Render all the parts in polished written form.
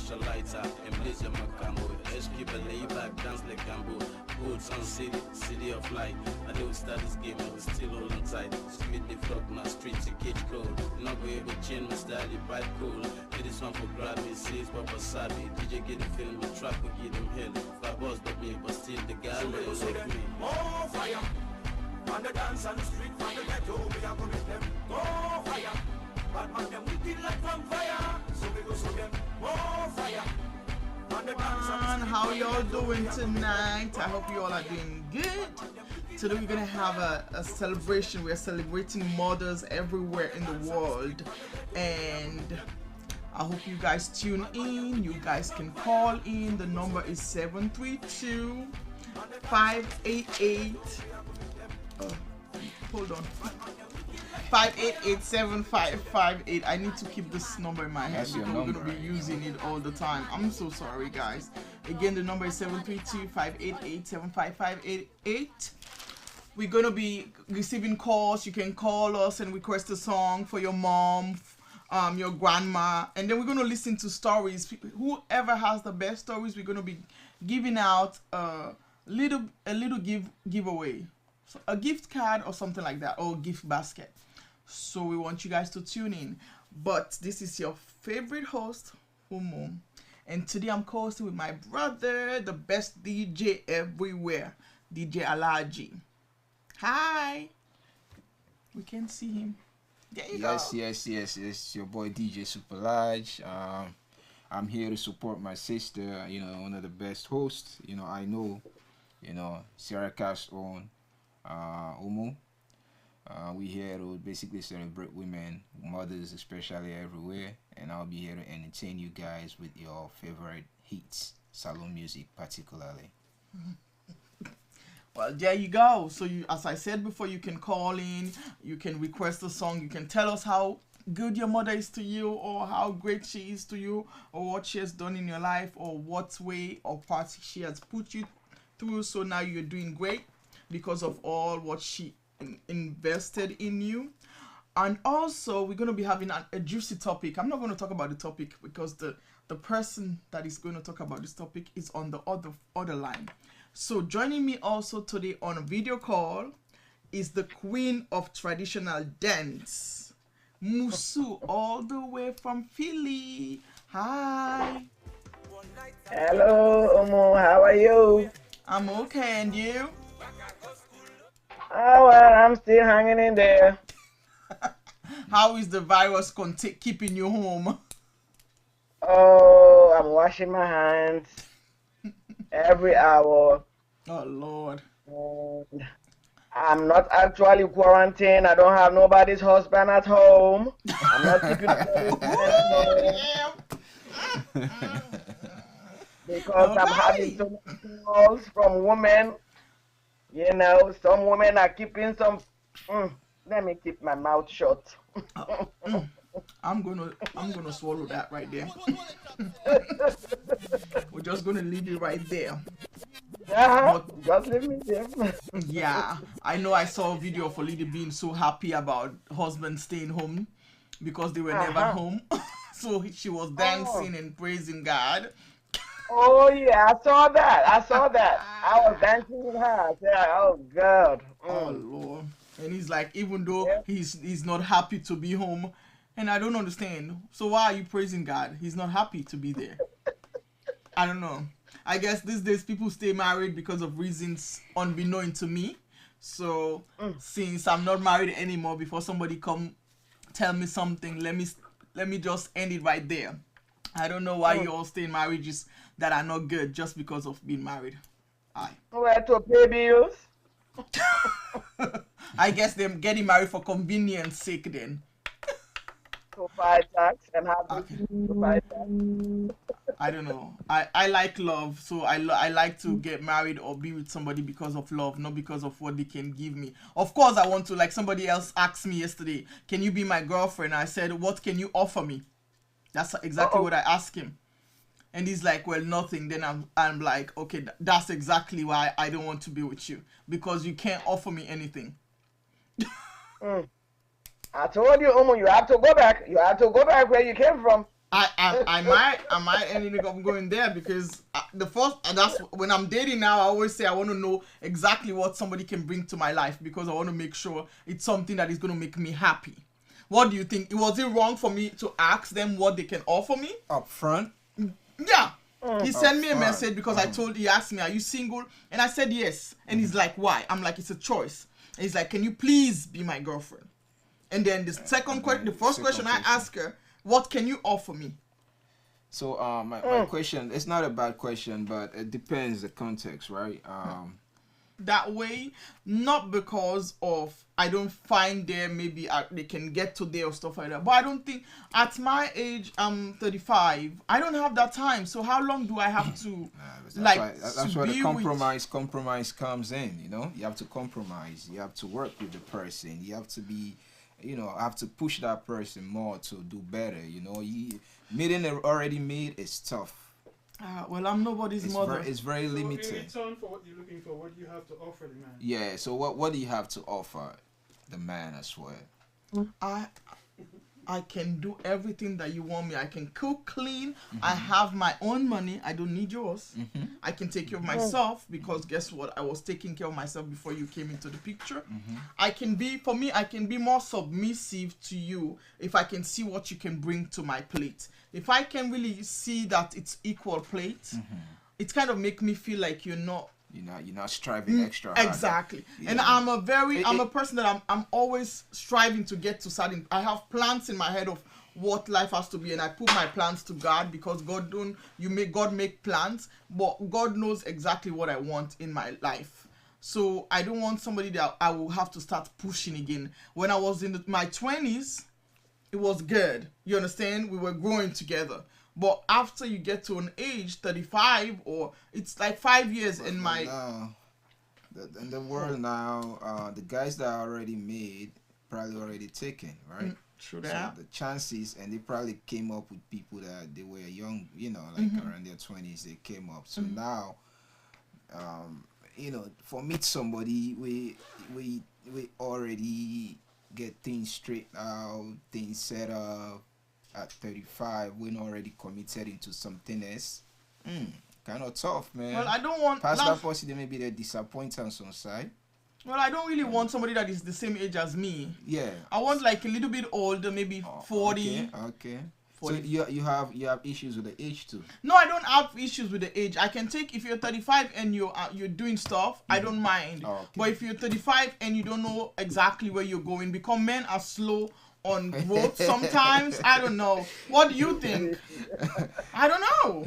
flash a lighter and blaze your macambo. Let's keep a lay back, dance like Gambo. Good Sun City, city of light. I know we start this game, I was still holding tight. Speed the flock, my streets, a cage code. Not go able to change my style, the vibe cool. Get this one for grab me, says Papa Sabi. DJ get the film, the track will give them hell. If I boss but me, but still the guy will like me. More fire. On the dance on the street, on the ghetto, we are gonna them. More fire. But man, them wicked like from fire. So we go so them. More fire. How y'all doing tonight? I hope you all are doing good. Today we're gonna have a celebration. We're celebrating mothers everywhere in the world, and I hope you guys tune in. You guys can call in. The number is 732 588. Hold on. 588-7558. I need to keep this number in my head because we're going to be using it all the time. I'm so sorry, guys. Again, the number is 732-588-75588. We're going to be receiving calls. You can call us and request a song for your mom, your grandma, and then we're going to listen to stories. Whoever has the best stories, we're going to be giving out a little giveaway. So a gift card or something like that, or gift basket. So we want you guys to tune in. But this is your favorite host, Umu, and today I'm co-hosting with my brother, the best DJ everywhere, DJ Alaji. Hi. We can see him. There you go. Yes. It's your boy DJ Super Large. I'm here to support my sister. You know, one of the best hosts. You know, I know. You know, SierraCast on. Umu. We here to basically celebrate women, mothers especially everywhere, and I'll be here to entertain you guys with your favorite hits, salon music particularly. Well, there you go. So you, as I said before, you can call in, you can request a song, you can tell us how good your mother is to you, or how great she is to you, or what she has done in your life, or what way or part she has put you through, so now you're doing great because of all what she invested in you. And also we're going to be having a juicy topic. I'm not going to talk about the topic because the person that is going to talk about this topic is on the other line. So joining me also today on a video call is the queen of traditional dance, Musu, all the way from Philly. Hi. Hello, Omo. How are you? I'm okay, and you? Oh, well, I'm still hanging in there. How is the virus keeping you home? Oh, I'm washing my hands every hour. Oh, Lord. And I'm not actually quarantined. I don't have nobody's husband at home. I'm not keeping nobody's home. Because okay. I'm having so many calls from women. You know, some women are keeping some. Let me keep my mouth shut. I'm gonna swallow that right there. We're just gonna leave it right there. Just leave me there. Yeah, I know. I saw a video of a lady being so happy about husband staying home because they were never home. So she was dancing and praising God. Oh yeah, I saw that. I was dancing with her. I said, "Oh God." Oh Lord. And he's like, even though he's not happy to be home, and I don't understand. So why are you praising God? He's not happy to be there. I don't know. I guess these days people stay married because of reasons unbeknown to me. So since I'm not married anymore, before somebody come tell me something, let me just end it right there. I don't know why you all stay in marriages that are not good just because of being married. Where to pay bills? I guess they're getting married for convenience sake then. To pay tax and have to pay tax. I don't know. I like love, so I like to get married or be with somebody because of love, not because of what they can give me. Of course I want to, like somebody else asked me yesterday, can you be my girlfriend? I said, what can you offer me? That's exactly what I asked him. And he's like, well, nothing. Then I'm like, okay, that's exactly why I don't want to be with you. Because you can't offer me anything. I told you, Umu, you have to go back. You have to go back where you came from. I might ending up going there because the first and that's when I'm dating now. I always say I want to know exactly what somebody can bring to my life because I want to make sure it's something that is going to make me happy. What do you think? Was it wrong for me to ask them what they can offer me Up front. Yeah. He sent me a Upfront. message because he asked me, are you single? And I said yes. And he's like, why? I'm like, it's a choice. And he's like, can you please be my girlfriend? And then the first question I asked her, what can you offer me? So my question, it's not a bad question, but it depends the context, right? That way, not because of I don't find them maybe they can get to there or stuff like that, but I don't think at my age I'm 35, I don't have that time. So how long do I have to That's where the compromise comes in. You know, you have to compromise, you have to work with the person, you have to be, have to push that person more to do better. Meeting already made is tough. Well, I'm nobody's mother. It's very limited. In return for what you're looking for, what do you have to offer the man? Yeah, so what do you have to offer the man as well? I can do everything that you want me. I can cook, clean. I have my own money. I don't need yours. I can take care of myself because guess what? I was taking care of myself before you came into the picture. I can be more submissive to you if I can see what you can bring to my plate. If I can really see that it's equal plate, it kind of make me feel like you're not striving extra hard. Exactly. And I'm a person that I'm always striving to get to certain. I have plans in my head of what life has to be, and I put my plans to God because God make plans, but God knows exactly what I want in my life. So I don't want somebody that I will have to start pushing again. When I was in my 20s, it was good. You understand? We were growing together. But after you get to an age, 35, or it's like 5 years in my... in the world now, the guys that are already made, probably already taken, right? True that. So the chances, and they probably came up with people that they were young, around their 20s, they came up. So now, for meet somebody, we already get things straight out, things set up. At 35, we're already committed into something else. Kind of tough, man. Well, I don't want... Past that person, they maybe they're disappointed on some side. Well, I don't really want somebody that is the same age as me. Yeah. I want like a little bit older, maybe 40. Okay. 40. So you have issues with the age too? No, I don't have issues with the age. I can take if you're 35 and you're doing stuff, I don't mind. Okay. But if you're 35 and you don't know exactly where you're going, because men are slow on growth sometimes. I don't know. What do you think? I don't know.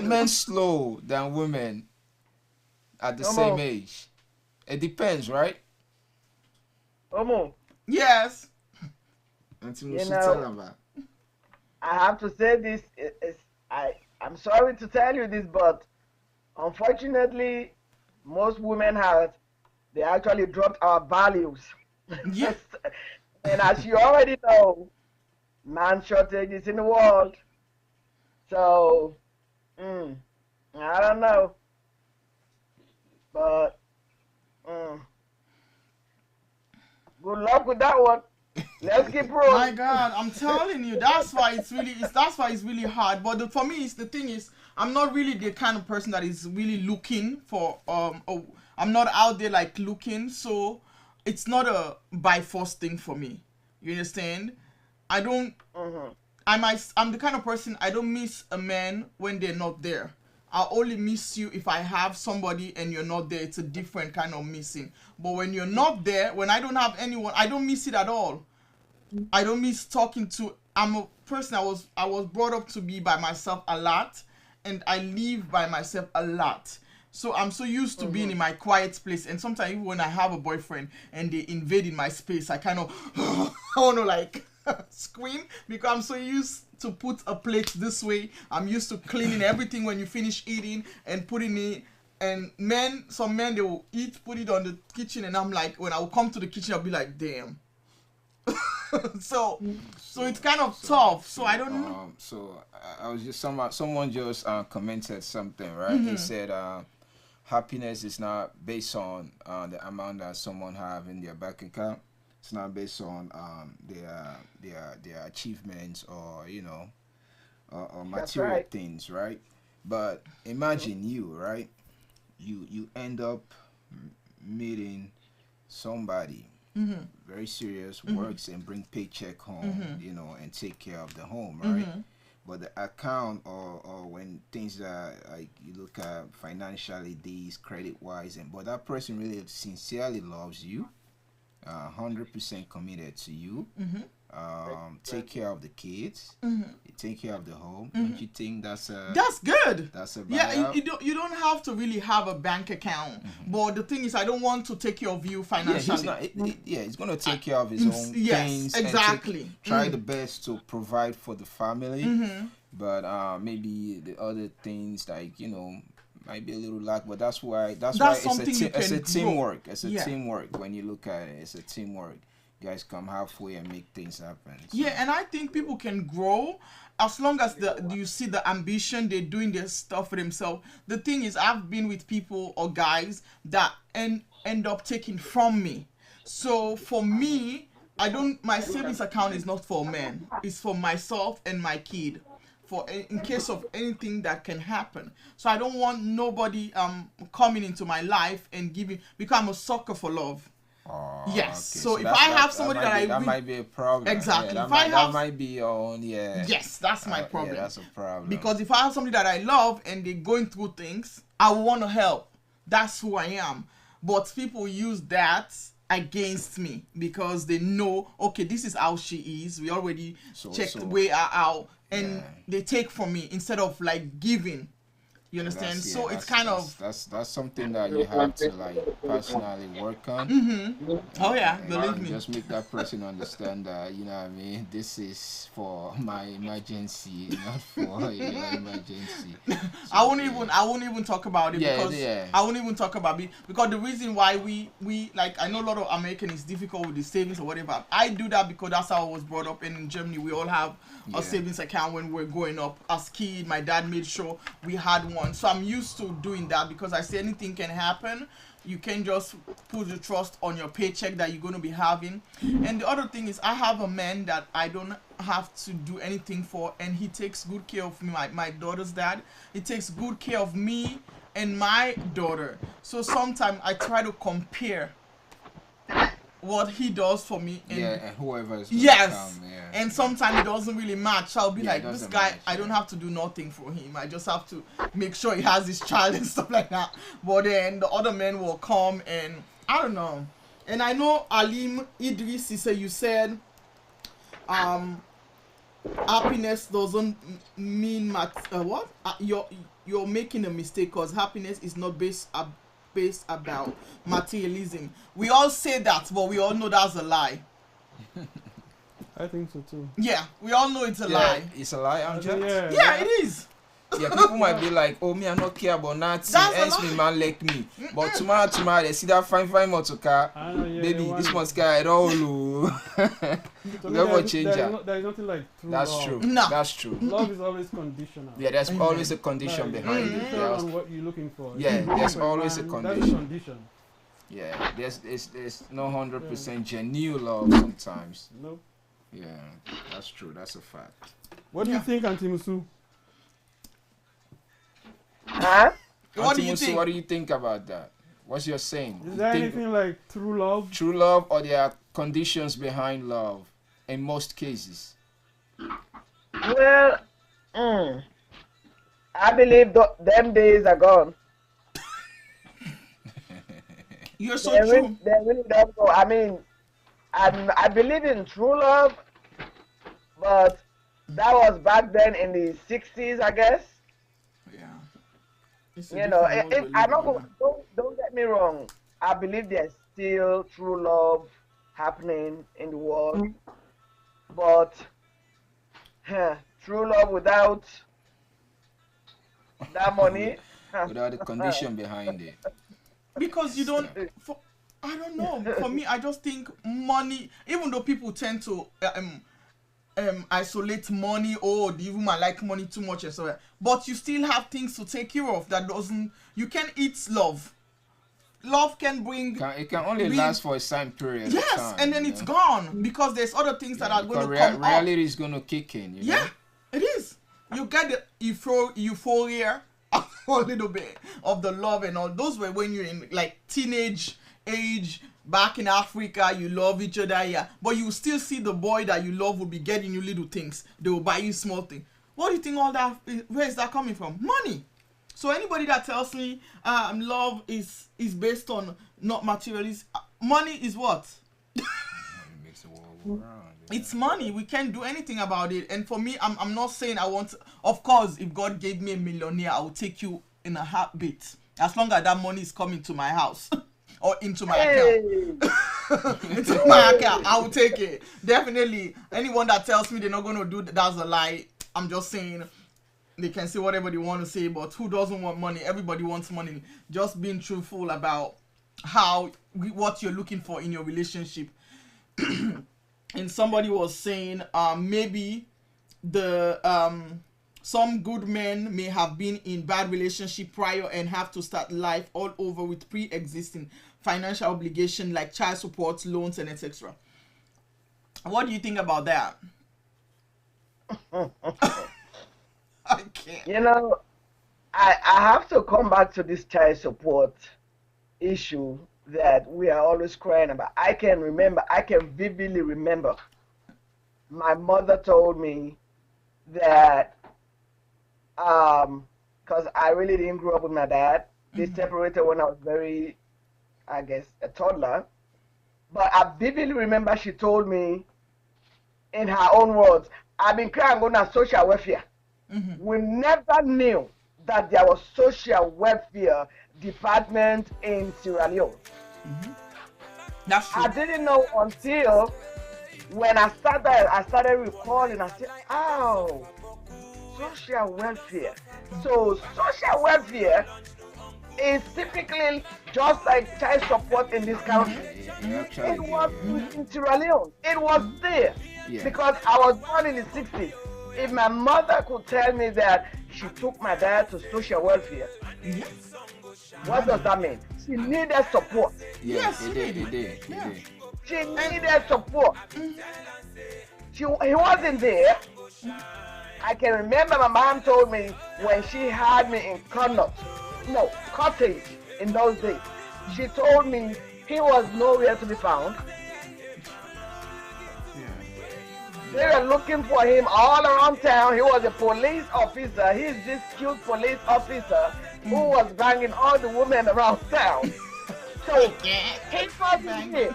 Men slow than women at the same age. It depends, right? Yes. I have to say this. I'm sorry to tell you this, but unfortunately, most women they actually dropped our values. Yes. And as you already know, man shortage is in the world. So, I don't know. But, good luck with that one. Let's keep rolling. My God, I'm telling you, that's why it's really hard. But for me, the thing is, I'm not really the kind of person that is really looking for. I'm not out there like looking, so. It's not a by force thing for me. You understand? I don't. I'm the kind of person I don't miss a man when they're not there. I only miss you if I have somebody and you're not there. It's a different kind of missing. But when you're not there, when I don't have anyone, I don't miss it at all. I don't miss talking to. I'm a person. I was brought up to be by myself a lot, and I live by myself a lot. So I'm so used to being in my quiet place, and sometimes even when I have a boyfriend and they invade in my space, I kind of I want to like scream because I'm so used to put a plate this way. I'm used to cleaning everything when you finish eating and putting it. And some men they will eat, put it on the kitchen, and I'm like, when I will come to the kitchen, I'll be like, damn. so it's kind of tough. So I don't know. So I was just someone just commented something, right? He said. Happiness is not based on the amount that someone have in their bank account. It's not based on their achievements or material right. things, right? But imagine you, right? You end up meeting somebody very serious, works and bring paycheck home, you know, and take care of the home, right? But the account or when things are like you look at financially, these credit wise, and but that person really sincerely loves you, 100% committed to you, take care of the kids, take care of the home. Don't you think that's good? That's a Yeah, buyout? you don't have to really have a bank account, but the thing is, I don't want to take care of you Yeah, financially. he's gonna take care of his own yes, things. exactly. And try the best to provide for the family, but maybe the other things like might be a little lack. But that's why it's something you it's can a teamwork. It's a Yeah. teamwork when you look at it. It's a teamwork. Guys come halfway and make things happen. So. Yeah, and I think people can grow as long as you see the ambition, they're doing their stuff for themselves. The thing is, I've been with people or guys that end up taking from me. So for me, my savings account is not for men. It's for myself and my kid. In case of anything that can happen. So I don't want nobody coming into my life and because I'm a sucker for love. Oh, Yes. okay. So if I have somebody that might be a problem. Exactly. Yeah, that might be your own. Yeah. Yes, that's my problem. Yeah, that's a problem. Because if I have somebody that I love and they're going through things, I want to help. That's who I am. But people use that against me because they know, okay, this is how she is. We already checked the way out, and they take from me instead of like giving. You understand? It's kind of that's something that you have to like personally work on. Oh yeah, And believe me. just make that person understand that what I mean. This is for my emergency, not for your emergency. So, I won't even talk about it because I won't even talk about it because the reason why we like I know a lot of American is difficult with the savings or whatever. I do that because that's how I was brought up, and in Germany we all have a savings account when we're growing up. As kid, my dad made sure we had one. So I'm used to doing that because I say anything can happen. You can just put the trust on your paycheck that you're going to be having. And the other thing is I have a man that I don't have to do anything for, and he takes good care of me, my daughter's dad. He takes good care of me and my daughter. So sometimes I try to compare what he does for me and whoever is yes, and sometimes it doesn't really match. So I'll be like, this guy, I don't have to do nothing for him. I just have to make sure he has his child and stuff like that. But then the other men will come and I don't know. And I know Alim Idris, you said happiness doesn't mean what? You're making a mistake because happiness is not based about materialism. We all say that, but we all know that's a lie. I think so too. Yeah, we all know it's a lie. It's a lie, Amjad? Yeah, it is. Yeah, people might be like, oh, me, I don't care about nothing. Else me, man, like me. But tomorrow, they see that fine motor car. Baby, this one's car at all. Never change that. There is nothing like true That's love. true. No. That's true. Love is always conditional. Yeah, there's always a condition Like, behind it it. depends on what you're looking for. Yeah, If you're there's looking for always a man, condition. That's a condition. Yeah, there's no 100% genuine love sometimes. No. Yeah, that's true. That's a fact. What do you think, Auntie Musu? Huh? What do you Musu, think? what do you think about that? What's your saying? Is You there think anything like true love? true love, or there are conditions behind love in most cases? Well, I believe them days are gone. You're so They true. really don't go. I mean, I believe in true love, but that was back then in the 60s, I guess. Yeah. It's a You know, different world we I'm live not in. don't get me wrong. I believe there's still true love happening in the world, but true love without that money. Without the condition behind it. Because you don't I don't know. For me, I just think money, even though people tend to isolate money, or the woman like money too much and so on, but you still have things to take care of that doesn't, you can eat love. Love can bring It can only last for a certain period of yes, time. and then it's gone because there's other things that are going to because come up. reality is going to kick in. You know? Yeah, it is. you get the euphoria a little bit of the love and all. Those were when you're in like teenage age back in Africa. You love each other, yeah, but you still see the boy that you love will be getting you little things. They will buy you small things. What do you think all that? Where is that coming from? Money. So anybody that tells me love is based on not materialism, money is what? Makes the world go round. It's money. We can't do anything about it. And for me, I'm not saying I want. Of course, if God gave me a millionaire, I will take you in a heartbeat. As long as that money is coming to my house or into my account. Into my account, I will take it. Definitely. Anyone that tells me they're not going to do that's a lie. I'm just saying they can say whatever they want to say, but who doesn't want money? Everybody wants money. Just being truthful about what you're looking for in your relationship. And somebody was saying maybe some good men may have been in bad relationship prior and have to start life all over with pre-existing financial obligation like child support, loans, and etc. What do you think about that? I can't. You know, I have to come back to this child support issue that we are always crying about. I can vividly remember my mother told me that because I really didn't grow up with my dad. They separated when I was very, I guess, a toddler. But I vividly remember she told me in her own words, I've been crying going to social welfare. We never knew that there was social welfare department in Sierra Leone. That's true. I didn't know until when I started recalling. I said, "Oh, social welfare." So social welfare is typically just like child support in this country. It was in Sierra Leone. It was there because I was born in the 60s. If my mother could tell me that she took my dad to social welfare, what does that mean? She needed support. Yes, it did. She needed support. He wasn't there. I can remember my mom told me when she had me in cottage in those days. She told me he was nowhere to be found. They were looking for him all around town. He was a police officer. He's this cute police officer who was banging all the women around town. So he wasn't there.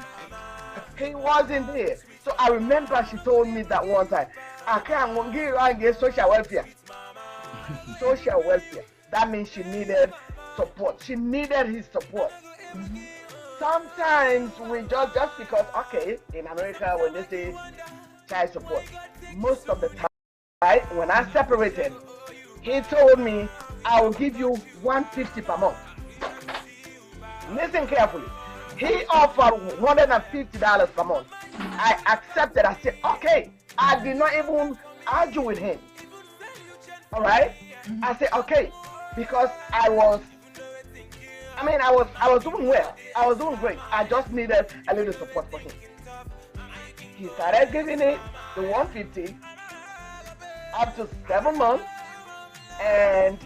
He wasn't there. So I remember she told me that one time, I can't give you and get social welfare. Social welfare. That means she needed support. She needed his support. Sometimes we just because, okay, in America when they say child support, most of the time when I separated, he told me I will give you $150 per month. Listen carefully. He offered $150 per month. I accepted. I said, okay. I did not even argue with him. All right. I said, okay, because I was doing well. I was doing great. I just needed a little support for him. He started giving it the $150 up to 7 months, and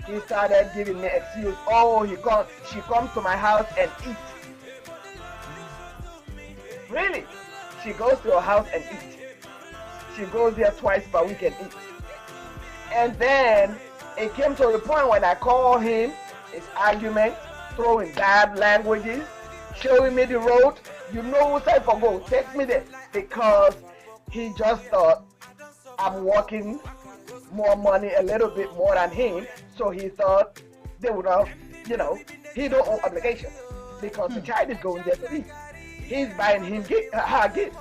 he started giving me excuse. Oh, she comes to my house and eats. Really? She goes to her house and eats. She goes there twice per week and eats. And then it came to the point when I called him, his argument, throwing bad languages, showing me the road. You know what side for go, take me there. Because he just thought I'm working more money, a little bit more than him. So he thought they would have, he don't owe obligation. Because the child is going there to eat. He's buying him her gifts.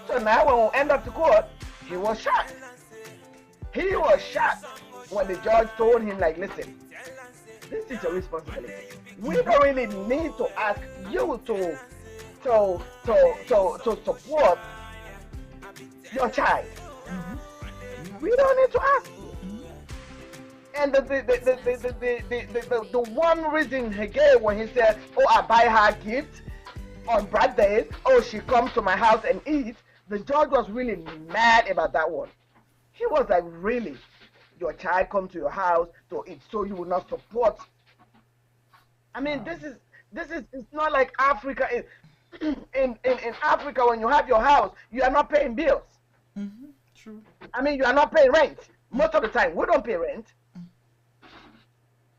So now when we end up to court, he was shocked. He was shocked when the judge told him, like, listen, this is your responsibility. We don't really need to ask you to support your child. We don't need to ask you. And the one reason he gave when he said, oh, I buy her gifts on birthdays, oh, she comes to my house and eats, the judge was really mad about that one. He was like, really? Your child come to your house to eat, so you will not support? I mean, this is it's not like Africa. In Africa, when you have your house, you are not paying bills. True. I mean, you are not paying rent. Most of the time, we don't pay rent.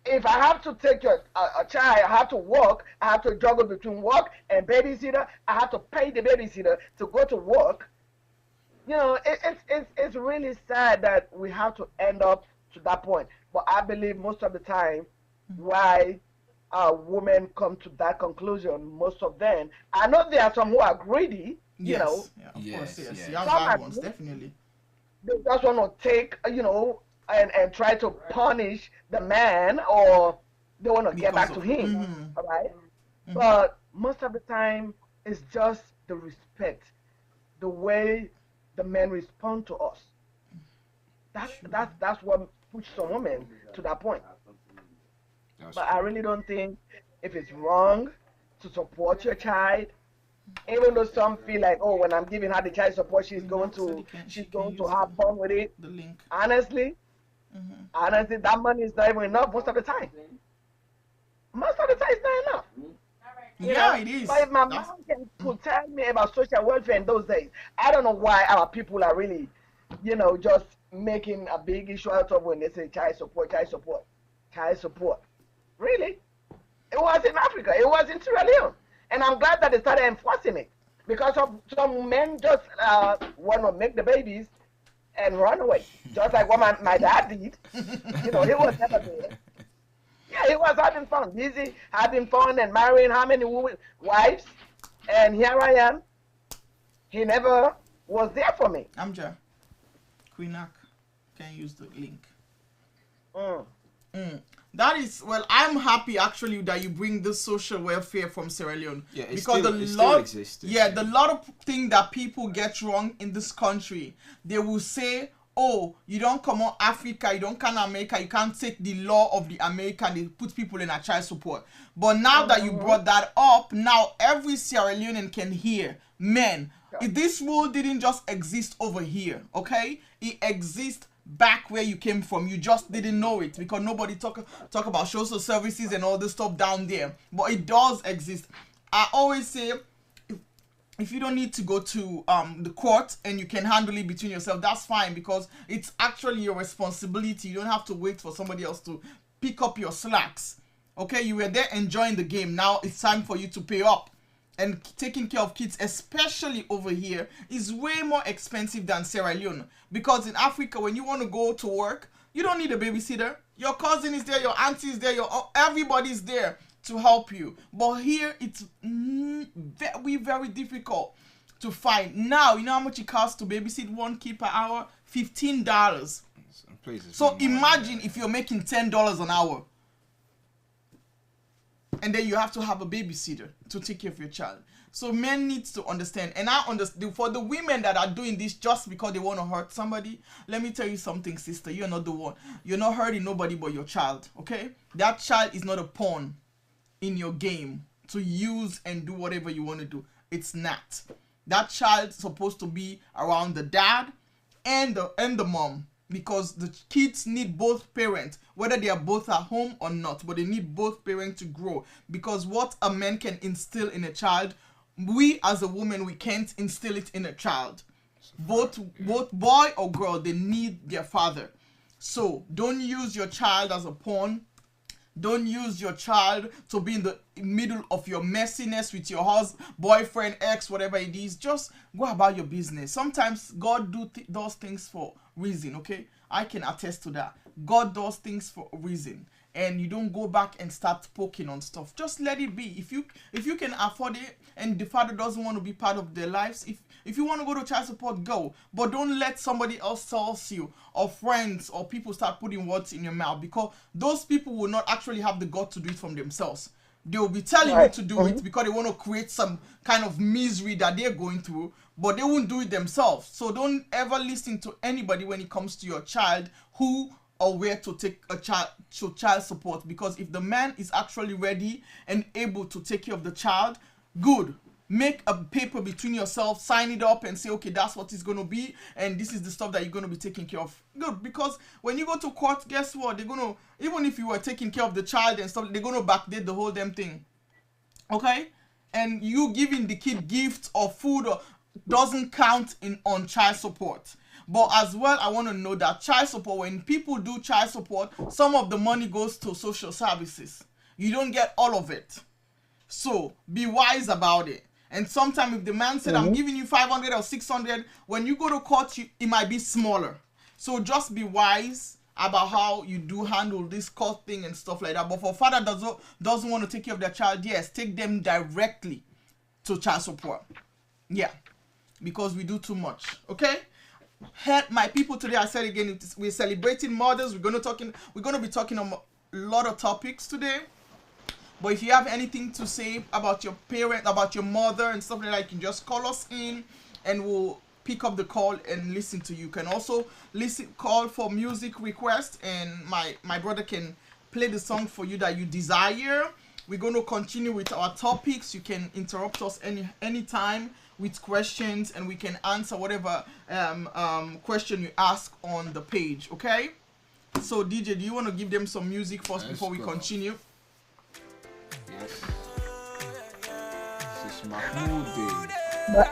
If I have to take a child, I have to work. I have to juggle between work and babysitter. I have to pay the babysitter to go to work. You know, it's really sad that we have to end up to that point. But I believe most of the time, why women come to that conclusion, most of them, I know there are some who are greedy, you know. Yeah, of Yes, course, yes. yes. You have Some bad are ones, good. definitely. They just want to take, and try to punish the man, or they want to get Because back to of him, all right? But most of the time, it's just the respect, the way the men respond to us. That's what pushes some women to that point. That's But I true. really don't think if it's wrong to support your child, even though some feel like, oh, when I'm giving her the child support, she's going Max said to she she's can going to use have fun with it. the link. Honestly, honestly, that money is not even enough most of the time. Most of the time, it's not enough. Yeah, it is. But if my That's, mom could tell me about social welfare in those days, I don't know why our people are really, just making a big issue out of when they say child support, child support, child support. Really? It was in Africa. It was in Sierra Leone. And I'm glad that they started enforcing it. Because of some men just want to make the babies and run away. Just like what my dad did. He was never there. Yeah, he was having fun, busy having fun and marrying how many wives. And here I am. He never was there for me. Amja, Queenak can use the link. Mm. That is, well, I'm happy actually that you bring this social welfare from Sierra Leone. Yeah, it's because still- it's still existing. yeah, the lot of thing that people get wrong in this country, they will say, oh, you don't come on Africa, you don't come to America, you can't take the law of the American, they put people in a child support. But now that you brought that up, now every Sierra Leonean can hear, man, if this rule didn't just exist over here, okay? It exists back where you came from. You just didn't know it because nobody talk about social services and all this stuff down there. But it does exist. I always say, if you don't need to go to the court and you can handle it between yourself, that's fine, because it's actually your responsibility. You don't have to wait for somebody else to pick up your slacks. Okay, you were there enjoying the game. Now it's time for you to pay up. And taking care of kids, especially over here, is way more expensive than Sierra Leone. Because in Africa, when you want to go to work, you don't need a babysitter. Your cousin is there, your auntie is there, everybody's there to help you. But here, it's very, very difficult to find. Now, you know how much it costs to babysit one kid per hour? $15. Some places So more than imagine that. if you're making $10 an hour. And then you have to have a babysitter to take care of your child. So men needs to understand. And I understand, for the women that are doing this just because they want to hurt somebody, let me tell you something, sister. You're not the one. You're not hurting nobody but your child, okay? That child is not a pawn in your game to use and do whatever you want to do. It's not. That child's supposed to be around the dad and the mom. Because the kids need both parents, whether they are both at home or not, but they need both parents to grow. Because what a man can instill in a child, we as a woman, we can't instill it in a child. Both boy or girl, they need their father. So don't use your child as a pawn. Don't use your child to be in the middle of your messiness with your husband, boyfriend, ex, whatever it is. Just go about your business. Sometimes God does things for reason, okay? I can attest to that. God does things for a reason. And you don't go back and start poking on stuff. Just let it be. If you can afford it and the father doesn't want to be part of their lives, if you want to go to child support, go. But don't let somebody else tell you, or friends or people start putting words in your mouth, because those people will not actually have the gut to do it from themselves. They will be telling you to do it because they want to create some kind of misery that they're going through, but they won't do it themselves. So don't ever listen to anybody when it comes to your child who or where to take a child to child support. Because if the man is actually ready and able to take care of the child, good. make a paper between yourself, sign it up and say, okay, that's what it's going to be, and this is the stuff that you're going to be taking care of. Good, because when you go to court, guess what? They're going to, even if you were taking care of the child and stuff, they're going to backdate the whole damn thing. Okay? And you giving the kid gifts or food or doesn't count on child support. But as well, I want to know that child support, when people do child support, some of the money goes to social services. You don't get all of it. So be wise about it. And sometimes if the man said, I'm giving you 500 or 600, when you go to court, it might be smaller. So just be wise about how you do handle this court thing and stuff like that. But for a father doesn't want to take care of their child, yes, take them directly to child support. Yeah, because we do too much. Okay? My people, today I said again, we're celebrating mothers. We're going to be talking on a lot of topics today. But if you have anything to say about your parent, about your mother and stuff like that, you can just call us in and we'll pick up the call and listen to you. You can also call for music request, and my brother can play the song for you that you desire. We're going to continue with our topics. You can interrupt us anytime with questions, and we can answer whatever question you ask on the page. Okay? So DJ, do you want to give them some music first before we continue? Yes. This is Mahmoud Day. But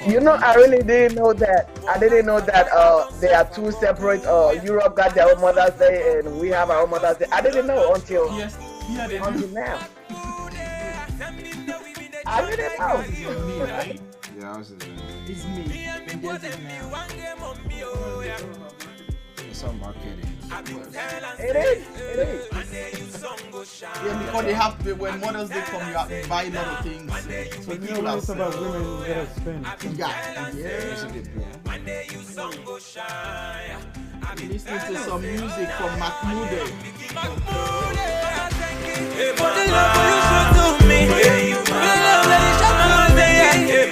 you know, I really didn't know that. I didn't know that there are two separate. Europe got their own Mother's Day and we have our own Mother's Day. I didn't know until now. I didn't know. It's me, right? Yeah, I was It's me. And there's it now. it's on marketing. It is. Yeah, because they have to, when Mother's Day come, you have to buy a lot of things. So You know people when are it's about women, you gotta spend. yeah. Listening to some music from Mahmoud. For the love you show to me, for the love that you show to me,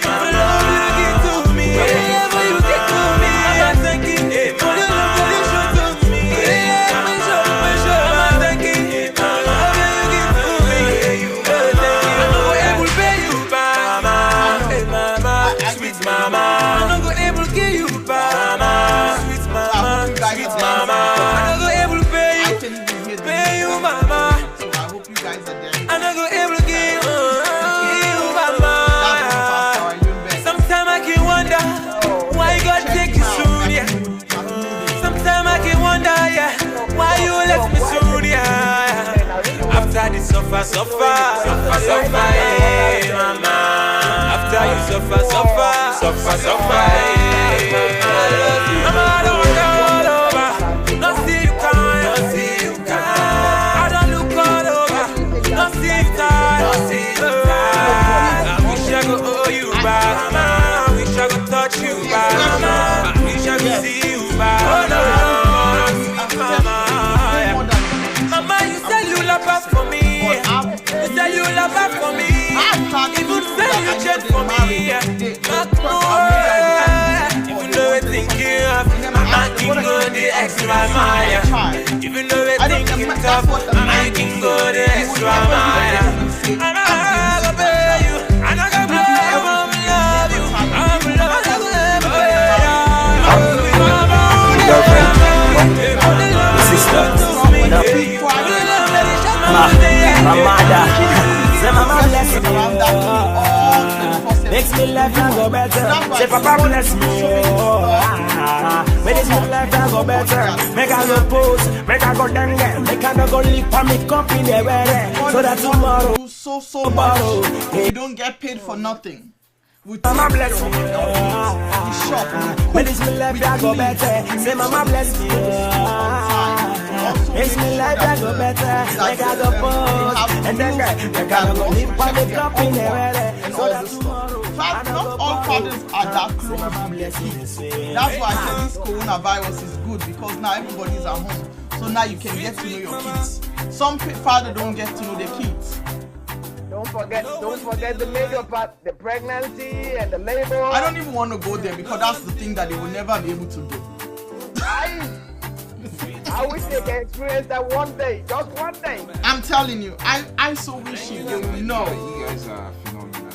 for the love you give to me, whatever you give to me, I'm thanking you. For the love that you show to me, I'm thanking you. For the love that you give to me, I'm not able to pay you back, mama, sweet mama. I'm not able to give you back, mama, sweet mama, sweet mama. I'm not able to pay I you, can even hear pay you, mama. So I hope you guys are there. I'm not gonna able to give you mama. Sometimes I can wonder why God take you soon, yeah. Sometimes I can wonder, yeah, why you left me soon, yeah. After the suffer, hey, mama. After you suffer, hey. Mama, I don't want all over. Not see you kind, I don't look all over. Not see you tired, I wish I could owe you back, mama. I wish I could touch you back, mama. I wish I could see you back, mama. Mama, you said you love back for me. You said you love back for me. Even say you change for me. Even though we're thinking of, I can go the extra mile. Even though we're thinking tough, I can go the extra mile. And I gotta pay you, and I gotta pay you, I'm love you, I'm love you. Sister, my mother, say mama bless me, makes me life and go better. Say papa bless me, makes me life and go better. Make I go post, make I go down there, make I go live for me company there, so that tomorrow. So much. You don't get paid for nothing. Mama bless me, Make makes me life and go better. Say mama bless me, makes me life and go better. Make I go post, and then make I go live for me company there, so that tomorrow. Not all fathers are that close to their kids. That's why I said this coronavirus is good, because now everybody's at home. So now you can get to know your kids. Some fathers don't get to know their kids. Don't forget the major part, the pregnancy and the labor. I don't even want to go there, because that's the thing that they will never be able to do. I wish they can experience that one day, just one day. I'm telling you, I so wish you will know. You guys are phenomenal.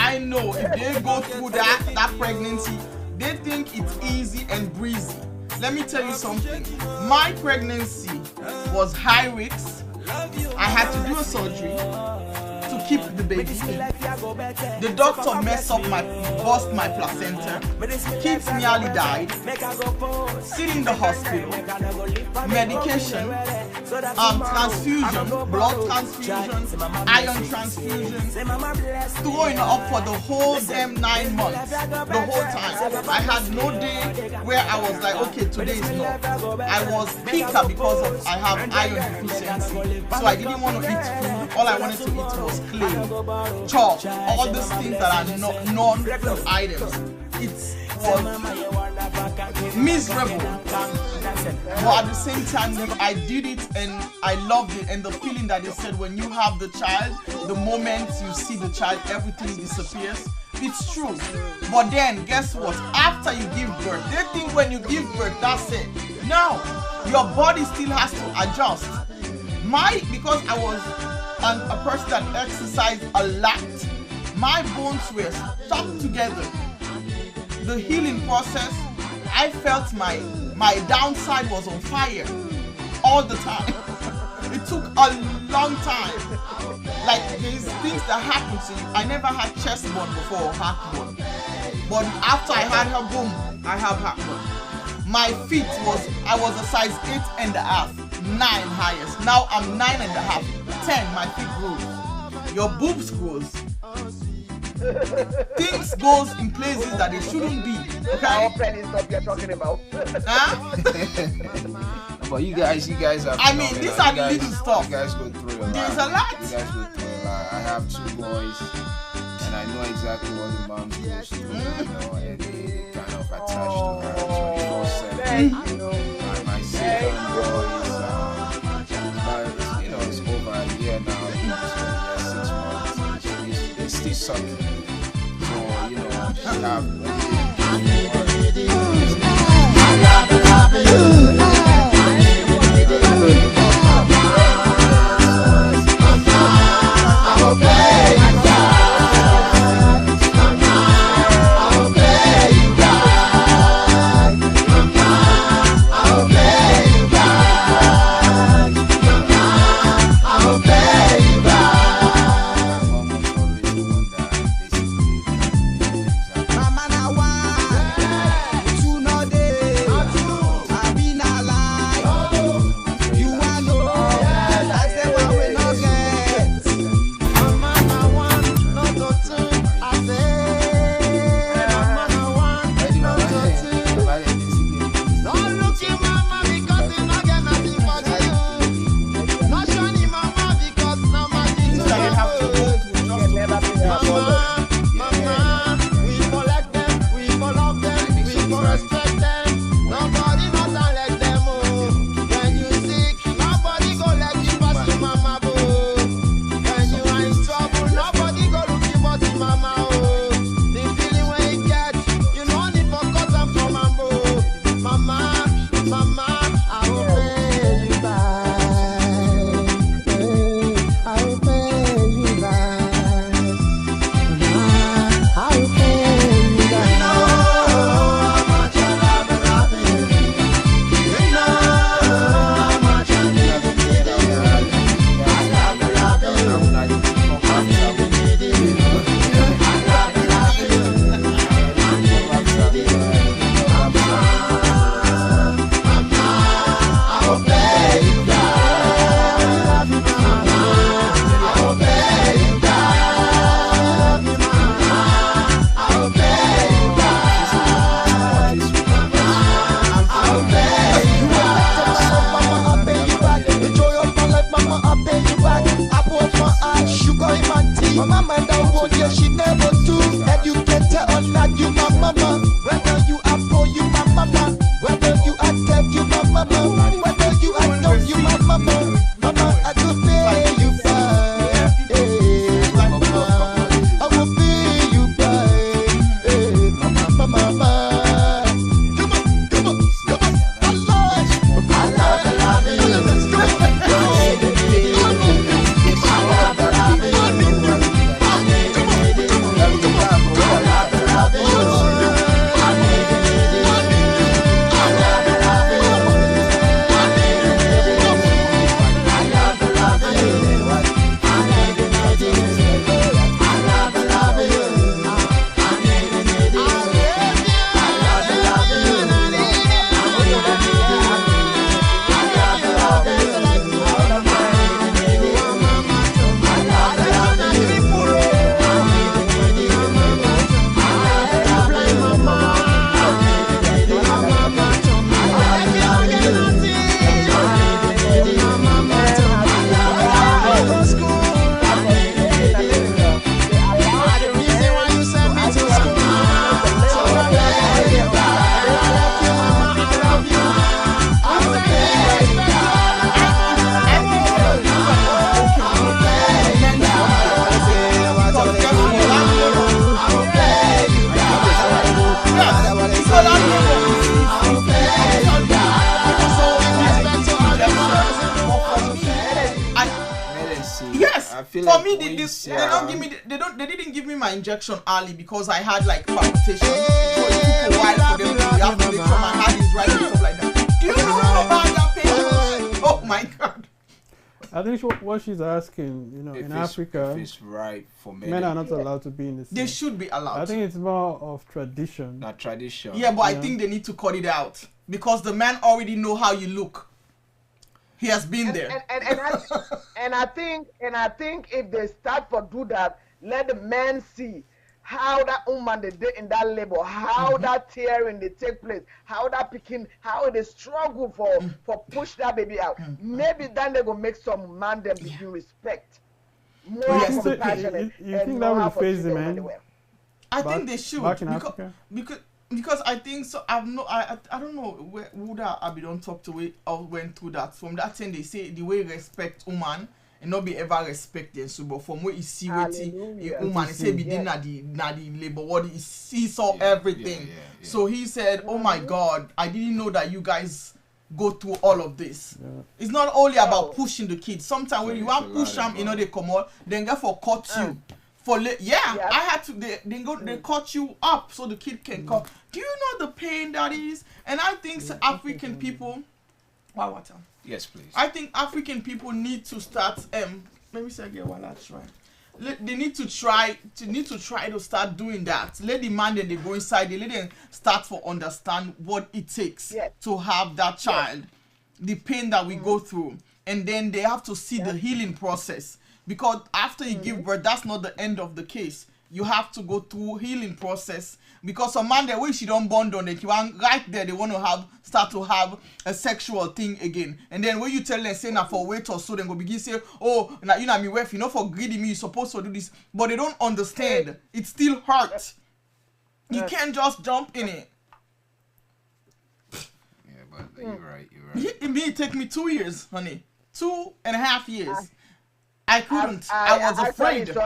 I know if they go through that pregnancy, they think it's easy and breezy. Let me tell you something. My pregnancy was high risk. I had to do a surgery to keep the baby in. The doctor messed up bust my placenta. Kids nearly died. Still in the hospital. Medication, transfusion, blood transfusion, iron transfusion, throwing up for the whole damn 9 months. The whole time. I had no day where I was like, okay, today is not. I was picker because of I have iron deficiency. So I didn't want to eat food. All I wanted to eat was clay, chalk, all these things that are non-food items. It was miserable. But at the same time, I did it and I loved it. And the feeling that they said when you have the child, the moment you see the child, everything disappears. It's true. But then, guess what? After you give birth, they think when you give birth, that's it. No, your body still has to adjust. Because I was a person that exercised a lot, my bones were stuck together. The healing process, I felt my downside was on fire all the time. It took a long time. Like there's things that happen to you. I never had chest bone before or heartburn. But after I had her boom, I have heartburn. My feet I was a size 8.5. 9 highest. Now I'm 9.5. 10. My feet grows. Your boobs grows. Things goes in places that they shouldn't be. Okay. Our friend is what you're talking about. Huh? But you guys are. I mean, these are the little stuff. You guys go through a lot. There's a lot. You guys go through a lot. I have 2 boys, and I know exactly what the moms goes through. You know, and they kind of attached to her 24/7. My second boy is, but you know, it's over a year now. It's 6 months. It's still sucking. So you know, she For me, they don't give me. They didn't give me my injection early because I had like palpitation. So it took a while for them to have to make sure my heart is right and stuff like that. Do you know how bad that pain was? Oh my God. I think what she's asking, you know, in Africa, if it's right for men are not allowed to be in the same. They should be allowed. I think it's more of tradition. Not tradition. Yeah, but I think they need to cut it out because the man already know how you look. He has been there. And I think if they start to do that, let the men see how that woman they did in that labor, how that tearing they take place, how that picking, how they struggle for push that baby out. Maybe then they go make some man them begin respect, more compassionate. You think that will phase the man? I think they should back in Africa? Because I think so. I don't know who that Abidon talked to it or went through that. From that thing they say the way respect woman and not be ever respected. So but from what you see with a woman, say be na the labor what he saw everything. So he said, "Oh my God, I didn't know that you guys go through all of this." It's not only about pushing the kids. Sometimes when you want push them, you know they come out, then go for cut you. I had to. They cut you up so the kid can come. Do you know the pain that is? And I think African people. Wow, what? Yes, please. I think African people need to start. Let me say again while I try. They need to try to start doing that. Let the man that they go inside. They let them start to understand what it takes to have that child, the pain that we go through, and then they have to see the healing process. Because after you give birth, that's not the end of the case. You have to go through healing process. Because some man they wish you don't bond on it, you want right there they want to start to have a sexual thing again. And then when you tell them say now for wait or so, then go begin say, oh, now you know me wife, you know for greedy me, you supposed to do this, but they don't understand. It still hurts. You can't just jump in it. Yeah, but you're right. It take me 2 years, honey. 2.5 years. I couldn't. I was afraid.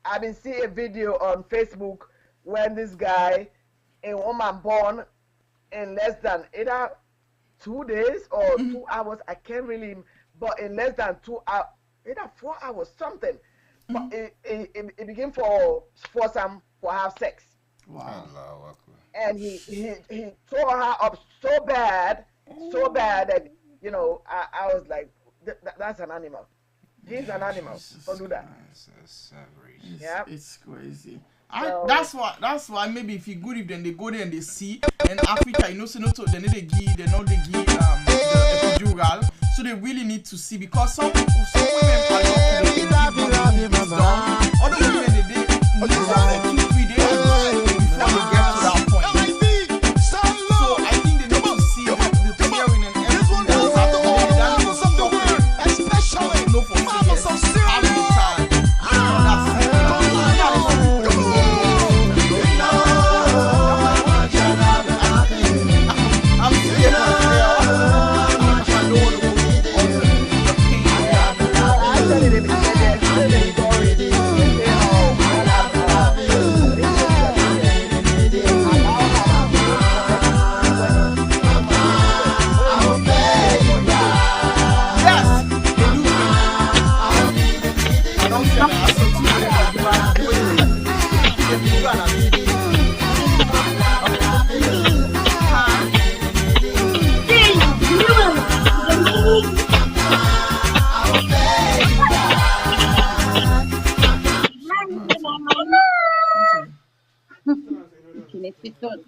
I've been seeing a video on Facebook when this guy, a woman born in less than either 2 days or 2 hours. I can't really, but in less than 2 hours, either 4 hours, something. But it began for some for have sex. Wow. And he tore her up so bad that you know I was like, that's an animal. He's an animal. Don't do that. It's crazy. That's why maybe if you good if then they go there and they see in Africa, you know, so not they need the epidural, so they really need to see because some women are not they can give them done. Other women they need around 2-3 days before they get to that point. So I think they need to see the tearing and everything that's happening. That is something especially no for having a child.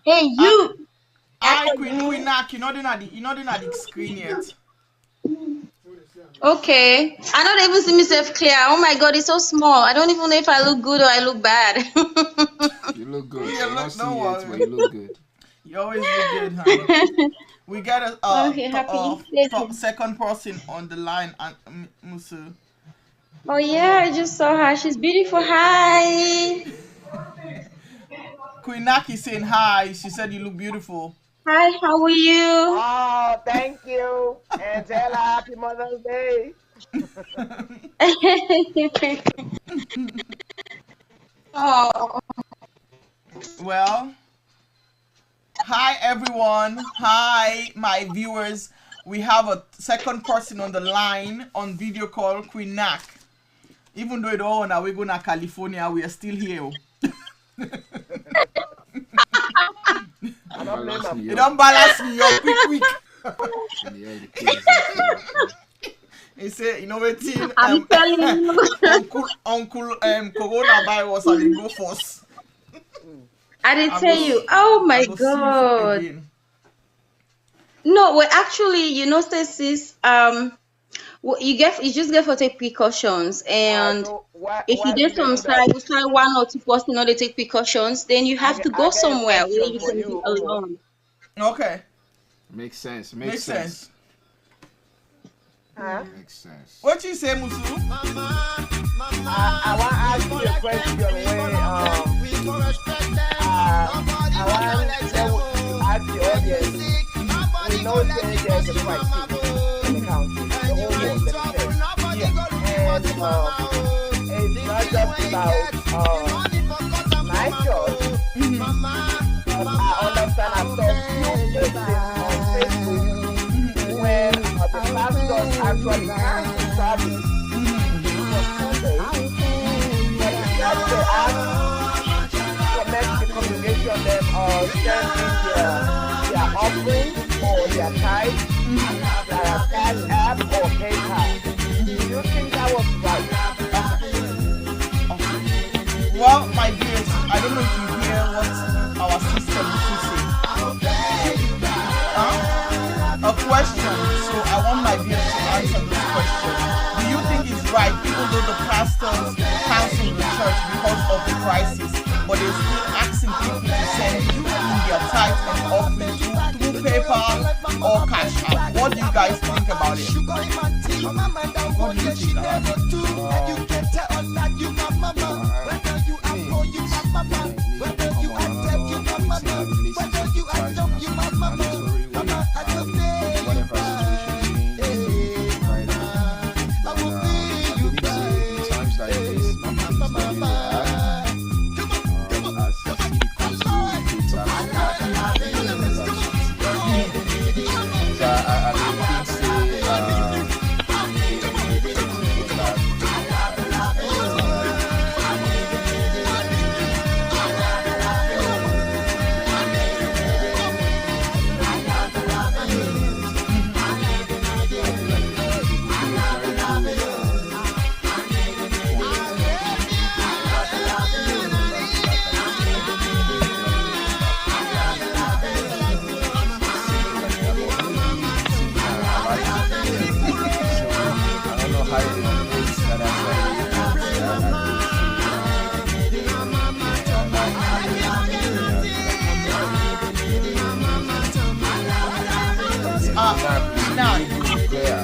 Hey, you! Queen Nak, you're not in the screen yet. Okay. I don't even see myself clear. Oh my God, it's so small. I don't even know if I look good or I look bad. You look good. Yeah, look, but you look good. You always look good, honey. We got a second person on the line, Musu. Oh yeah, I just saw her. She's beautiful. Hi. Queen Nak is saying hi. She said you look beautiful. Hi, how are you? Oh, thank you. And tell her Happy Mother's Day. Oh. Well, hi everyone. Hi, my viewers. We have a second person on the line on video call, Queen Nak. Even though it all on our way going to California, we are still here. Oh. I don't blame him. You don't balance me up quick. He said, you know what, I'm telling you. Uncle coronavirus and they go first. I didn't tell you. Oh my go see you God. again. No, well, actually, sis, you just get to take precautions, and So if you why get do they some do that? side, one or two person, they take precautions, then you have to I go get a somewhere where question you for can be you, Umu. alone. Okay. Makes sense. Makes sense. Huh? Makes sense. What you say, Musu? I want to ask you a question where I want to ask the audience. We know that there's a crisis in the country, the whole world, let me say. And it's not just about my church. I understand I saw few places on Facebook where the pastors actually cancel service for Sunday. But instead they ask for next the congregation them send in their offering or their tithe, cash app or PayPal. Do you think that was right? Well, my dears, I don't know if you hear what our sister Musu said. A question. So I want my dears to answer this question. Do you think it's right, even though the pastors cancel the church because of the crisis, but they're still asking people to send in their tithe and offering through PayPal or Cash App? What do you guys think about it? What do you think about it?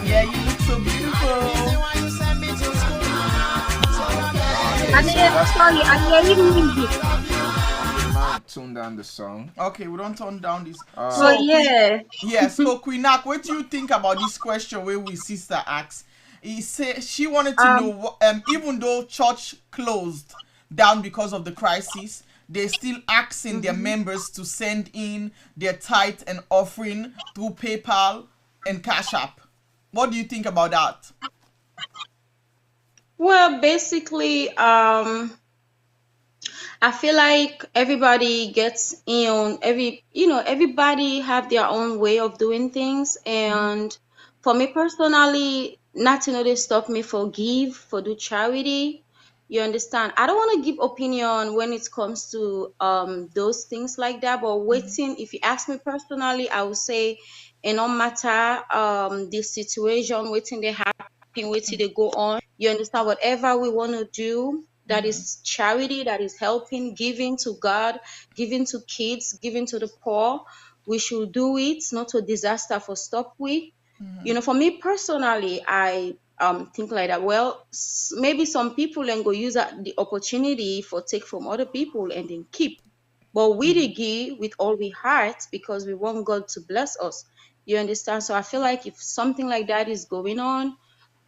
Yeah, you look so beautiful. Sorry, I'm hearing music. Tune down the song. Okay, we don't turn down this. So yeah. Yes, so Queenak, what do you think about this question where we sister asks? He said she wanted to know, even though church closed down because of the crisis, they're still asking their members to send in their tithe and offering through PayPal and Cash App. What do you think about that? Well, basically, I feel like everybody gets everybody have their own way of doing things, and for me personally, nothing they stop me for do charity. You understand? I don't want to give opinion when it comes to those things like that, but waiting, if you ask me personally, I would say it no matter the situation, waiting they happen, waiting they go on. You understand? Whatever we want to do, that is charity, that is helping, giving to God, giving to kids, giving to the poor. We should do it, not a disaster for stop with. For me personally, I think like that. Well, maybe some people then go use the opportunity for take from other people and then keep. But we dey give with all we heart because we want God to bless us. You understand? So I feel like if something like that is going on,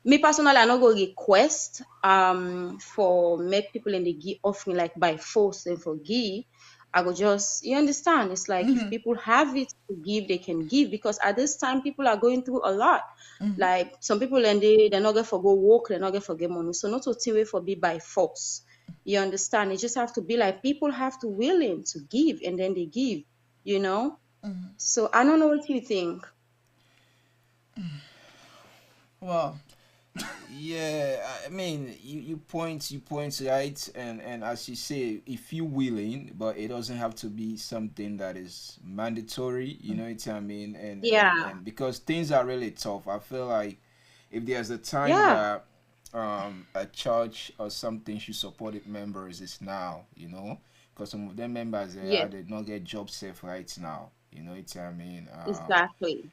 me personally, I not go request for make people in the give offering like by force and for give. I will just, you understand? It's like if people have it to give, they can give, because at this time people are going through a lot. Like some people and they're not gonna forgo work, they're not gonna forget money. So not to take away for be by force. You understand? It just have to be like people have to willing to give and then they give, you know? So I don't know what you think. Well, Yeah, I mean, you point right, and as you say, if you willing, but it doesn't have to be something that is mandatory. You know what I mean? Yeah. And because things are really tough, I feel like if there's a time Yeah. that a church or something should support its members is now. You know, because some of them members Yes. they not get job safe right now. You know what I mean? Exactly.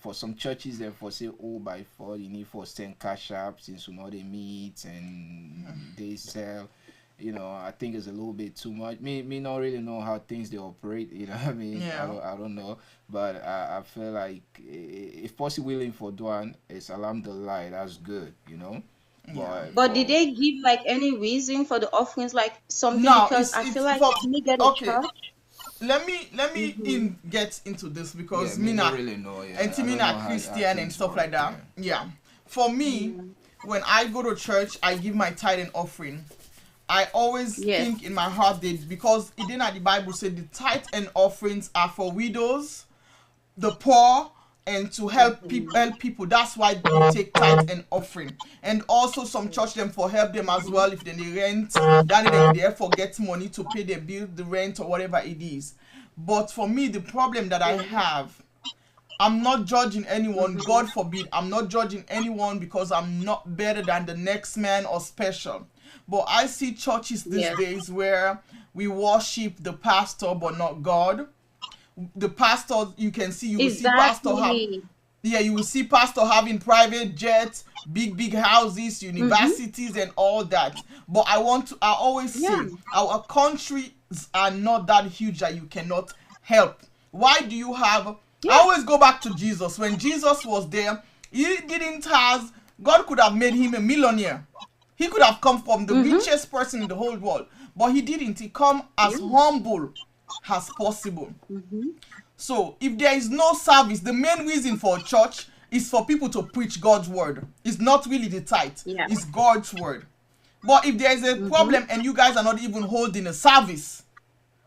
For some churches they for say oh by fall you need for send cash up since you know they meet and they sell. You know, I think it's a little bit too much. Me not really know how things they operate. You know what I mean? Yeah. I don't know, but I feel like if possible willing for doing it's alhamdulillah, that's good. You know, But did for they give like any reason for the offerings, like something? now Because I it's feel like for when you get a okay. church. Let me get into this yeah, because me not Mina really know. Yeah, and I don't know Timina how Christian and things stuff work, like that. Yeah. For me, when I go to church, I give my tithe and offering. I always Yes. think in my heart that because it didn't the Bible said the tithe and offerings are for widows, the poor, and to help people. That's why we take tithe and offering. And also some church them for help them as well if they need rent. Then they therefore get money to pay their bill, the rent or whatever it is. But for me, the problem that I have, I'm not judging anyone. God forbid. I'm not judging anyone because I'm not better than the next man or special. But I see churches these Yes. days where we worship the pastor but not God. The pastor, you will see pastor have, Exactly. yeah, you will see pastor having private jets, big houses, universities and all that. But I always Yeah. say our countries are not that huge that you cannot help. Why do you have, I Yeah. always go back to Jesus. When Jesus was there, he didn't have, God could have made him a millionaire. He could have come from the richest person in the whole world, but he didn't. He come as humble as possible. So if there is no service, the main reason for church is for people to preach God's word. It's not really the tithe. Yeah. It's God's word. But if there is a problem and you guys are not even holding a service,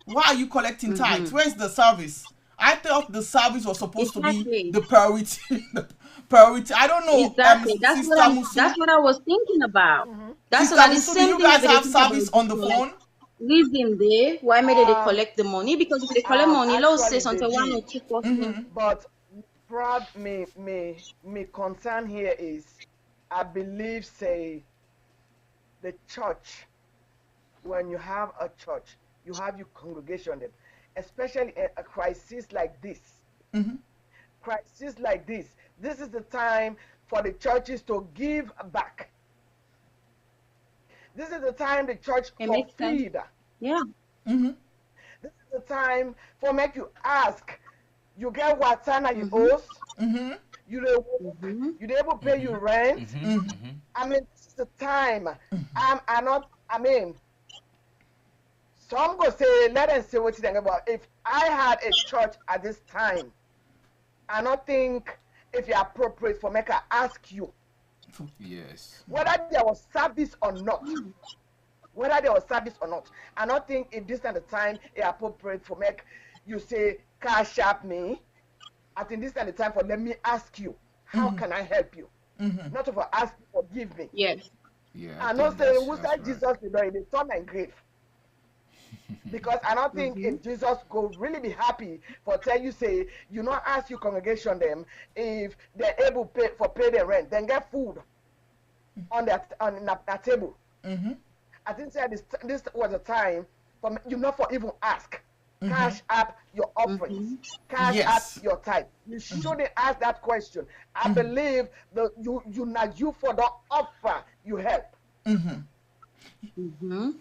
why are you collecting tithe? Where's the service? I thought the service was supposed to be Exactly. the priority. The priority. I don't know. Exactly. That's Sister what I'm. Musu. That's what I was thinking about. That's Sister what the Musu, do same you thing guys that they have think about service this, on the like phone? reason there. Why may they Um, collect the money? Because if they collect money, let's say Actually, they something one or did, two person. but me concern here is, I believe, say, the church. When you have a church, you have your congregation then, especially a crisis like this. Crisis like this. This is the time for the churches to give back. This is the time the church It for makes sense. feed. Yeah. This is the time for make you ask. You get what sana you owe. You dey work. You dey able to pay your rent. I mean, this is the time. I not. I mean, some go say, let them say what you think about. If I had a church at this time, I don't think if you're appropriate for make I ask you yes. whether there was service or not. Whether there was service or not. I don't think if this kind of time it's appropriate for make you say cash up me. I think this kind of time for let me ask you, how can I help you? Not for ask you for give me. Yes. Yeah. I not say who that's said right. Jesus the door in the turn and grave. Because I don't think if Jesus go really be happy for tell you say you not ask your congregation them if they're able pay their rent, then get food on that table. I think say this was a time for you not for even ask. Cash up your offerings, cash Yes. up your tithe. You shouldn't ask that question. I believe that you not you for the offer you help.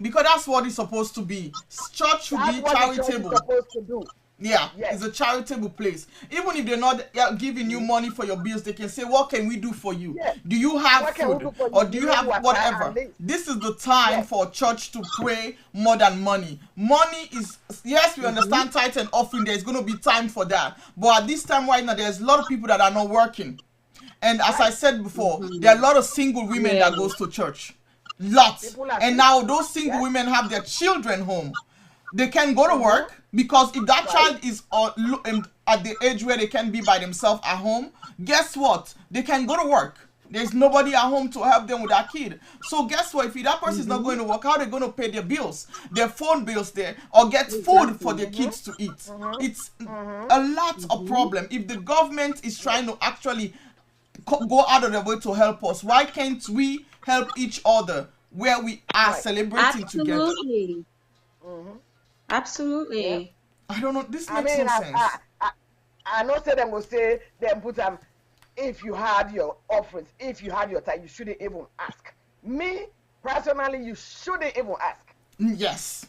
Because that's what it's supposed to be. Church should That's be what the church is charitable. supposed to do. Yeah, Yes. it's a charitable place. Even if they're not giving you money for your bills, they can say, what can we do for you? Yes. Do you have What can we food? do for you? Or do you need have water whatever? and this. This is the time Yes. for church to pray more than money. Money is, yes, we understand tithe and offering. There's going to be time for that. But at this time right now, there's a lot of people that are not working. And as I said before, there are a lot of single women that goes to church. Lots. People are And now those single women have their children home. They can go to work because if that child is at the age where they can be by themselves at home, guess what? They can go to work. There's nobody at home to help them with that kid. So guess what? If that person is not going to work, how are they going to pay their bills, their phone bills there, or get food for their kids to eat? It's a lot of problem. If the government is trying to actually go out of their way to help us, why can't we help each other where we are celebrating together? Absolutely. Absolutely. Yeah. I don't know. This I makes mean, no sense. I know say them will say them put if you had your offerings, if you had your time, you shouldn't even ask. Me personally, you shouldn't even ask. Yes.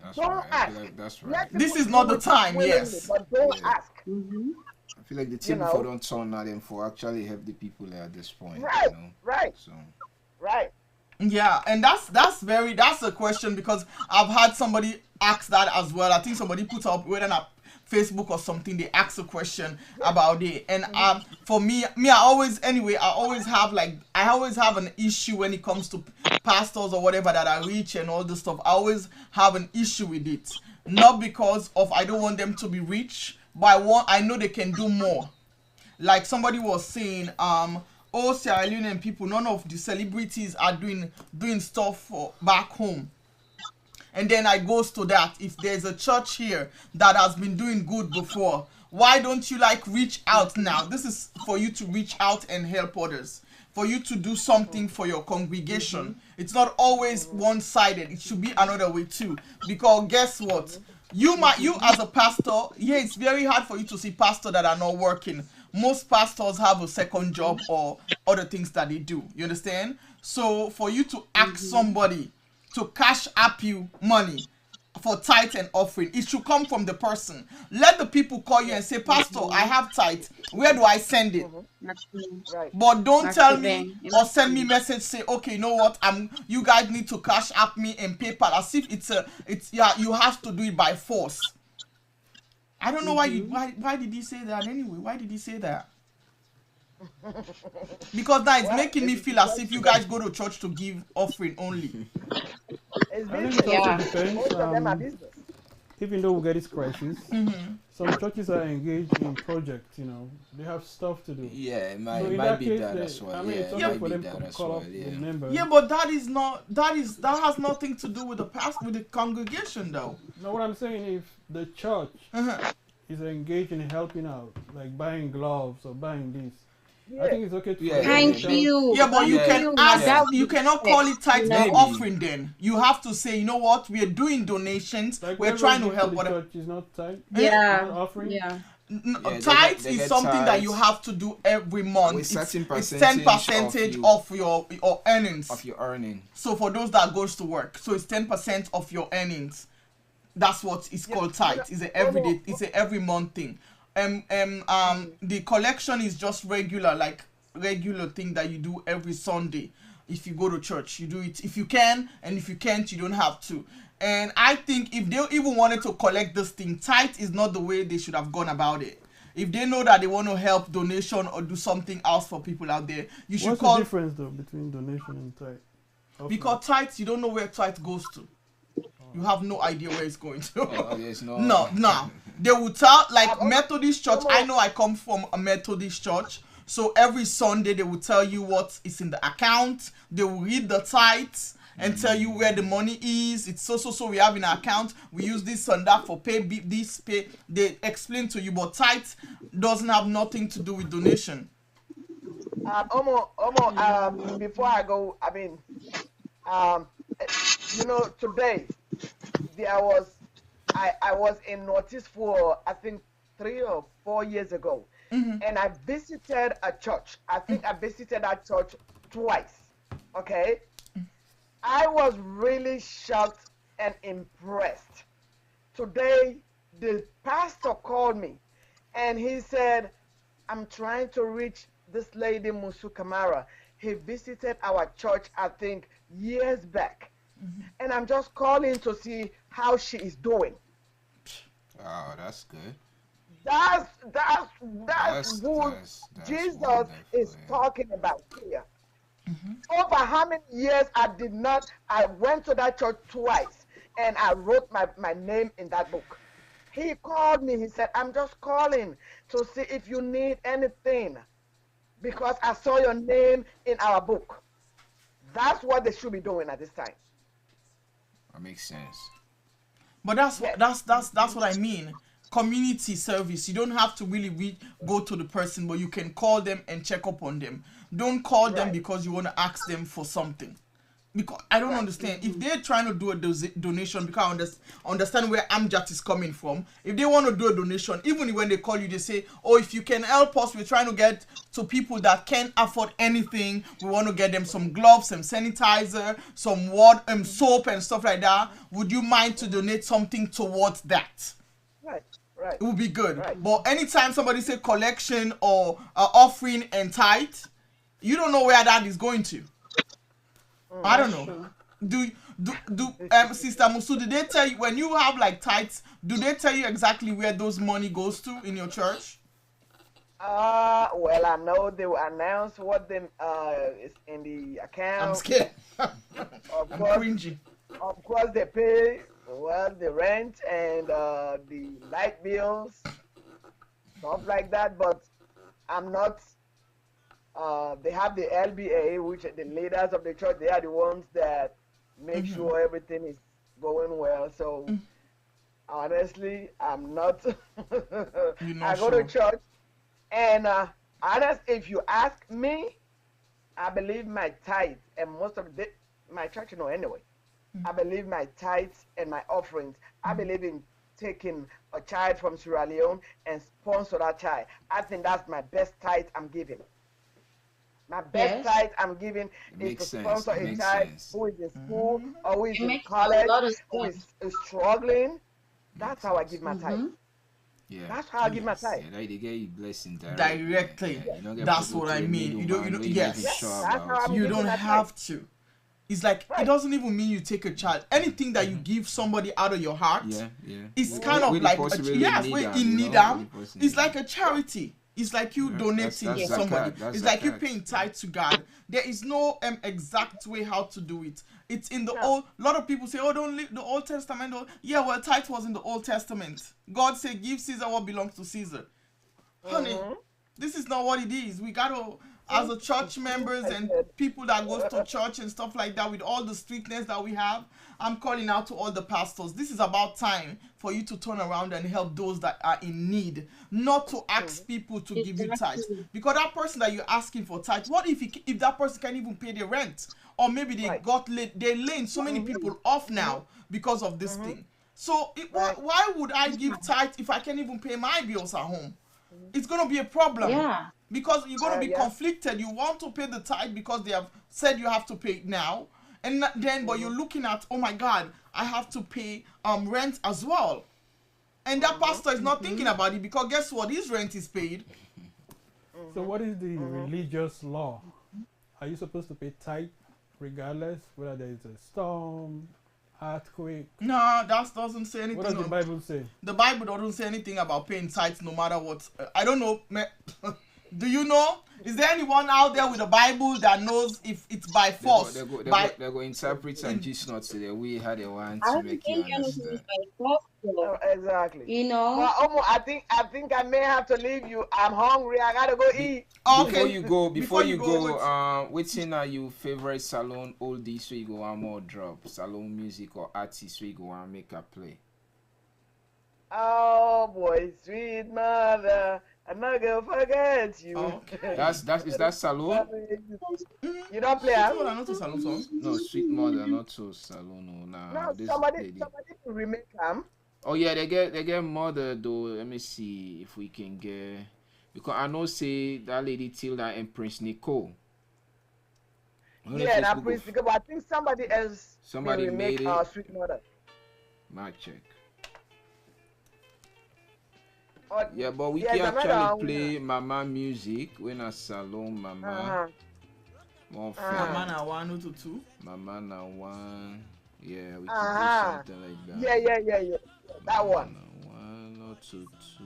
That's Don't right. I ask. feel like that's Let right. This people is not do the it time, willingly, yes. but don't Yeah. ask. I feel like the team know. for don't turn at them for actually help the people at this point. Right, You know? right, So right. Yeah, and that's a question because I've had somebody ask that as well. I think somebody put up whether on Facebook or something, they asked a question about it. And for me I always have an issue when it comes to pastors or whatever that I reach and all this stuff. I always have an issue with it. Not because of I don't want them to be rich, but I know they can do more. Like somebody was saying, all Sierra Leonean people, none of the celebrities are doing stuff for back home. And then I goes to that. If there's a church here that has been doing good before, why don't you reach out now? This is for you to reach out and help others. For you to do something for your congregation. It's not always one-sided. It should be another way too. Because guess what? You as a pastor, it's very hard for you to see pastors that are not working. Most pastors have a second job or other things that they do. You understand? So for you to ask somebody to cash up you money for tithe and offering, it should come from the person. Let the people call you and say, Pastor, I have tithe. Where do I send it? Right. But don't tell me or send me message say, okay, you know what? You guys need to cash up me in PayPal, as if you have to do it by force. I don't know why did he say that anyway? Why did he say that? Because that is making me feel as if you guys go to church to give offering only. It's I think business. it also depends. Most of them are business. Even though we get this crisis, some churches are engaged in projects. They have stuff to do. yeah, it So might in be that case, that as well. it's Yeah, okay it for might them be that to as call well. up the Yeah. members. Yeah, but that has nothing to do with the congregation though. No, what I'm saying, if the church is engaged in helping out, like buying gloves or buying this, I think it's okay to. Yeah, Thank yeah. you. Yeah, but you Yeah. can ask. Yeah. You cannot call it tithe Maybe. and offering. Then you have to say, you know what? We are doing donations. Like We're whatever trying you to give help. the Whatever. church is not tight. Yeah. Not offering. Yeah. Yeah, Tithe they is get something that you tithes have to do every month. with certain It's 10% percentage of your earnings. of your earning. So for those that goes to work, so it's 10% of your earnings. That's what it's called tithe. It's a everyday. It's a every month thing. The collection is just regular thing that you do every Sunday. If you go to church, you do it if you can, and if you can't, you don't have to. And I think if they even wanted to collect this thing, tithe is not the way they should have gone about it. If they know that they want to help donation or do something else for people out there, you should What's call. the difference though between donation and tithe? Offering. Because tithe, you don't know where tithe goes to. You have no idea where it's going to. There's no. No. They will tell, Methodist church. I know I come from a Methodist church. So every Sunday they will tell you what is in the account. They will read the tithes and tell you where the money is. It's so we have in our account. We use this and that for pay. They explain to you, but tithe doesn't have nothing to do with donation. Before I go, today I was in Northeast for I think 3 or 4 years ago, and I visited a church. I think I visited that church twice. Okay, I was really shocked and impressed. Today the pastor called me and he said, I'm trying to reach this lady Musu Kamara. He visited our church, I think, years back. And I'm just calling to see how she is doing. Oh, that's good. That's who That's Jesus wonderful. is Yeah. talking about here. Over how many years I went to that church twice and I wrote my name in that book. He called me, he said, I'm just calling to see if you need anything because I saw your name in our book. That's what they should be doing at this time. That makes sense. But that's what I mean. Community service. You don't have to really go to the person, but you can call them and check up on them. Don't call them Right. because you want to ask them for something. Because I don't Right. understand if they're trying to do a donation. Because I understand where Amjad is coming from. If they want to do a donation, even when they call you, they say, "Oh, if you can help us, we're trying to get to people that can't afford anything. We want to get them some gloves, some sanitizer, some water, soap, and stuff like that. Would you mind to donate something towards that?" Right. Right. It would be good. Right. But anytime somebody say collection or offering and tithe, you don't know where that is going to. I don't know. Do Sister Musu, do they tell you when you have like tithes? Do they tell you exactly where those money goes to in your church? Well, I know they will announce what is in the account. I'm scared. Of I'm course, cringing. of course, they pay the rent and the light bills, stuff like that. But I'm not. They have the LBA, which are the leaders of the church. They are the ones that make sure everything is going well. So honestly, I'm not. You're not I go to sure. church, and if you ask me, I believe my tithe and most of my church know anyway. I believe my tithes and my offerings. I believe in taking a child from Sierra Leone and sponsor that child. I think that's my best tithe I'm giving. My best Yes. tithe I'm giving is to Makes sense. sponsor a Makes child sense. who is in school or who is It in makes a college, lot of who sense. is struggling. That's Makes how I sense. give my tithe. Yeah. That's how I give my Yes. tithe. Yeah, they get you blessing directly. Directly. Yeah, you don't get That's people what I to a mean. You don't. middleman where Yes. not even sure That's how about I'm You giving don't my have to. It's like it Right. doesn't even mean you take a child. Anything that you give somebody out of your heart, Yeah, yeah. it's Where- kind of where the like person really yes, need we're them, in you need know, where them. the person It's need like them. a charity. It's like you Yeah, donating that's to somebody. zakat, that's It's like you zakat. paying tithe to God. There is no exact way how to do it. It's in the No. old. A lot of people say, "Oh, don't leave the Old Testament." Oh, yeah, well, tithe was in the Old Testament. God said, "Give Caesar what belongs to Caesar." Honey, this is not what it is. We gotta, as a church members and people that goes to church and stuff like that, with all the strictness that we have, I'm calling out to all the pastors. This is about time for you to turn around and help those that are in need, not to ask people to give you tithe. Exactly. Because that person that you're asking for tithe, what if that person can't even pay their rent, or maybe they Right. got late, they're laying so many people off now because of this thing. So Right. why would I give tithe if I can't even pay my bills at home? It's gonna be a problem. Yeah. Because you're gonna be Yeah. conflicted. You want to pay the tithe because they have said you have to pay it now, and then but you're looking at, oh my God, I have to pay rent as well, and that pastor is not thinking about it because guess what? His rent is paid. So what is the religious law? Are you supposed to pay tithe regardless whether there is a storm, earthquake? No, that doesn't say anything. What does the on- Bible say? The Bible doesn't say anything about paying tithes no matter what. I don't know. Do you know? Is there anyone out there with a Bible that knows if it's by force? They go interpret and just not to the way how they want I to don't make think you anything is understand. by force, though. Exactly. You know? Well, Omo, I think I may have to leave you. I'm hungry. I gotta go eat. Okay. Before you go, wait. which are your favorite salon oldies where you go one more drop? Salon music or artist where you go one make a play? Oh boy, sweet mother, I'm not gonna forget you. Oh, okay. Is that salon? You don't play, Sweet huh? Mother, not a salon song. No, sweet mother, not so salon. No, nah. No, This somebody lady. to remake them. Oh yeah, they get mother though. Let me see if we can get, because I know say that lady Tilda and Prince Nicole. I don't know if Yeah, it's that Google. Prince, but I think somebody else Somebody will remake made it. Sweet Mother. Might check. Or Yeah, but we there's can another actually one. play Mama music when a salon Mama. Uh-huh. More Uh-huh. Mama na 102. Mama na one. Yeah, we could do Uh-huh. something like that. Yeah. That Mama one. na one or two. So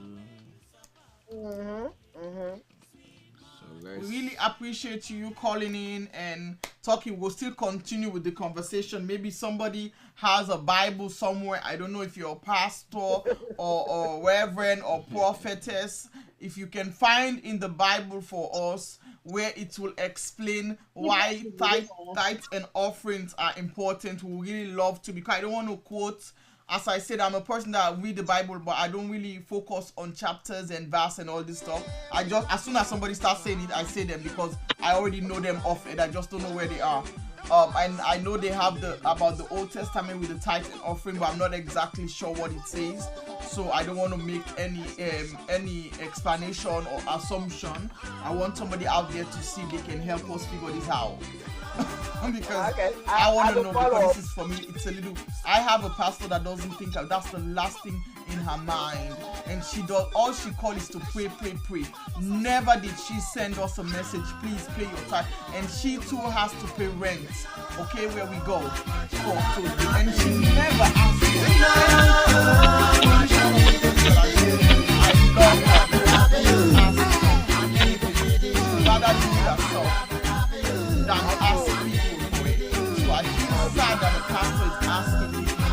We let's. really appreciate you calling in and talking. We'll still continue with the conversation. Maybe somebody has a Bible somewhere. I don't know if you're a pastor or reverend or prophetess. If you can find in the Bible for us where it will explain why tithes and offerings are important, we really love to, because I don't want to quote. As I said, I'm a person that read the Bible, but I don't really focus on chapters and verse and all this stuff. I just, as soon as somebody starts saying it, I say them because I already know them off it. I just don't know where they are. And I know they have about the Old Testament with the tithe and offering, but I'm not exactly sure what it says. So I don't want to make any explanation or assumption. I want somebody out there to see if they can help us figure this out. Because Okay. I want to will know, follow because up. this is for me, it's a little, I have a pastor that doesn't think that's the last thing in her mind, and she does, all she calls is to pray. Never did she send us a message, please pay your tithe, and she too has to pay rent, okay, where we go and she never asked for it. I love her. Rather do it herself than ask people for it. So I feel sad that the pastor is asking people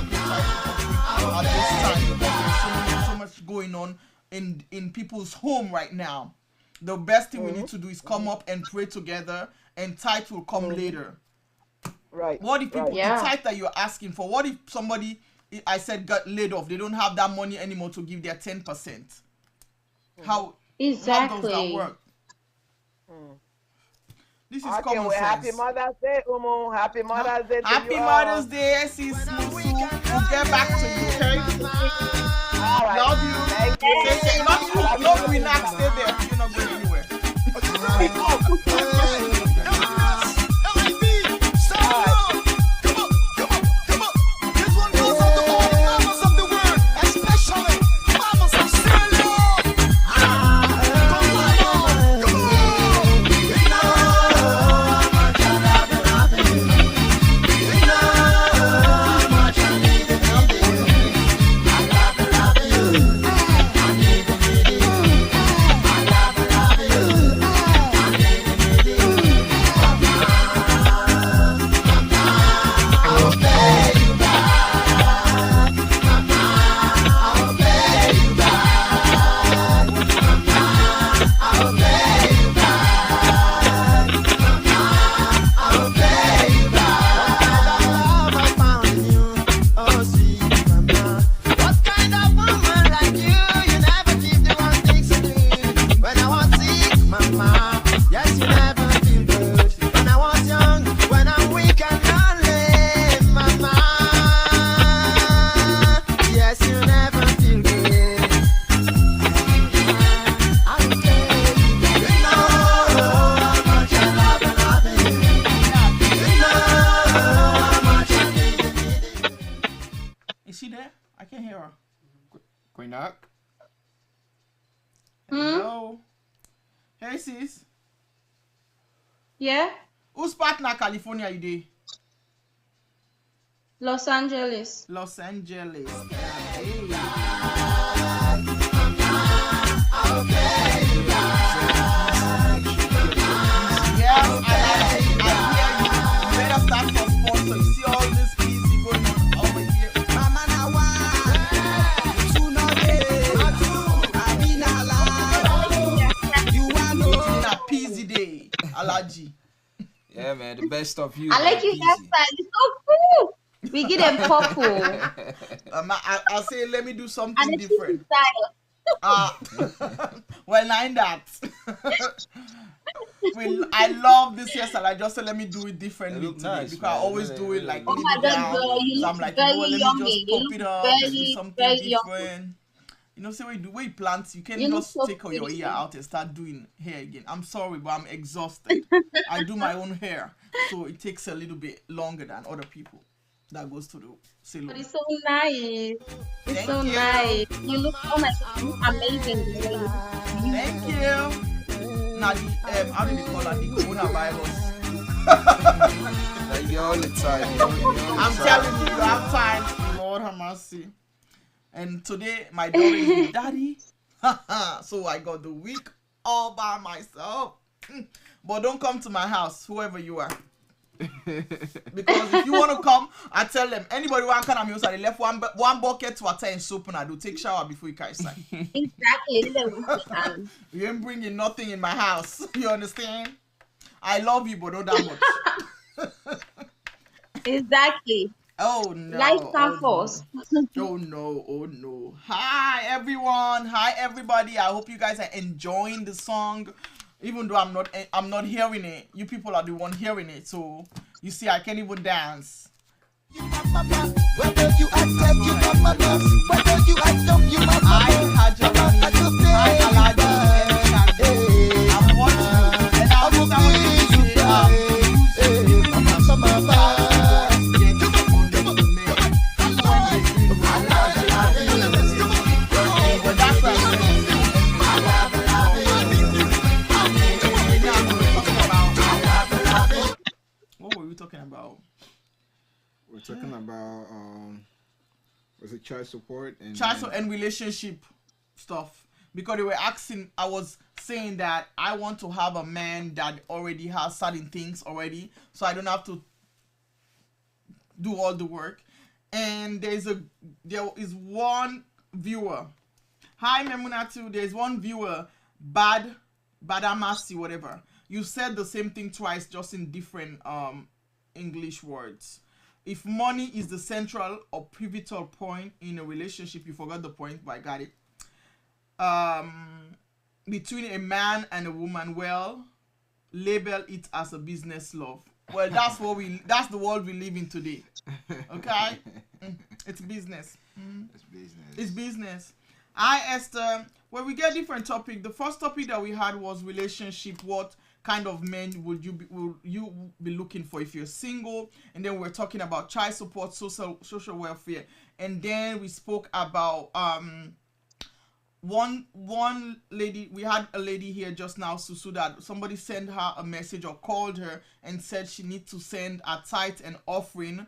to at this time, because there's so much going on in people's home right now. The best thing we need to do is come up and pray together, and tithe will come later. Right. What if people, Yeah. the tithe that you're asking for, what if somebody, I said, got laid off, they don't have that money anymore to give their 10%? How does that Exactly. work? This is Okay, common well, happy sense. Mother's Day, Umu. Happy Mother's Day to Happy you all. Mother's Day, sis Musu. We'll get back to you, okay? All right. Love you. Thank you. Stay safe. Not relax. Stay there. You're not going anywhere. Is she there? I can't hear her. Quinnock? Hello. Hey, sis. Yeah? Whose partner, California, you dey? Los Angeles. Los Angeles. Hey. Yes, I hear you. You better start for sports. So you see all this easy going on over here. Mama na a peasy day, Alaji. Yeah, man, the best of you. I like man, you hairstyle. It's so cool. We get them purple. I'll say, let me do something And it's different. style. Well, nine that. I love this hairstyle. I just said, let me do it differently It look today, nice, because man. I always Really, do it really like Oh leave my it God, down. girl, you So look I'm like, very let me yummy. just You pop look it up and do very, something very yummy. different. Say where you plant, you can You look just so take your pretty. ear out and start doing hair again. I'm sorry, but I'm exhausted. I do my own hair, so it takes a little bit longer than other people. that goes to the But salon. it's so nice. It's Thank so you. nice. You look, oh my God, you look amazing the way you Thank you. Now the how do they call that? The coronavirus. Like you all the time. You all the I'm time. telling you, you have time. Lord have mercy. And today my daughter is with daddy. So I got the week all by myself. But don't come to my house, whoever you are. Because if you want to come, I tell them anybody want come and they left one bucket to water and soap and I do take shower before you carry inside. exactly. You ain't bringing nothing in my house. You understand? I love you, but not that much. Exactly. Oh no. Lifestyle force. Oh no, oh no. Hi everyone. Hi everybody. I hope you guys are enjoying the song. Even though I'm not hearing it. You people are the one hearing it. So you see I can't even dance. Whether you accept, you my boss. Whether you adopt, you my Hi Hajarani. Hi Aladi. I'm watching. And I was what were we talking about? We're talking about was it child support and And relationship stuff, because they were asking, I was saying that I want to have a man that already has certain things already, so I don't have to do all the work. And there is one viewer. Hi Memunatu, there's one viewer, Badamasi, whatever. You said the same thing twice, just in different English words. If money is the central or pivotal point in a relationship, you forgot the point, but I got it. Between a man and a woman, well, label it as a business love. Well, that's the world we live in today. Okay? It's business. it's business. It's business. Hi Esther. Well, we get different topic. The first topic that we had was relationship. What kind of men will you be looking for if you're single? And then we're talking about child support, social welfare, and then we spoke about one lady. We had a lady here just now, Susu, that somebody sent her a message or called her and said she needs to send a tithe and offering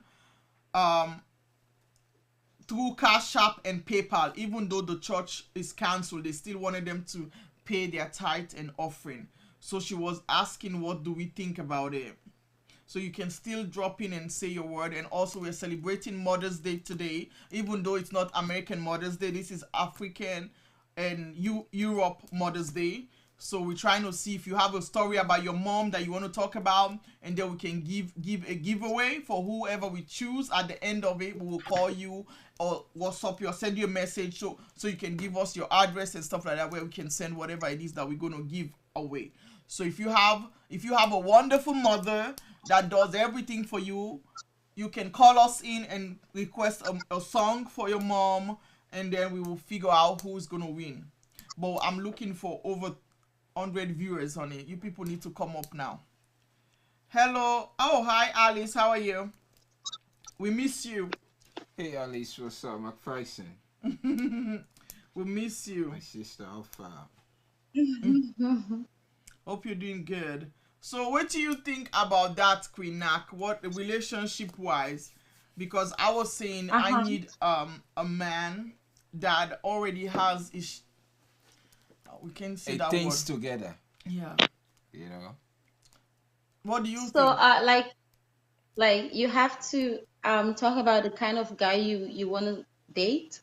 through Cash App and PayPal. Even though the church is cancelled, they still wanted them to pay their tithe and offering. So she was asking, what do we think about it? So you can still drop in and say your word. And also we're celebrating Mother's Day today, even though it's not American Mother's Day. This is African and Europe Mother's Day. So we're trying to see if you have a story about your mom that you want to talk about, and then we can give a giveaway for whoever we choose. At the end of it, we will call you or WhatsApp you or send you a message so you can give us your address and stuff like that, where we can send whatever it is that we're going to give away. So if you have a wonderful mother that does everything for you, you can call us in and request a song for your mom, and then we will figure out who's going to win. But I'm looking for over 100 viewers on it. You people need to come up now. Hello. Oh, hi Alice, how are you? We miss you. Hey Alice, what's up, McPherson? We miss you. My sister, how far? Hope you're doing good. So what do you think about that, Queen Nak? What relationship wise? Because I was saying I need a man that already has his, we can say that things word together. Yeah. You know. What do you think? So like you have to talk about the kind of guy you want to date.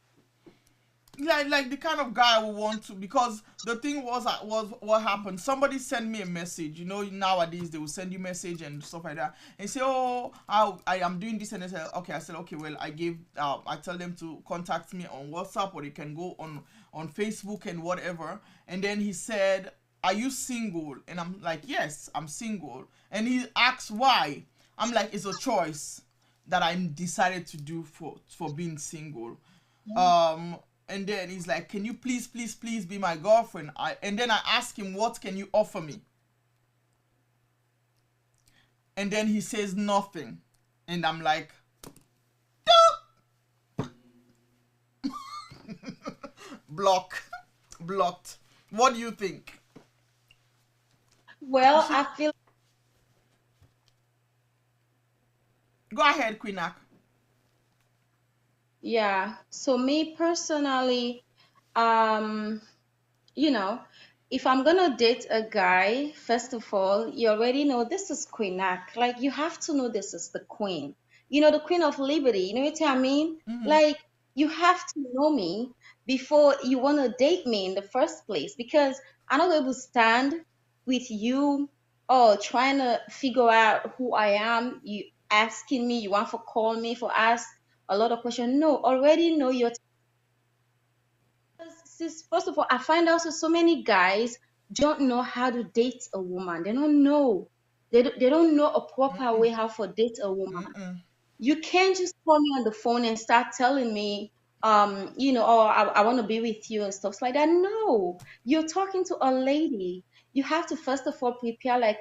Like the kind of guy I would want to, because the thing was what happened. Somebody sent me a message. You know, nowadays they will send you message and stuff like that, and say, oh, I am doing this, and they said, okay. I said, okay, well, I tell them to contact me on WhatsApp, or they can go on Facebook and whatever. And then he said, are you single? And I'm like, yes, I'm single. And he asked why. I'm like, it's a choice that I decided to do for being single. And then he's like, can you please be my girlfriend? And then I asked him, what can you offer me? And then he says nothing. And I'm like, block, blocked. What do you think? Well, I feel Go ahead, Queenak. yeah. So me personally, um, you know, if I'm gonna date a guy, first of all, you already know this is Queen Act. Like you have to know this is the queen. The Queen of Liberty. You know what I mean? Mm-hmm. Like you have to know me before you wanna date me in the first place because I'm not going to stand with you or trying to figure out who I am. You asking me, you want to call me for ask a lot of questions. No, already know your first of all, I find out so many guys don't know how to date a woman. They don't know. They don't know a proper way how to date a woman. Mm-mm. You can't just call me on the phone and start telling me, oh, I want to be with you and stuff like that. No, you're talking to a lady. You have to first of all prepare like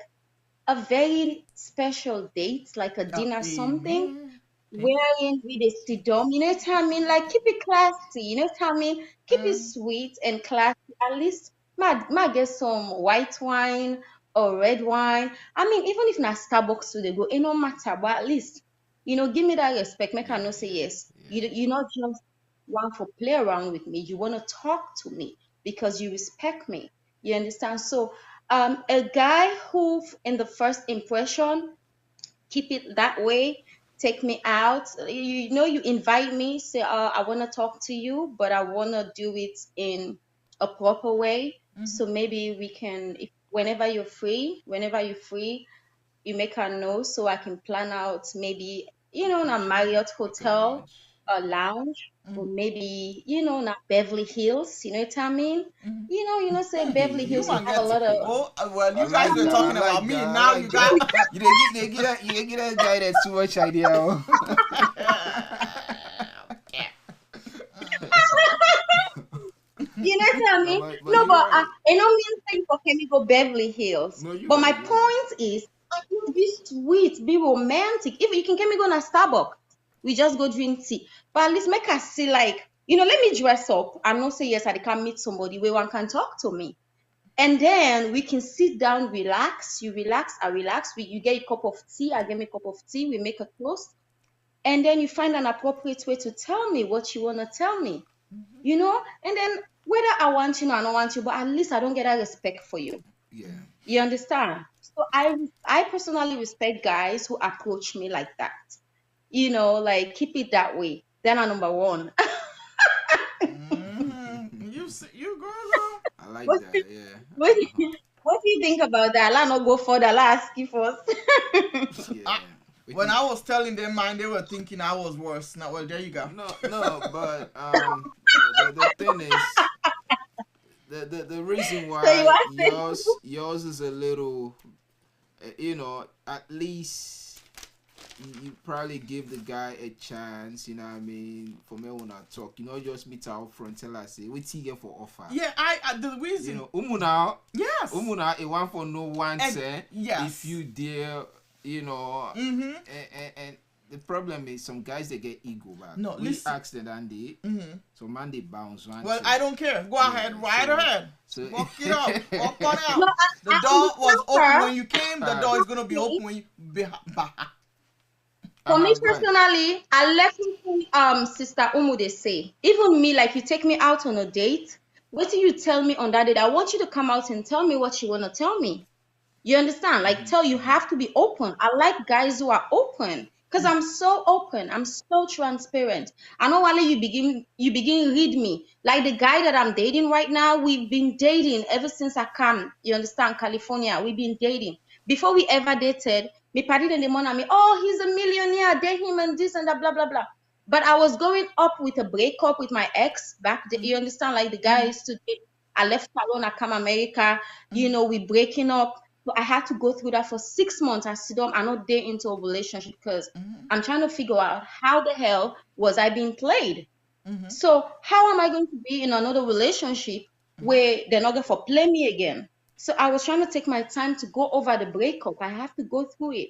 a very special date, like a dinner, something Amen. wherein we dey sit down, I mean? Like keep it classy, I mean? Keep it sweet and classy. At least might get some white wine or red wine. I mean, even if na Starbucks to dey go, it no matter, but at least, give me that respect. Make I know say yes. You not just want to play around with me. You want to talk to me because you respect me. You understand? So a guy who in the first impression keep it that way, take me out, you invite me, say I want to talk to you, but I want to do it in a proper way. So maybe we can, if, whenever you're free, you make a note so I can plan out maybe in a Marriott Like a hotel, launch. a lounge, or maybe in a Beverly Hills, you know what I mean? Say Beverly You Hills, we might have a get lot of oh well. I You guys like were that. I talking about like me. that. I Now like you that. got. You get that guy that's too much idea. Oh. You know what I No, mean? but No, you're but right. I don't mean saying for can we go Beverly Hills. No, you're But my right. You're right. point is, be sweet, be romantic. If you can get me go to Starbucks, we just go drink tea. But at least make us see like, let me dress up. I'm not say yes, I can meet somebody where one can talk to me. And then we can sit down, relax. You relax, I relax. You get a cup of tea, I get me a cup of tea. We make a toast, and then you find an appropriate way to tell me what you want to tell me, and then whether I want you or I don't want you, but at least I don't get that respect for you. Yeah. You understand? So I personally respect guys who approach me like that. Like keep it that way. Then I'm number one. You girl. I like what, that. Yeah. what, what do you think about that? I'll not go further. I'll ask you first. Yeah. When I was telling them mine, they were thinking I was worse. Now, well, there you go. No, but the thing is, the reason So you why are saying, yours is a little, at least you probably give the guy a chance. You know what I mean? For me, when I talk, just meet out front, tell us, say, what he get for offer. Yeah, the reason. Umuna. Yes. Umuna, a one for no one, say, yes. if you dare, and the problem is some guys they get ego back. No, we listen. asked the Andy, so man they bounce one. Well, two. I don't care. Go ahead, right ahead. So Walk it up. Walk on out. No, The I door was open understand. when you came. The door is gonna be open when you back. For me go ahead. personally, I let Sister Umude say. Even me, like you take me out on a date, what do you tell me on that date? I want you to come out and tell me what you want to tell me. You understand? Like you have to be open. I like guys who are open because I'm so open. I'm so transparent. I know while you begin read me. Like the guy that I'm dating right now, we've been dating ever since I come. You understand? California. We've been dating. Before we ever dated, me party in the morning, me, oh, he's a millionaire, date him and this and that, blah, blah, blah. But I was going up with a breakup with my ex back then. You understand? Like the guy used to date. I left alone, I come America, we breaking up. So I had to go through that for 6 months. I sit down, I'm not there into a relationship because I'm trying to figure out how the hell was I being played. So how am I going to be in another relationship where they're not going to play me again? So I was trying to take my time to go over the breakup. I have to go through it.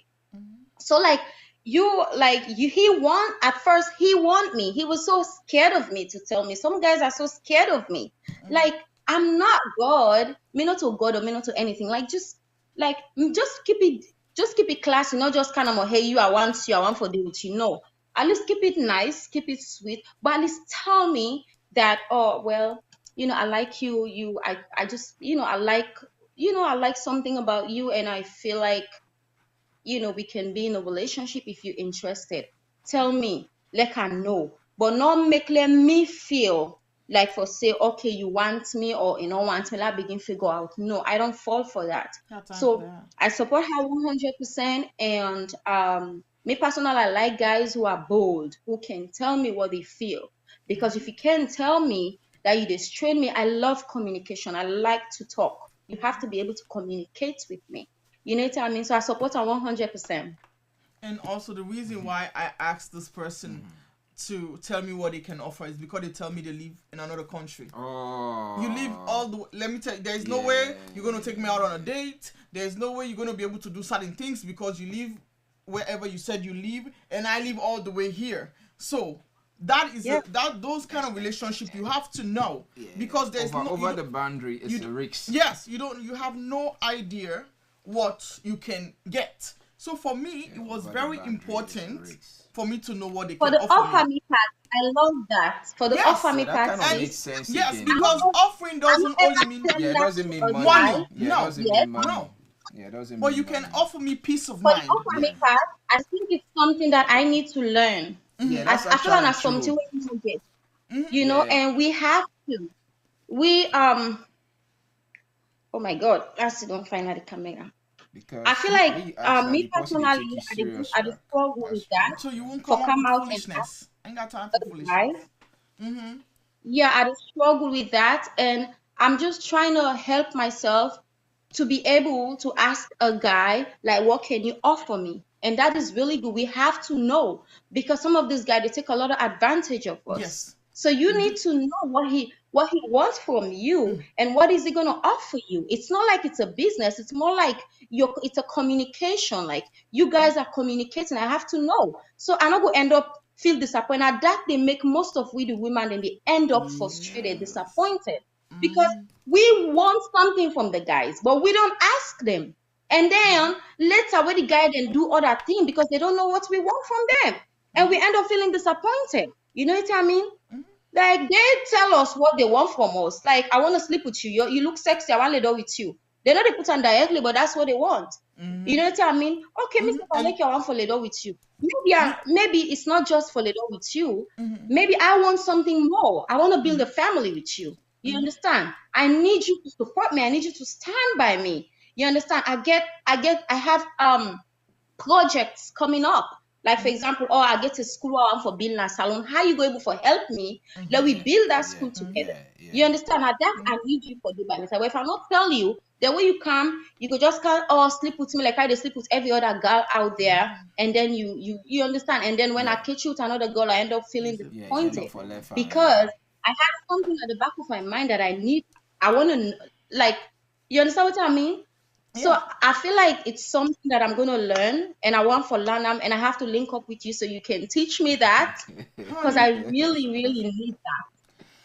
So like at first he want me. He was so scared of me to tell me. Some guys are so scared of me. Like, I'm not God, me not to God or me not to anything. Like just keep it classy, not just kind of, hey, I want for deal with you. No. At least keep it nice, keep it sweet, but at least tell me that, oh well, I like you, I just, I like something about you, and I feel like, we can be in a relationship if you're interested. Tell me, let her know. But not let me feel like, for say, okay, you want me or you don't want me, let begin figure out. No, I don't fall for that. So I support her 100%. And me personally, I like guys who are bold, who can tell me what they feel. Because if you can't tell me that you distrain me, I love communication. I like to talk. You have to be able to communicate with me. You know what I mean? So I support her 100%. And also the reason why I asked this person to tell me what they can offer is because they tell me they live in another country. Oh. You live all the way. Let me tell you, there's no way you're going to take me out on a date. There's no way you're going to be able to do certain things because you live wherever you said you live, and I live all the way here. So that is those kind of relationship you have to know, because there's over the boundary is a risk. Yes, you have no idea what you can get. So for me, it was very important for me to know what they can offer me. Part, I love that. For the offer me part, kind of makes sense. Yes, because offering doesn't only mean doesn't mean money. Money. No, doesn't mean money. No. Yeah, doesn't. But you can offer me peace of mind. For the offer me part, I think it's something that I need to learn. Yeah, that's I feel like something we need to get. You know, and we have to. Oh my God, I still don't find out the camera. Because I feel like me personally, I just struggle with that. So you won't come out with foolishness. I ain't got time for foolishness. Yeah, I just struggle with that, and I'm just trying to help myself to be able to ask a guy, like, what can you offer me? And that is really good. We have to know, because some of these guys, they take a lot of advantage of us. Yes. So you need to know what he wants from you, and what is he going to offer you. It's not like it's a business. It's more like it's a communication. Like, you guys are communicating. I have to know. So I'm not going to end up feel disappointed. That they make most of we the women, and they end up frustrated, disappointed, because we want something from the guys, but we don't ask them. And then later, when the guy then do other things because they don't know what we want from them, and we end up feeling disappointed. You know what I mean? Like, they tell us what they want from us. Like, I want to sleep with you. You look sexy. I want to lay down with you. They know they put on directly, but that's what they want. You know what I mean? Okay, Mr. I like you. I want to lay down with you. Maybe it's not just for lay down with you. Maybe I want something more. I want to build a family with you. You understand? I need you to support me. I need you to stand by me. You understand? I have projects coming up. Like, for example, I get a school for building a salon. How you go able to help me? Let we build that school together. You understand? At that, I need you for the by myself. If I not tell you, the way you come, you could just can't sleep with me like I sleep with every other girl out there, and then you understand. And then when I catch you with another girl, I end up feeling disappointed because I have something at the back of my mind that I need. I want to, like, you understand what I mean? So I feel like it's something that I'm going to learn, and I want for learn, and I have to link up with you so you can teach me that, because I really, really need that.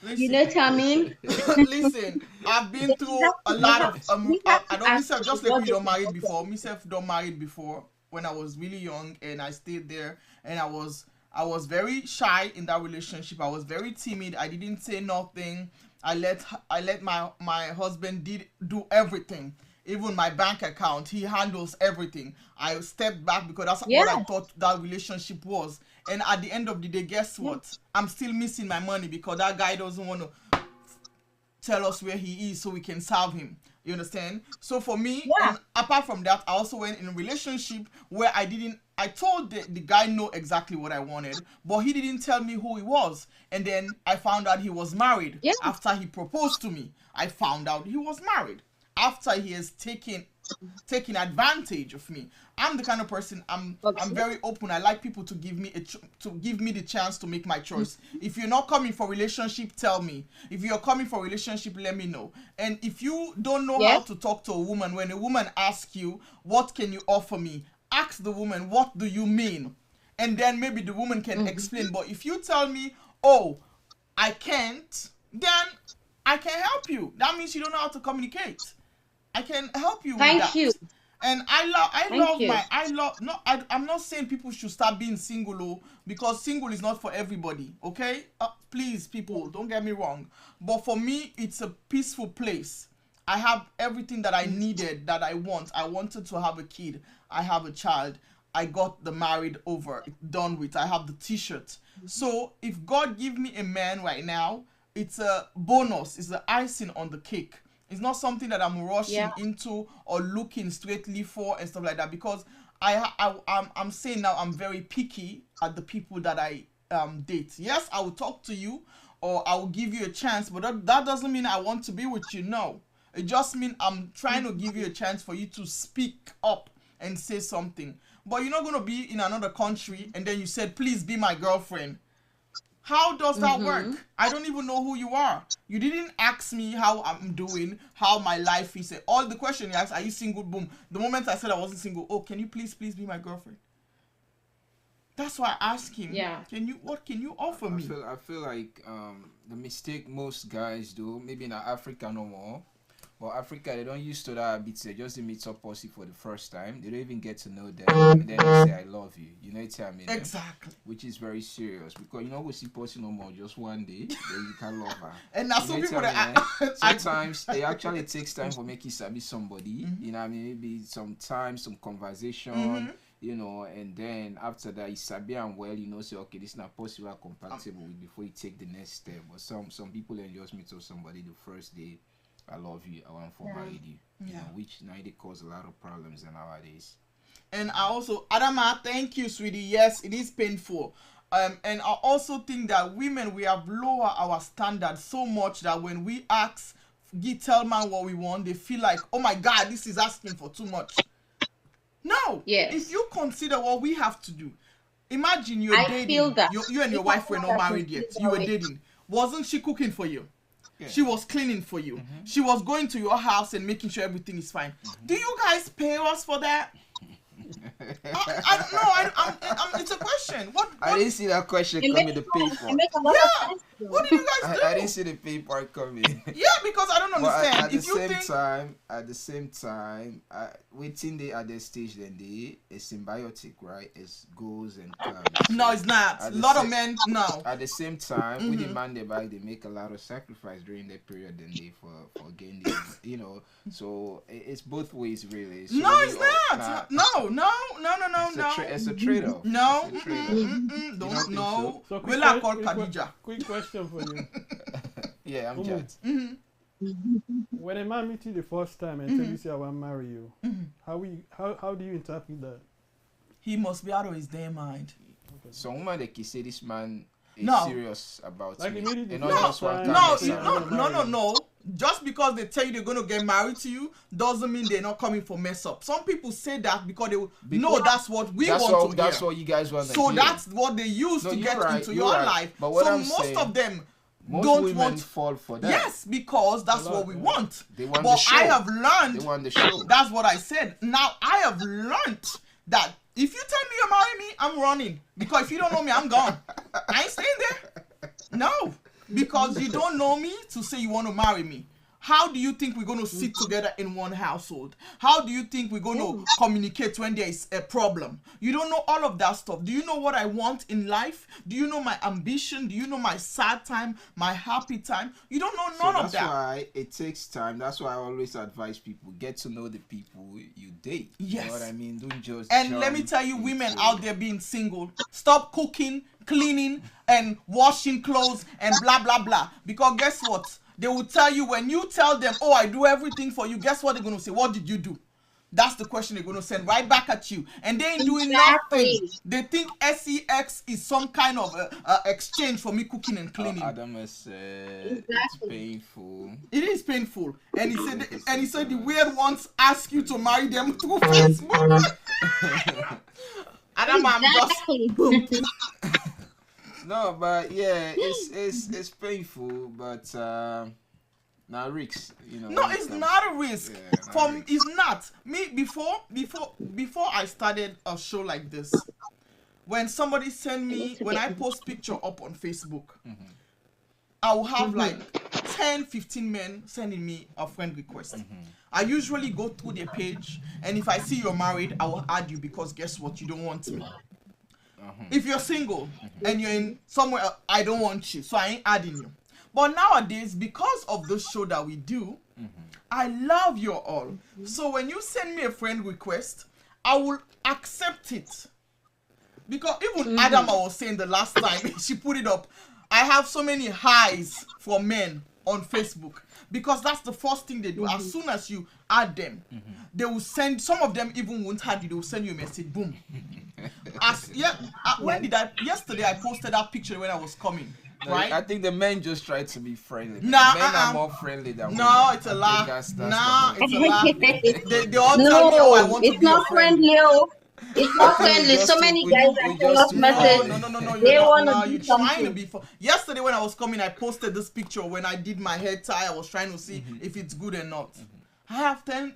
Listen, you know what I mean? Listen, I've been through a lot of I don't myself, just like we don't married before. Myself don't married before when I was really young, and I stayed there, and I was very shy in that relationship. I was very timid. I didn't say nothing. I let my husband do everything. Even my bank account, he handles everything. I stepped back because that's what I thought that relationship was. And at the end of the day, guess what? I'm still missing my money because that guy doesn't want to tell us where he is so we can serve him. You understand? So for me, and apart from that, I also went in a relationship where I told the guy know exactly what I wanted, but he didn't tell me who he was. And then I found out he was married. After he proposed to me, I found out he was married. After he has taken advantage of me. I'm the kind of person, I'm very open. I like people to give me the chance to make my choice. If you're not coming for relationship, tell me. If you're coming for relationship, let me know. And if you don't know how to talk to a woman, when a woman asks you, what can you offer me? Ask the woman, what do you mean? and then maybe the woman can explain. But if you tell me, oh, I can't, then I can help you. That means you don't know how to communicate. I can help you with that. Thank you. And I'm not saying people should start being single, because single is not for everybody, okay? Please, people, don't get me wrong. But for me, it's a peaceful place. I have everything that I needed, that I want. I wanted to have a kid. I have a child. I got the married over, done with. I have the t-shirt. So if God give me a man right now, it's a bonus. It's the icing on the cake. It's not something that I'm rushing into or looking straightly for and stuff like that, because I'm saying now I'm very picky at the people that I date. Yes, I will talk to you or I will give you a chance, but that doesn't mean I want to be with you. No, it just means I'm trying to give you a chance for you to speak up and say something. But you're not going to be in another country and then you said, please be my girlfriend. How does that work? I don't even know who you are. You didn't ask me how I'm doing, how my life is. All the question you asked, are you single? Boom. The moment I said I wasn't single, oh, can you please be my girlfriend? That's why I asked him. Yeah. What can you offer me? I feel like the mistake most guys do, maybe in Africa no more, but Africa, they don't used to that habit. They just meet some pussy for the first time. They don't even get to know them. And then they say, I love you. You know what I mean? Exactly. Which is very serious, because you know we see pussy no more just one day, then you can love her. And now some people that sometimes it actually takes time for making sabi somebody. You know what I mean? Maybe some time, some conversation. You know, and then after that, you sabi and well, you know, say, okay, this is not possible, compatible with before you take the next step. But some people then just meet with somebody the first day. I love you, I want to marry you. You know, which now they cause a lot of problems nowadays. And I also, Adama, thank you, sweetie. Yes, it is painful. And I also think that women, we have lowered our standards so much that when we ask, tell man what we want, they feel like, oh my God, this is asking for too much. No. Yes. If you consider what we have to do, imagine you're dating. Feel that. You and your wife were not married yet. You were dating. Wasn't she cooking for you? Yeah. She was cleaning for you. She was going to your house and making sure everything is fine. Do you guys pay us for that? It's a question. What? I didn't see that question come in the paper. What do you guys do? I didn't see the paper coming. Yeah, because I don't understand. At the same time, waiting they at the stage, then they is symbiotic, right? It's goes and comes. No, it's not. A lot of men, no. At the same time, with the man they buy, they make a lot of sacrifice during that period, then they for gaining, you know. So it's both ways, really. So no, it's not. No. It's a trade-off. No, Don't know. So We'll not call Khadija. Quick question for you. Yeah, I'm just. When a man meets you the first time and tells you, say, I want to marry you, how do you interpret that? He must be out of his damn mind. Okay. So, woman, they can say this man is serious about like me. No. Just because they tell you they're going to get married to you doesn't mean they're not coming for mess up. Some people say that because that's what we want to hear. That's what you guys want to hear. So that's what they use to get into your life. But what I'm most saying, of them most don't women want fall for that. Yes, because that's what we want. They want but the show. I have learned. They want the show. That's what I said. Now I have learned that if you tell me you marry me, I'm running. Because if you don't know me, I'm gone. I ain't staying there. No. Because you don't know me to say you want to marry me. How do you think we're going to sit together in one household? How do you think we're going to communicate when there is a problem? You don't know all of that stuff. Do you know what I want in life? Do you know my ambition? Do you know my sad time, my happy time? You don't know none of that. That's why it takes time. That's why I always advise people, get to know the people you date. Yes. You know what I mean? Don't just And let me tell you, women out there being single, stop cooking, cleaning, and washing clothes, and blah, blah, blah. Because guess what? They will tell you, when you tell them, oh, I do everything for you, guess what they're going to say? What did you do? That's the question they're going to send right back at you. And they ain't doing nothing. They think SEX is some kind of exchange for me cooking and cleaning. Adam has said it's painful. It is painful. And he said the weird ones ask you to marry them through Facebook. Adam, I'm just... No, but yeah, it's painful, but now risks, you know. No, it's not a risk. Yeah, it's not. Me before I started a show like this, when somebody send me, when I post picture up on Facebook, I will have like 10, 15 men sending me a friend request. I usually go through their page, and if I see you're married, I will add you, because guess what? You don't want me. If you're single and you're in somewhere, I don't want you, so I ain't adding you. But nowadays, because of the show that we do, I love you all. So when you send me a friend request, I will accept it. Because even Adama was saying the last time she put it up, I have so many highs for men on Facebook, because that's the first thing they do. As soon as you add them, they will send, some of them even won't add you, they will send you a message, boom. Yesterday I posted that picture when I was coming. No, right? I think the men just try to be friendly. Nah, men are more friendly than women. No, it's a lie. Nah, it's a lie. They all tell me, oh, I want to it's be your not friend. friendly. Oh. It's not friendly. So many guys that send us messages. No. They You're want not. to do You're trying to something. be. Yesterday when I was coming, I posted this picture when I did my hair tie. I was trying to see if it's good or not. I have 10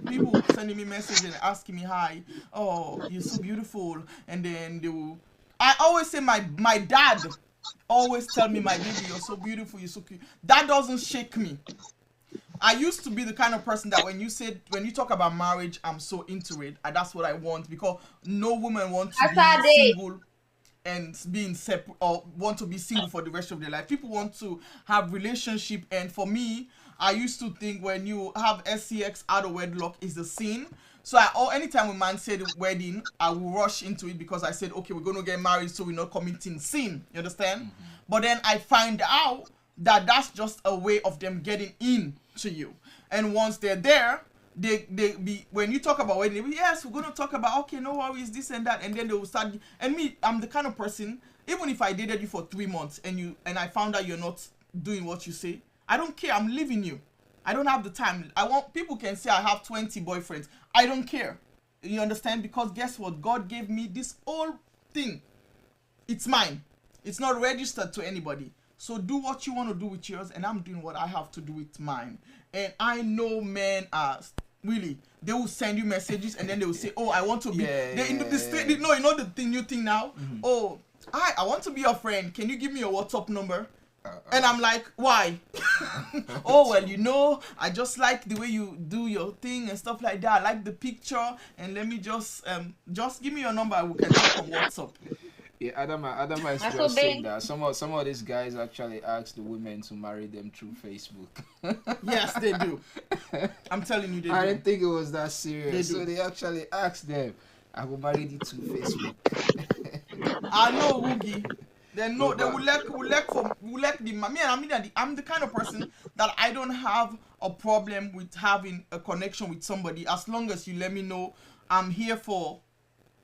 people sending me messages and asking me hi. Oh, you're so beautiful. And then they will. I always say my dad always tell me, my baby, you're so beautiful, you're so cute. That doesn't shake me. I used to be the kind of person that when you talk about marriage, I'm so into it, and that's what I want, because no woman wants to be single and being separate, or want to be single for the rest of their life. People want to have relationship, and for me, I used to think when you have sex out of wedlock is the sin. So anytime a man said wedding, I will rush into it, because I said, okay, we're going to get married, so we're not committing sin. You understand? But then I find out that that's just a way of them getting in to you. And once they're there, when you talk about wedding, yes, we're going to talk about, okay, no worries, this and that. And then they will start. And me, I'm the kind of person, even if I dated you for 3 months and I found out you're not doing what you say, I don't care. I'm leaving you. I don't have the time. People can say I have 20 boyfriends. I don't care. You understand? Because guess what? God gave me this whole thing. It's mine. It's not registered to anybody. So do what you want to do with yours, and I'm doing what I have to do with mine. And I know men are really, they will send you messages and then they will say, oh, I want to be new thing now. Oh, I want to be your friend. Can you give me your WhatsApp number? And I'm like, why? Oh, well, I just like the way you do your thing and stuff like that. I like the picture, and let me just give me your number. We can talk on WhatsApp. Yeah, Adama is just saying that some of these guys actually ask the women to marry them through Facebook. Yes, they do. I'm telling you, they do. I didn't think it was that serious. So they actually asked them, I will marry you through Facebook. I know, Woogie. They know they will like the man. I'm the kind of person that I don't have a problem with having a connection with somebody, as long as you let me know I'm here for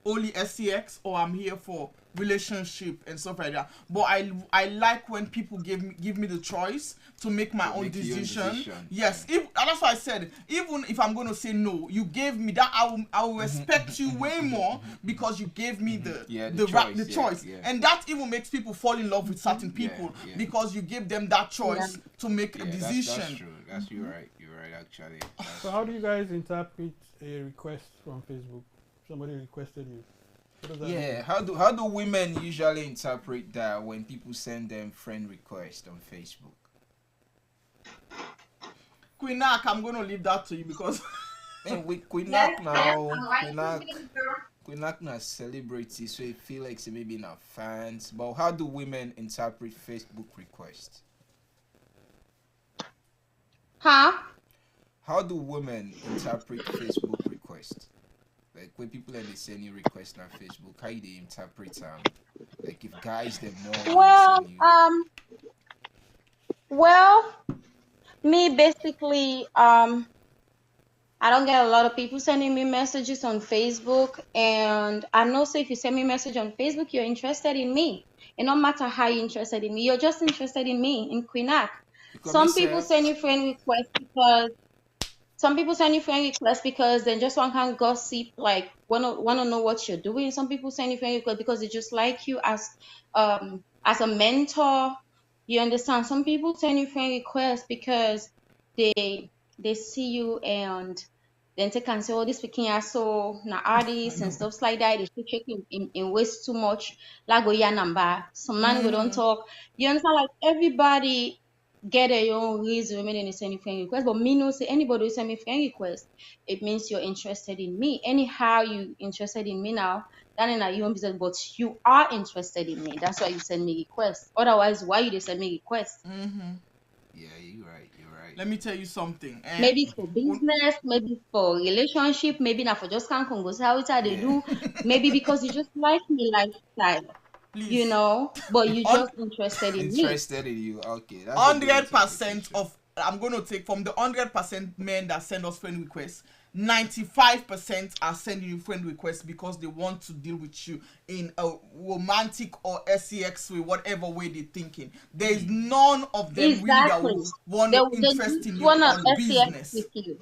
only sex or I'm here for relationship and stuff like that. But I like when people give me the choice to make my own decision. Yes, that's why I said, even if I'm going to say no, you gave me that, I will respect you way more, because you gave me the choice. Yeah. And that even makes people fall in love with certain people, because you give them that choice to make a decision. That's true. You're right actually. So how do you guys interpret a request from Facebook? Somebody requested you. Yeah, how do women usually interpret that when people send them friend requests on Facebook? Queenak, I'm going to leave that to you, because with Queenak now, Queenak now celebrity, so it feels like they maybe not fans. But how do women interpret Facebook requests? Huh? How do women interpret Facebook requests? Like when people they send you requests on Facebook, how do they interpret like if guys them more? Well, me basically, I don't get a lot of people sending me messages on Facebook, and I know, so if you send me a message on Facebook, you're interested in me. And no matter how you're interested in me, you're just interested in me, in Queenak. Some people send you friend requests because they just want to gossip, like want to know what you're doing. Some people send you friend requests because they just like you as a mentor. You understand? Some people send you friend requests because they see you and Then they can say, oh, this speaking are so na artists and stuff like that. They should check in waste too much. Like go yeah number. Some man go don't talk. You understand? Like everybody get their own reason when they send you friend request. But me no say anybody who send me friend request, it means you're interested in me. Anyhow you interested in me now, that in your own business, but you are interested in me. That's why you send me request. Otherwise, why you they send me request? Yeah, you're right. Let me tell you something. Maybe for business, maybe for relationship, maybe not for just can't go see how it's how they do. Maybe because you just like me lifestyle, Please. you know, but you just interested in me. Interested in you. Okay, that's 100% of I'm going to take from the 100% men that send us friend requests. 95% are sending you friend requests because they want to deal with you in a romantic or sex way, whatever way they're thinking. There is none of them really that will want to interest in you on business. With you.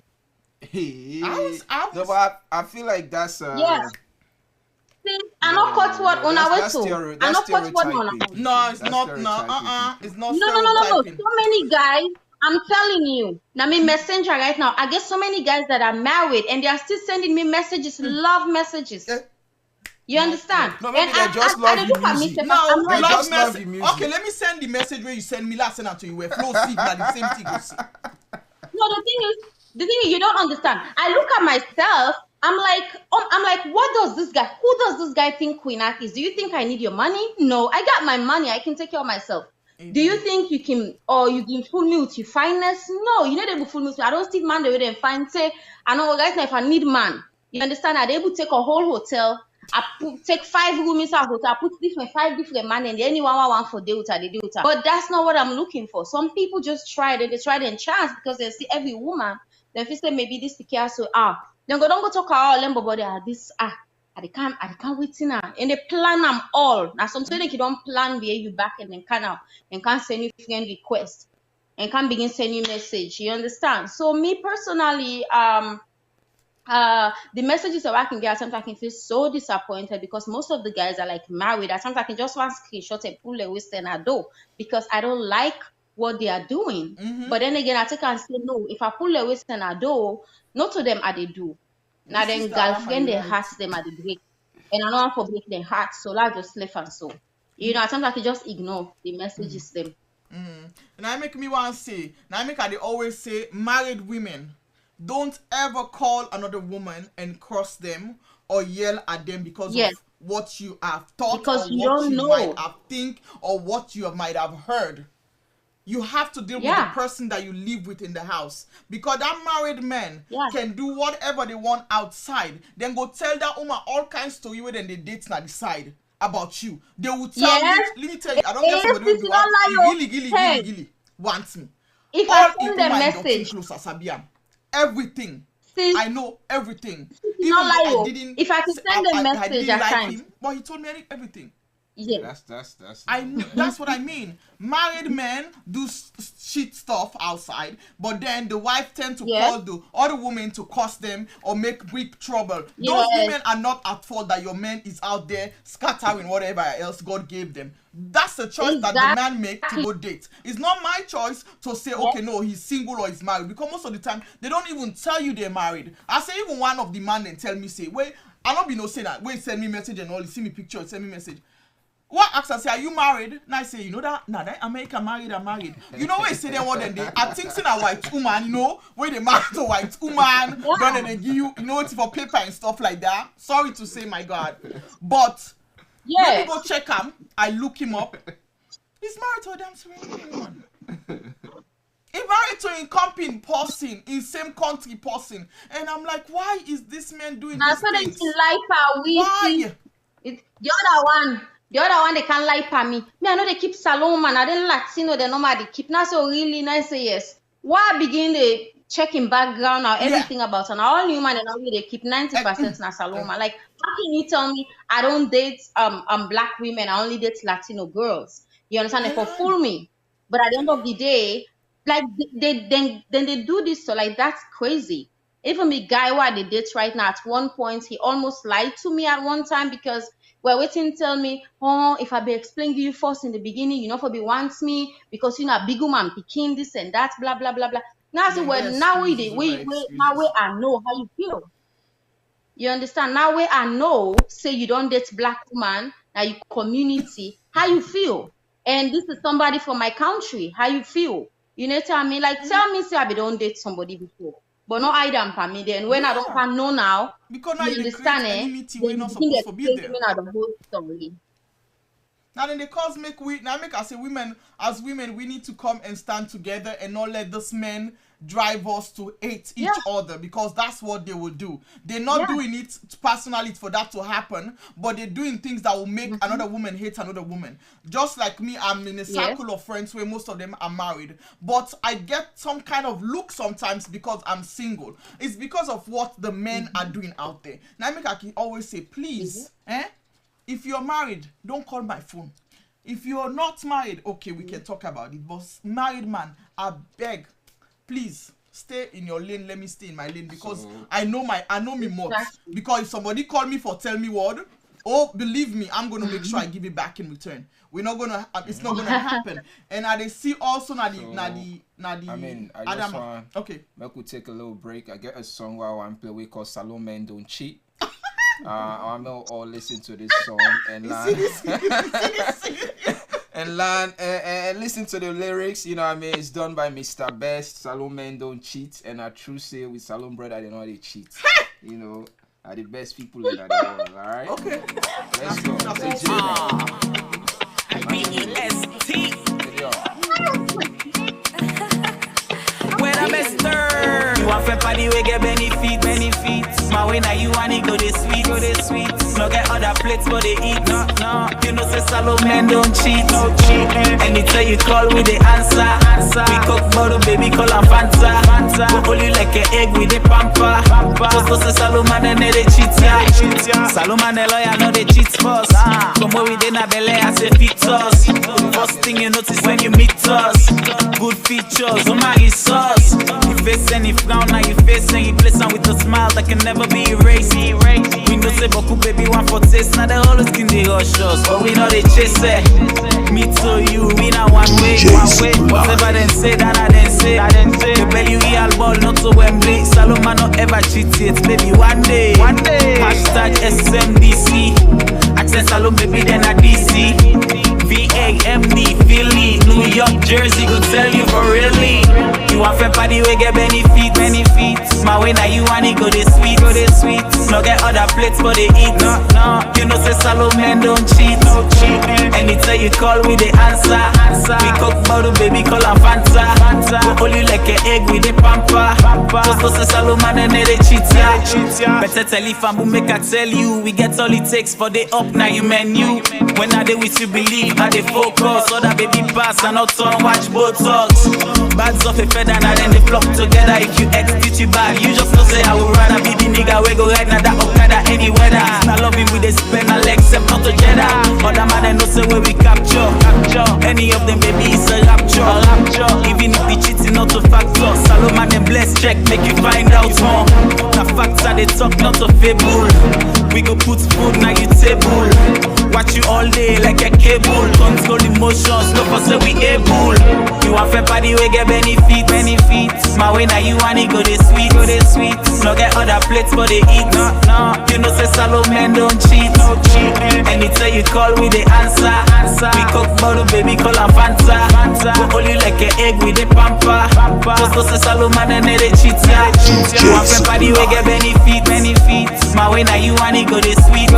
Hey, I was, no, but I feel like that's yes. See, I not cut what on our way to. I not cut what on our. No, it's not. No, it's not. No. So many guys. I'm telling you, now me messenger right now. I get so many guys that are married and they are still sending me messages, love messages. You understand? No, maybe they just love the music. No, they just love the music. Okay, let me send the message where you send me last send to you where flow signal the same thing. No, the thing is, you don't understand. I look at myself. I'm like, what does this guy? Who does this guy think Queen Ak is? Do you think I need your money? No, I got my money. I can take care of myself. Do you think you can fool me with your fineness? No, you know they will fool me with. I don't see man the way they find. Say, I know right now if I need man, you understand? I'd able to take a whole hotel. Take 5 rooms inside hotel. I put 5 different man and anyone want for Delta, they do it. But that's not what I'm looking for. Some people just try their chance because they see every woman. Then if say maybe this the so then don't go talk all them but this I can't wait now. And they plan them all. Now sometimes they don't plan where you back and then can't send you friend request and can't begin send you message. You understand? So me personally, the messages that I can get, sometimes I can feel so disappointed because most of the guys are like married. Sometimes I can just want screenshot and pull a waist and I do because I don't like what they are doing. But then again, I think I say no. If I pull a waist and I do, not to them are they do. Now then girlfriend they hurt them at the break. And I don't want to break their heart, so I just left and so. You know, sometimes I can just ignore the messages them. And I make me want to say, they always say married women don't ever call another woman and cross them or yell at them because of what you have thought because or what you might have think or what you might have heard. You have to deal with the person that you live with in the house because that married man can do whatever they want outside. Then go tell that woman all kinds of story when they date na the side about you. They will tell you. Let me tell you, I don't get somebody who really wants me. If all I send them message, everything. See, I know everything. Even I didn't. If I can send them message at times, but he told me everything. Yeah, that's I know, that's what I mean. Married men do shit stuff outside, but then the wife tend to call the other woman to curse them or make big trouble. Those women are not at fault that your man is out there scattering whatever else God gave them. That's the choice that the man make to go date. It's not my choice to say, okay, no, he's single or he's married, because most of the time they don't even tell you they're married. I say even one of the man then tell me say, wait, I don't be no saying that. Wait, send me message and all. You see me picture, send me message. What ask I say, are you married? And I say, you know that? Nah, that American married, I'm married. You know what I say then what then they I think saying a white woman, you know, where they married a white woman, then they give you, you know, it's for paper and stuff like that. Sorry to say, my God. But when we go check him, I look him up. He's married to a damn Syrian woman. He's married to a company person, in same country person. And I'm like, why is this man doing this? Why? The other one they can't lie for me. I know they keep Salome and I didn't Latino, they normally keep. Now so really nice say yes. Why begin the checking background or everything about and all human and only they keep 90% na Salome. Like how can you tell me I don't date black women, I only date Latino girls? You understand? They for fool me. But at the end of the day, like they do this, so like that's crazy. Even the guy who they date right now, at one point he almost lied to me at one time because we're waiting to tell me, oh, if I be explaining to you first in the beginning, you know, for be wants me because you know a big woman picking this and that, blah blah blah blah. Now, Yeah, so get when now excuses over now excuses. I know how you feel. You understand? Now where I know, say you don't date black woman, now you community, how you feel? And this is somebody from my country, how you feel? You know what I mean? Like tell me, say I be don't date somebody before, but not I don't for me. Then when I don't Yeah. can know now, Because now you you dey create understand? enmity Then we're you not begin to supposed to be explain to there. me now the whole story. Now then they cause make we now make I say women as women we need to come and stand together and not let this men drive us to hate Yeah, each other because that's what they will do. They're not yeah. doing it personally for that to happen, but they're doing things that will make Mm-hmm. another woman hate another woman. Just like me, I'm in a Yes. circle of friends where most of them are married, but I get some kind of look sometimes because I'm single. It's because of what the men are Mm-hmm. doing out there. Now make I can always say, Yeah. please, if you're married, don't call my phone. If you're not married, okay, we can talk about it. But married man, I beg, please stay in your lane. Let me stay in my lane because So I know me much. Exactly. Because if somebody call me for tell me word, oh believe me, I'm gonna make sure I give it back in return. We're not gonna. It's not gonna happen. And I they see also na the I mean, I just Adam. want Okay. make we take a little break. I get a song where I want to play we call Salon Men Don't Cheat. I'm all listen to this song and learn and learn and listen to the lyrics. You know what I mean? It's done by Mr. Best. Salon Men Don't Cheat, and I true say with Salon Brother they know they cheat. You know, are the best people in the world. All right. Okay. Let's go. That's Say it. B-E-S-T. Video. When I'm a stir, you want for party we get benefits. My way now you want it go this sweet. No get other plates but they eat. No. You know say Salon men don't cheat. Anytime you call we the answer. We cook bottle baby call and Fanta. We hold you like an egg with the pamper. Just know say Salon man and they cheat ya. Salon man the lawyer know they cheat first. Come where we dey na belle I say fit us. First thing you notice when you meet us. Good features, oh my sauce. You face any frown, now you face any place and with a smile that can never be erased. We know say Boku baby want for taste, now they always skin they rush us, but we know they chase it. Me to you, we not one way. Whatever them say, that I then say. The belly real ball, not to Wembley. Saloma not ever cheat it, baby one day. Hashtag SMDC. Access Salom baby then a DC. VAMD, Philly, New York, Jersey, go tell you for really. You want for party we get benefits. My way now you want it go this sweet. No get other plates but they eat. No. You know say Salon men don't cheat. Anytime you call we the answer. We cook bottle baby call and Fanta. We hold you like an egg with the pamper. Just know say Salon man and they cheat ya. Better tell if I'm make I tell you. We get all it takes for the up now you menu. When I dey with you believe I dey focus. Other baby pass and not turn watch Botox. Bags off a feather and then they flock together. If you exit you bad, you just know say I would rather be the nigga we go ride now that Okada any weather. Now love him with the spend I like except not together. Other man they know say where we capture. Any of them baby is a rapture. Even if the cheating not a factor. Salon man them bless check make you find out more. The facts are they talk not a fable. We go put food now you table. Watch you all day like a cable. Control emotions, no for say we able. You want for party we get benefits. My way now you want it go this sweet. No get other plates but they eat. No. You know say Salon men don't cheat. Anytime you call we the answer. We cook bottle baby call and Fanta. We hold you like an egg with the pamper. Just know say Salon man and they cheat ya. You want for party we get benefits. My way now you want it go this sweet.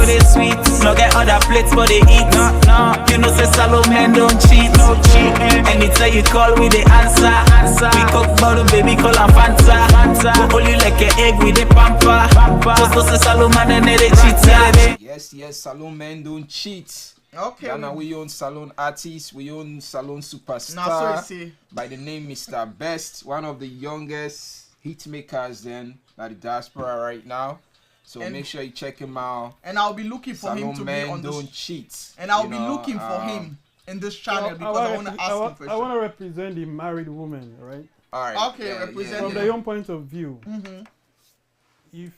No get other plates but they eat. No. You know say Salon men don't cheat. Anytime you call we the answer. We cook bottle baby call and Fanta. We hold you like an egg with the pamper. Just know say Salon man and they cheat ya. Yes, Salon Men Don't Cheat. Okay. Yeah, now we own salon artists, we own salon superstar Now so you see. by the name Mr. Best, one of the youngest hit makers then at the diaspora right now. So And- make sure you check him out. And I'll be looking for him Salon to be Men on Don't this. Cheat. And I'll you be know, looking for him in this channel Well, because I want to ask him I questions. want to represent the married woman, right? All right. Okay, represent From Yeah. their own point of view. Mm-hmm. If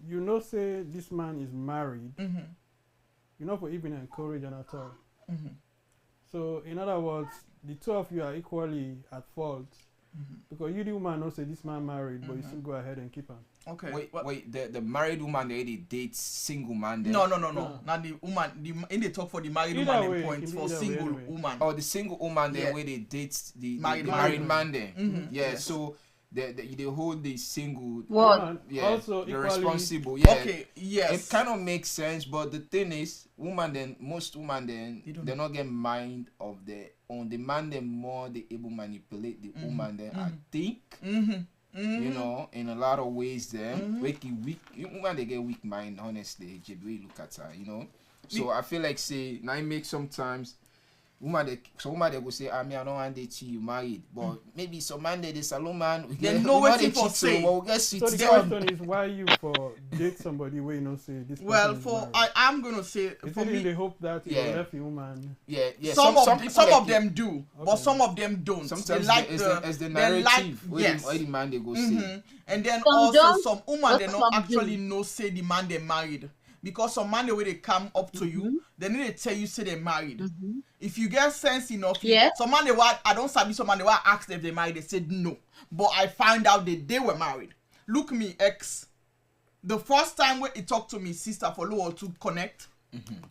you know, say this man is married, Mm-hmm. you're not for even encourage him at all. Mm-hmm. So, in other words, the two of you are equally at fault Because you the woman know say this man married, but you still go ahead and keep him. Okay. Wait, the married woman they date single man then? No. Now the woman, in they talk for the married Either woman way, in it points can be for either way single anyway. woman. Oh, the single woman then Yeah. where they date the Married married man. man then. Mhm, Yeah, yes. so they hold the single. What? Woman Yeah, also the equally responsible. Yeah. Okay, yes. It kind of makes sense, but the thing is, most women then They don't they're not getting mind of the on the man then more they able manipulate the woman then I think you know in a lot of ways then weak woman they get weak mind honestly the way you look at her, you know. So I feel like say now it makes sometimes woman they go say I mean I don't want to cheat you married, but maybe some man they salon man They know what they for cheat say. so we get sweet So the done. question is, why you for date somebody where you know say this person Well, is for married? I'm gonna say Is for it in me, the hope that you Yeah. left a woman? Yeah, some people like of it. them do, but Okay. some of them don't. Sometimes they like as the they narrative like where the man they go say. And then Some also don't, some woman but they some not do. actually know say the man they married. Because some man the way they come up to you, they need to tell you say they married. If you get sense enough, Yeah. some man they were I don't sabi some man they were asked if they married, they said no. But I found out that they were married. Look me ex. The first time when he talked to me sister for low or to connect.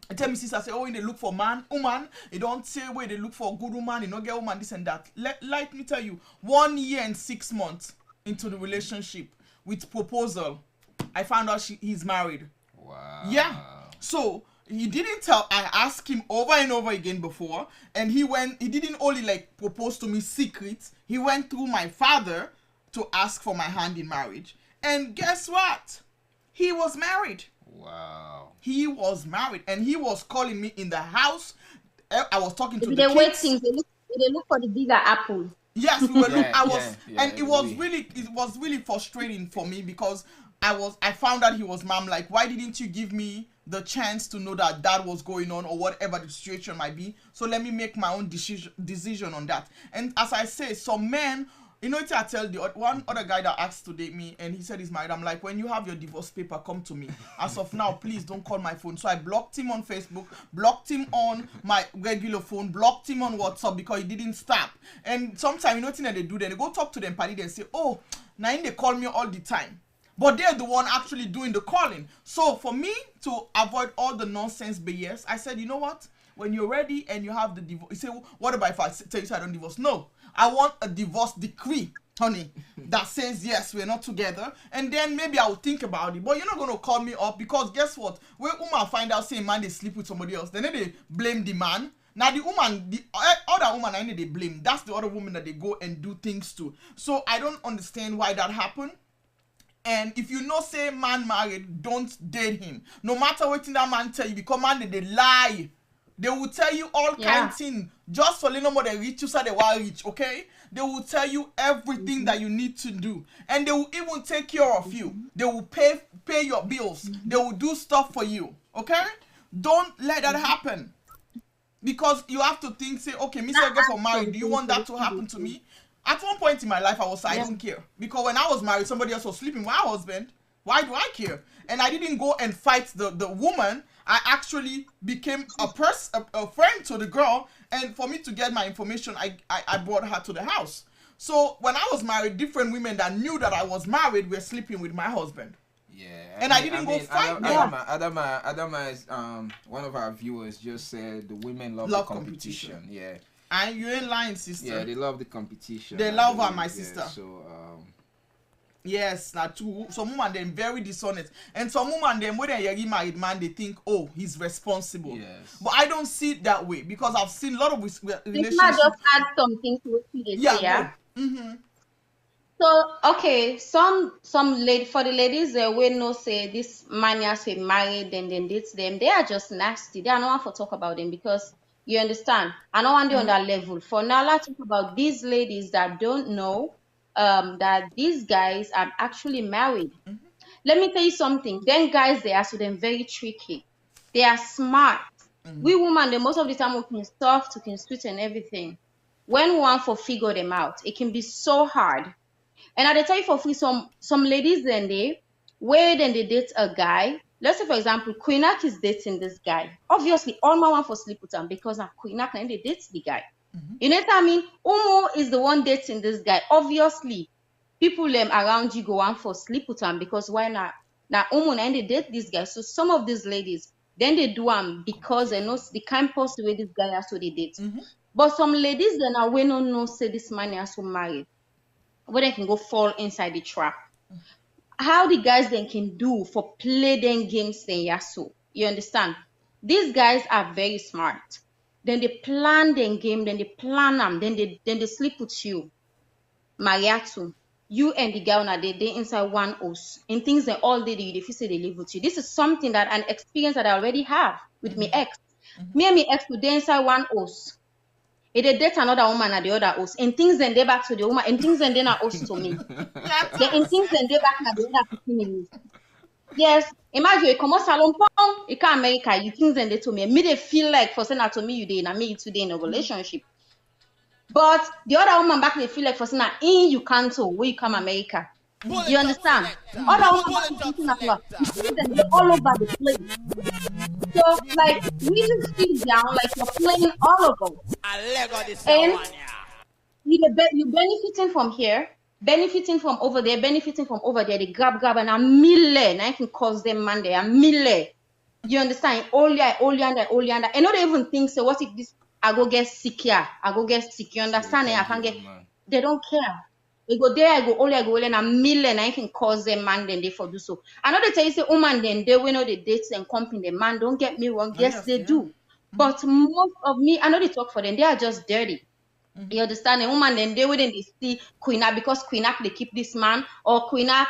I tell me sister say, oh, they look for woman. They don't say where they look for a good woman, you know, get woman, this and that. Let me tell you, 1 year and 6 months into the relationship with proposal, I found out he's married. Wow. Yeah. So he didn't tell. I asked him over and over again before, and he didn't only like propose to me secret. He went through my father to ask for my hand in marriage. And guess what? He was married. Wow. He was married, and he was calling me in the house. I was talking to If the they kids. wait things, they look for the bigger apple. Yes, we were. Yeah, And it was really. really frustrating for me because I found out he was mom. Like, why didn't you give me the chance to know that was going on or whatever the situation might be? So let me make my own decision on that. And as I say, some men. You know, I tell the one other guy that asked to date me, and he said he's married. I'm like, when you have your divorce paper, come to me. As of now, please don't call my phone. So I blocked him on Facebook, blocked him on my regular phone, blocked him on WhatsApp because he didn't stop. And sometimes, you know what they do? Then they go talk to them, party, and say, oh, now they call me all the time. But they're the one actually doing the calling. So for me to avoid all the nonsense BS, I said, you know what? When you're ready and you have the divorce, you say, what about if I tell you I don't divorce? No. I want a divorce decree, honey, that says, yes, we're not together. And then maybe I'll think about it. But you're not going to call me up because guess what? When woman find out, say, man, they sleep with somebody else, then they blame the man. Now, the woman, the other woman, I need they blame. That's the other woman that they go and do things to. So I don't understand why that happened. And if you know, say, man married, don't date him. No matter what that man tell you, because man, they lie. They will tell you all kinds of things just for little more than rich you say they were rich, okay? They will tell you everything that you need to do. And they will even take care of you. They will pay your bills. They will do stuff for you, okay? Don't let that happen. Because you have to think, say, okay, me say I get for married. Do you want that to happen to me? At one point in my life, I was I don't care. Because when I was married, somebody else was sleeping with my husband. Why do I care? And I didn't go and fight the woman. I actually became a friend to the girl, and for me to get my information, I brought her to the house. So when I was married, different women that knew that I was married were sleeping with my husband. Yeah, And I didn't go fight them. Adama is one of our viewers just said the women love the competition. Yeah. And you ain't lying, sister. Yeah, they love the competition. They love her, my sister. So yes, not true. Some woman them very dishonest, and some woman them when they get married man, they think, oh, he's responsible. Yes. But I don't see it that way because I've seen a lot of relationships. It's not just add something to what they say, yeah. So okay, some lady for the ladies we know say this man has say married and then dates them. They are just nasty. They are not one for talk about them because you understand. I don't want to on that level. For now, let's talk about these ladies that don't know that these guys are actually married. Let me tell you something. Them guys, they are so them very tricky. They are smart. We women, they most of the time we can soft, we can sweet and everything. When we want for figure them out, it can be so hard. And I tell you for free, some ladies then they date a guy. Let's say for example, Queenak is dating this guy. Obviously, all my want for sleep with him because now Queenak and they date the guy. You know what I mean? Umu is the one dating this guy. Obviously, people around you go on for sleep with him because why not? Now Umu and they date this guy. So some of these ladies, then they do because they know the kind of person where this guy has to they date. But some ladies then are when no know say this man has to marry, where they can go fall inside the trap. How the guys then can do for play them games then yaso. You understand? These guys are very smart. Then they plan their game, then they plan them, then they sleep with you. Mariatu, you and the girl now they inside one house. And things that all day they feel say they live with you. This is something that an experience that I already have with me ex. Me and me ex would they inside one house. It they date another woman at the other house. And things then they back to the woman, and things then they not host to me. Then and things then they back at the other 15 minutes. Yes, imagine you come out salon pong, you can America, you things then they to me. Me they feel like for saying that to me you did and me today in a relationship. But the other woman back they feel like for saying that in you cancel where you come America. You understand? Other woman back they feel like you things then they all over the place. So like we just sit down like you're playing all of us. And you benefiting from here, benefiting from over there, benefiting from over there. They grab and a mille. I can cause them man there a mille. You understand? Only and I know they even think so. What if this? I go get sick here. I go get sick. You understand? I can get. They don't care. They go there. I go only and a million. I can cause them man then they for do so. I know they tell you say woman then they know the dates and company. The man don't get me wrong. Yes, they do. But most of me, I know they talk for them. They are just dirty. You understand? A woman then they wouldn't see Queenak because Queenak they keep this man or Queenak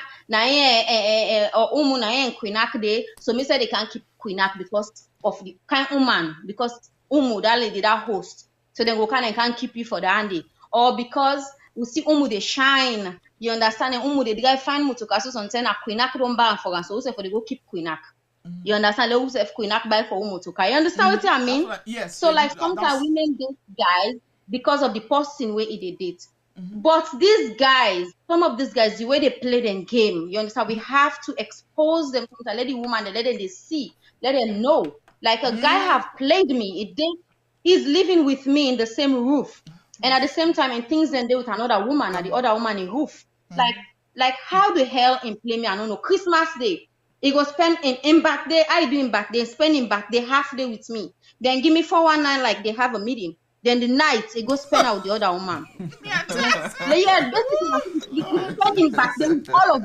or Umu na Queenak they so me say they can't keep Queenak because of the kind woman because Umu that lady that host so then go can't keep you for the handy or because we see Umu they shine. You understand? And Umu the guy find mutuka so something a Queenak don't buy for us so we say for they go keep Queenak. You understand? They will say Queenak buy for Umu to you understand what I mean? Yes. So like sometimes women date guys because of the person where they date. But these guys, some of these guys, the way they play their game, you understand? We have to expose them to the lady woman, let them they see, let them know. Like a guy have played me, he's living with me in the same roof, and at the same time, and things then they with another woman, and the other woman in roof. Like how the hell in play me? I don't know. Christmas Day, he go spend in back day. I do him back day, spend him back day half day with me. Then give me 419 like they have a meeting. Then the night, he go spend out the other woman. Yeah, basically, he spending back then all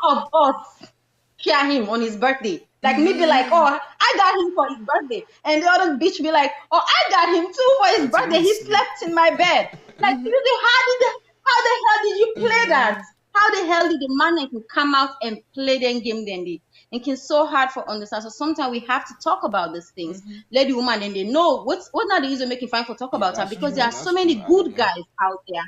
of us share him on his birthday. Like me be like, oh, I got him for his birthday. And the other bitch be like, oh, I got him too for his birthday. He slept in my bed. Like, how the hell did you play that? How the hell did the man can come out and play the game then? It's so hard for understand. So sometimes we have to talk about these things. Let the woman and they know what's not the reason making fine for talk about her because there are so many good guys out there.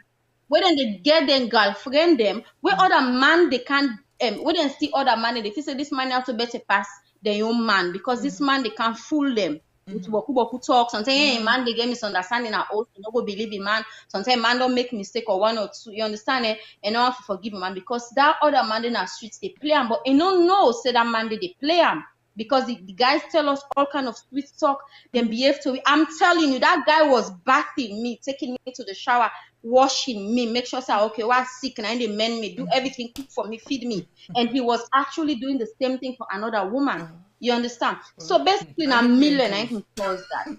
Where then they get them girlfriend them, where other man they can't where then see other man and they feel say this man have to better pass their own man because this man they can't fool them. With boku talk. Sometimes hey, man they get misunderstanding at all. You don't go believe in man. Sometimes man don't make mistake or one or two. You understand it? And no one to forgive man because that other man in our streets they play him, but you don't know say that man they play him because the guys tell us all kind of sweet talk. Then behave to me. I'm telling you that guy was bathing me, taking me to the shower, washing me, make sure say okay, was sick and they mend me, do everything, cook for me, feed me, and he was actually doing the same thing for another woman. You understand? So basically, in a million, I can cause that.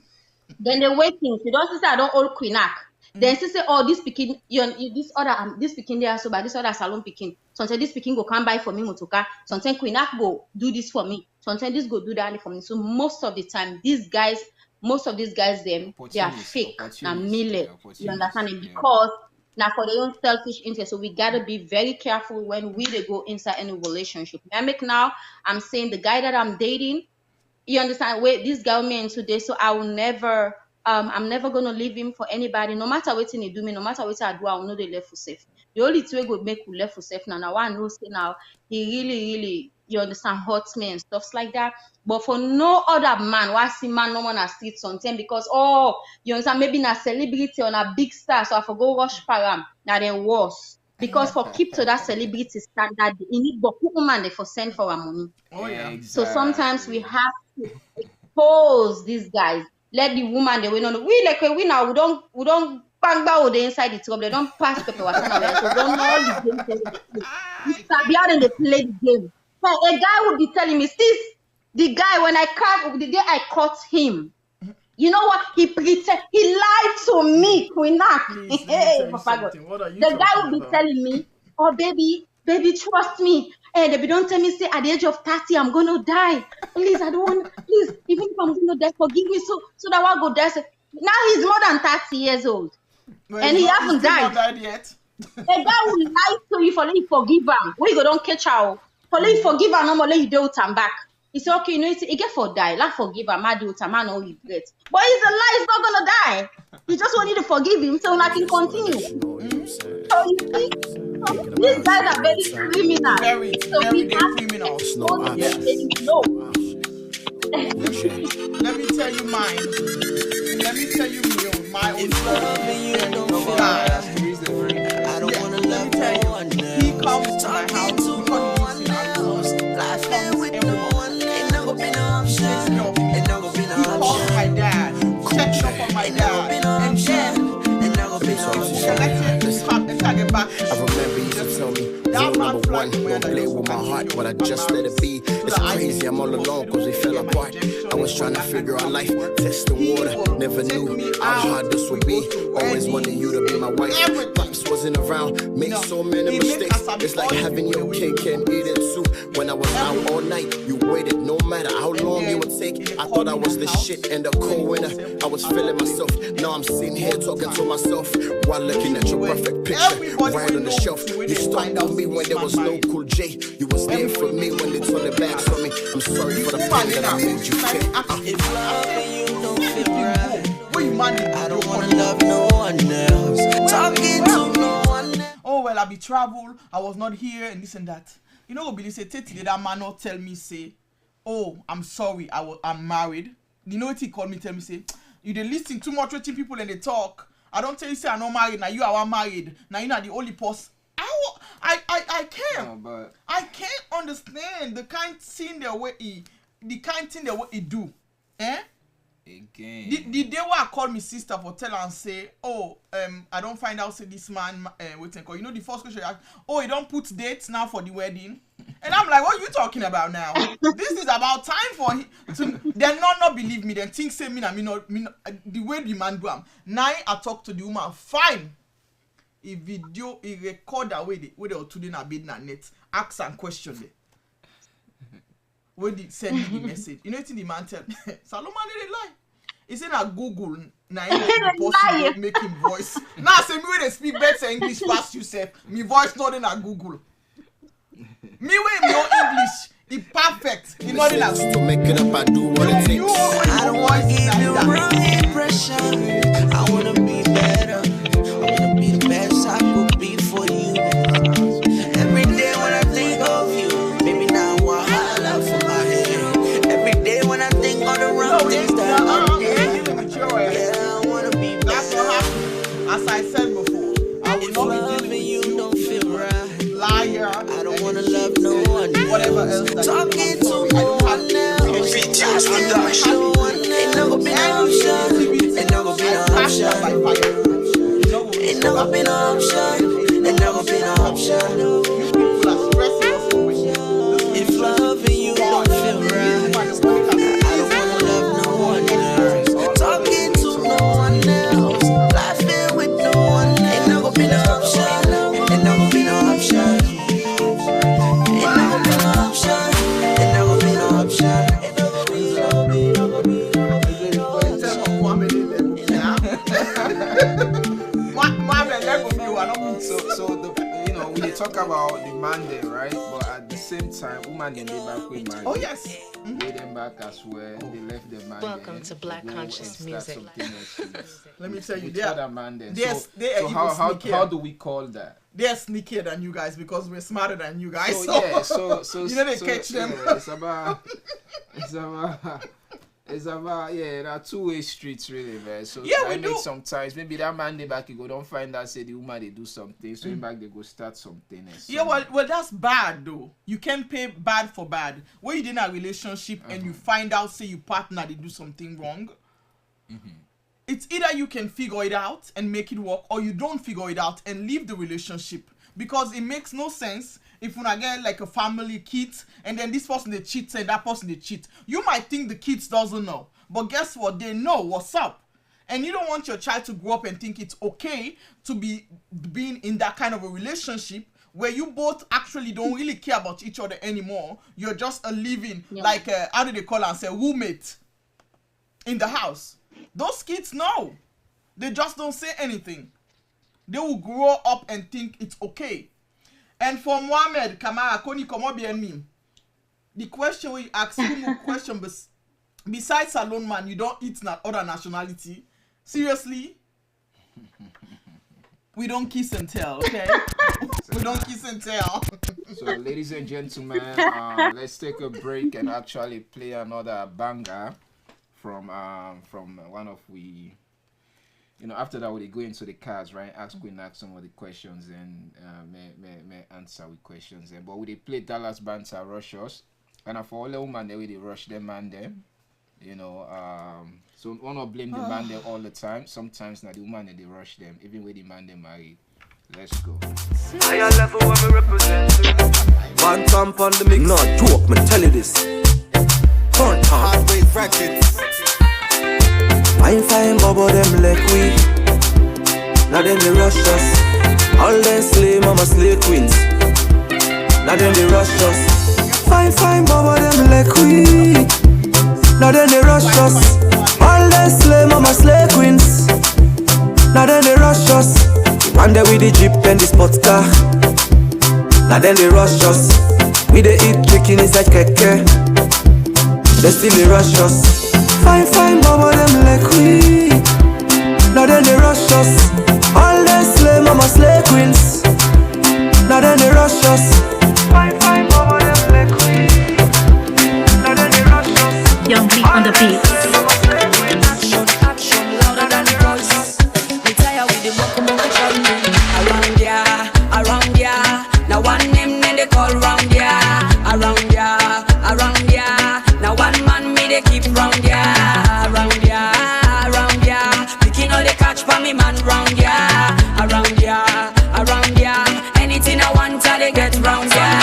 Then they waiting. She don't say I don't old Queenak. Then she say, oh, this picking, this picking there so by this other salon picking. Sometimes this picking go come buy for me motoka. Sometimes Queenak go do this for me. Sometimes this go do that for me. So most of the time, these guys, them, they are fake. A million. You understand it? Because now for their own selfish interest. So we gotta be very careful when we go inside any relationship. I'm saying the guy that I'm dating, you understand, wait, this guy me in today, so I will never I'm never gonna leave him for anybody, no matter what he do me, no matter what I do, I will know they left for safe. The only two go make you left for safe now I know say now he really you understand hurts me and stuff like that. But for no other man, why see man no one has street something because you understand maybe na celebrity or a big star, so I for go rush param now then worse. Because for keep to that celebrity standard, you need boku woman they for send for our money. Oh yeah. So sometimes we have to expose these guys. let the woman they win on. We like we now we don't bang bow the inside the club. They don't pass paper water now. So we don't know all the games. Be out and they play the game. So a guy would be telling me, sis, the guy when the day I caught him, you know what? He pretend he lied to me, Queen Nak. Hey, Papa God. The guy would be telling me, oh baby, trust me. And they don't tell me, say at the age of 30, I'm gonna die. Please, I don't want, please, even if I'm gonna die, forgive me. So that I go die. Now he's more than 30 years old. Well, and he hasn't died. Not died yet. The guy will lie to you for let you forgive him. We go don't catch out. For let you forgive him, no more let you do it and back. He said, okay, you know, he get for die. Like forgive him, I do it, man, no regret. But it's a lie, he's not gonna die. He just want you to forgive him so I can continue. So you see, these guys are very criminal. Very criminal. No. Let me tell you mine. Let me tell you my own story. I don't wanna love no one else. He comes to my house. He called my dad, checked up on my dad, and then I remember you used to tell me, you're number one, don't play with my heart, but I just let it be. It's crazy, I'm all alone, cause we fell apart. I was trying to figure out life, test the water, never knew how hard this would be. Always wanted you to be my wife. Pops wasn't around, made so many mistakes. It's like having your cake and eat it too. When I was out all night, you waited, no matter how long it would take. I thought I was the shit and the co-winner. I was feeling myself, now I'm sitting here talking to myself while looking at your perfect picture right on the shelf. You stopped on me when there was no Cool J. You was there for me when they turned their backs on me. I'm sorry for the pain that I made you feel. If loving you don't feel right, I don't wanna love no one else. Talking to no one else. Oh well, I be travel. I was not here and this and that. You know, Billy say, Tete, that man not tell me say, oh, I'm sorry, I'm married. You know what he called me? Tell me say, you they listen too much watching people and they talk. I don't tell you say I'm not married. Now you are married. Now you know the only person. I can't. No, but I can't understand the kind thing the way he do. Eh? again, the day where I called my sister for tell her and say, oh, I don't find out say this man waiting call. You know the first question I asked, oh, you don't put dates now for the wedding. And I'm like, what are you talking about now? This is about time for him to then not believe me, then think say me not the way the man do am. Now I talk to the woman, fine. A video, a record away they today na bid na net, ask and question them. When they send me the message, you know what the man tell? Salomon did lie. He said na Google na possible make him voice. Now say me when they speak better English past yourself, me voice not in a Google. Me way me no English, it perfect. You know the last to make it up, I do what it takes. I don't want to give you wrong impression. I wanna be better. I wanna be the best I could be for you. Every day when I think of you, baby, now I holla for my head. Every day when I think of the wrong things that I did, yeah, I wanna be better. That's what happened. As I said before, I will not be loving you, don't feel right. Liar. I don't wanna love no one. Whatever else that Talking to no one else. Ain't never been an option. Ain't never been an option. Ain't never been an option. Ain't never been an option. If loving you don't feel right, I don't wanna love no one else. Talking to no one else. Laughing with no one else. Ain't never been an option. Ain't never been an option. Ain't never been an option. Ain't never been an option. Ain't never been an so the when they talk about the man there, right? But at the same time, woman they back with man. Oh yes. They them back as well. They left the man. Welcome to Black Conscious Music. Let me tell you, they are man then. So how do we call that? They're sneakier than you guys because we're smarter than you guys. So yeah, so you know they catch them. Yeah, it's about there are two-way streets really, man. So yeah, we make do. Sometimes maybe that man they back you go don't find out say the woman they do something, so in back they go start something else. Yeah, well that's bad though. You can't pay bad for bad. When you in a relationship and you find out say your partner they do something wrong, It's either you can figure it out and make it work, or you don't figure it out and leave the relationship, because it makes no sense if when I get like a family kids and then this person they cheat and that person they cheat. You might think the kids doesn't know, but guess what? They know what's up. And you don't want your child to grow up and think it's okay to be being in that kind of a relationship where you both actually don't really care about each other anymore. You're just a living, like, how do they call it? Say, roommate in the house. Those kids know. They just don't say anything. They will grow up and think it's okay. And for Mohamed Kamara, Koni Komo bien me. The question we ask you, question besides Salon man, you don't eat other nationality. Seriously? We don't kiss and tell, okay? We don't kiss and tell. So, ladies and gentlemen, let's take a break and actually play another banger from one of we. After that, we go into the cards, right? Ask some of the questions and may answer with questions. But we play Dallas Banter Rush Us, and for all the women they rush them man them. So one not blame the man there all the time. Sometimes now the woman they rush them, even when the man they married. Let's go. Higher level when we represent. One thump on the mix. No joke, man, tell you this. Fun time. Hardwave Records. Fine, bubble them like we. Now them they rush us. All them slay mama slay queens. Now them they rush us. Fine, bubble them like we. Now then they rush us. All them slay mama slay queens. Now then they rush us. One day with the jeep and the sports car. Now then they rush us. We they eat chicken inside keke. They still they rush us. Fine, bubble them like we. Now then they rush us. All them slay mama slay queens. Now then they rush us. Fine, bubble them like we. Now then they rush us. Young Lee on the beat. Action, louder than the voice. We tire with the monkey around ya. Now one name then they call round ya. Around ya. Now one man me they keep round ya. Around ya. Picking all the catch for me man round ya. Around ya. Anything I want they get round ya.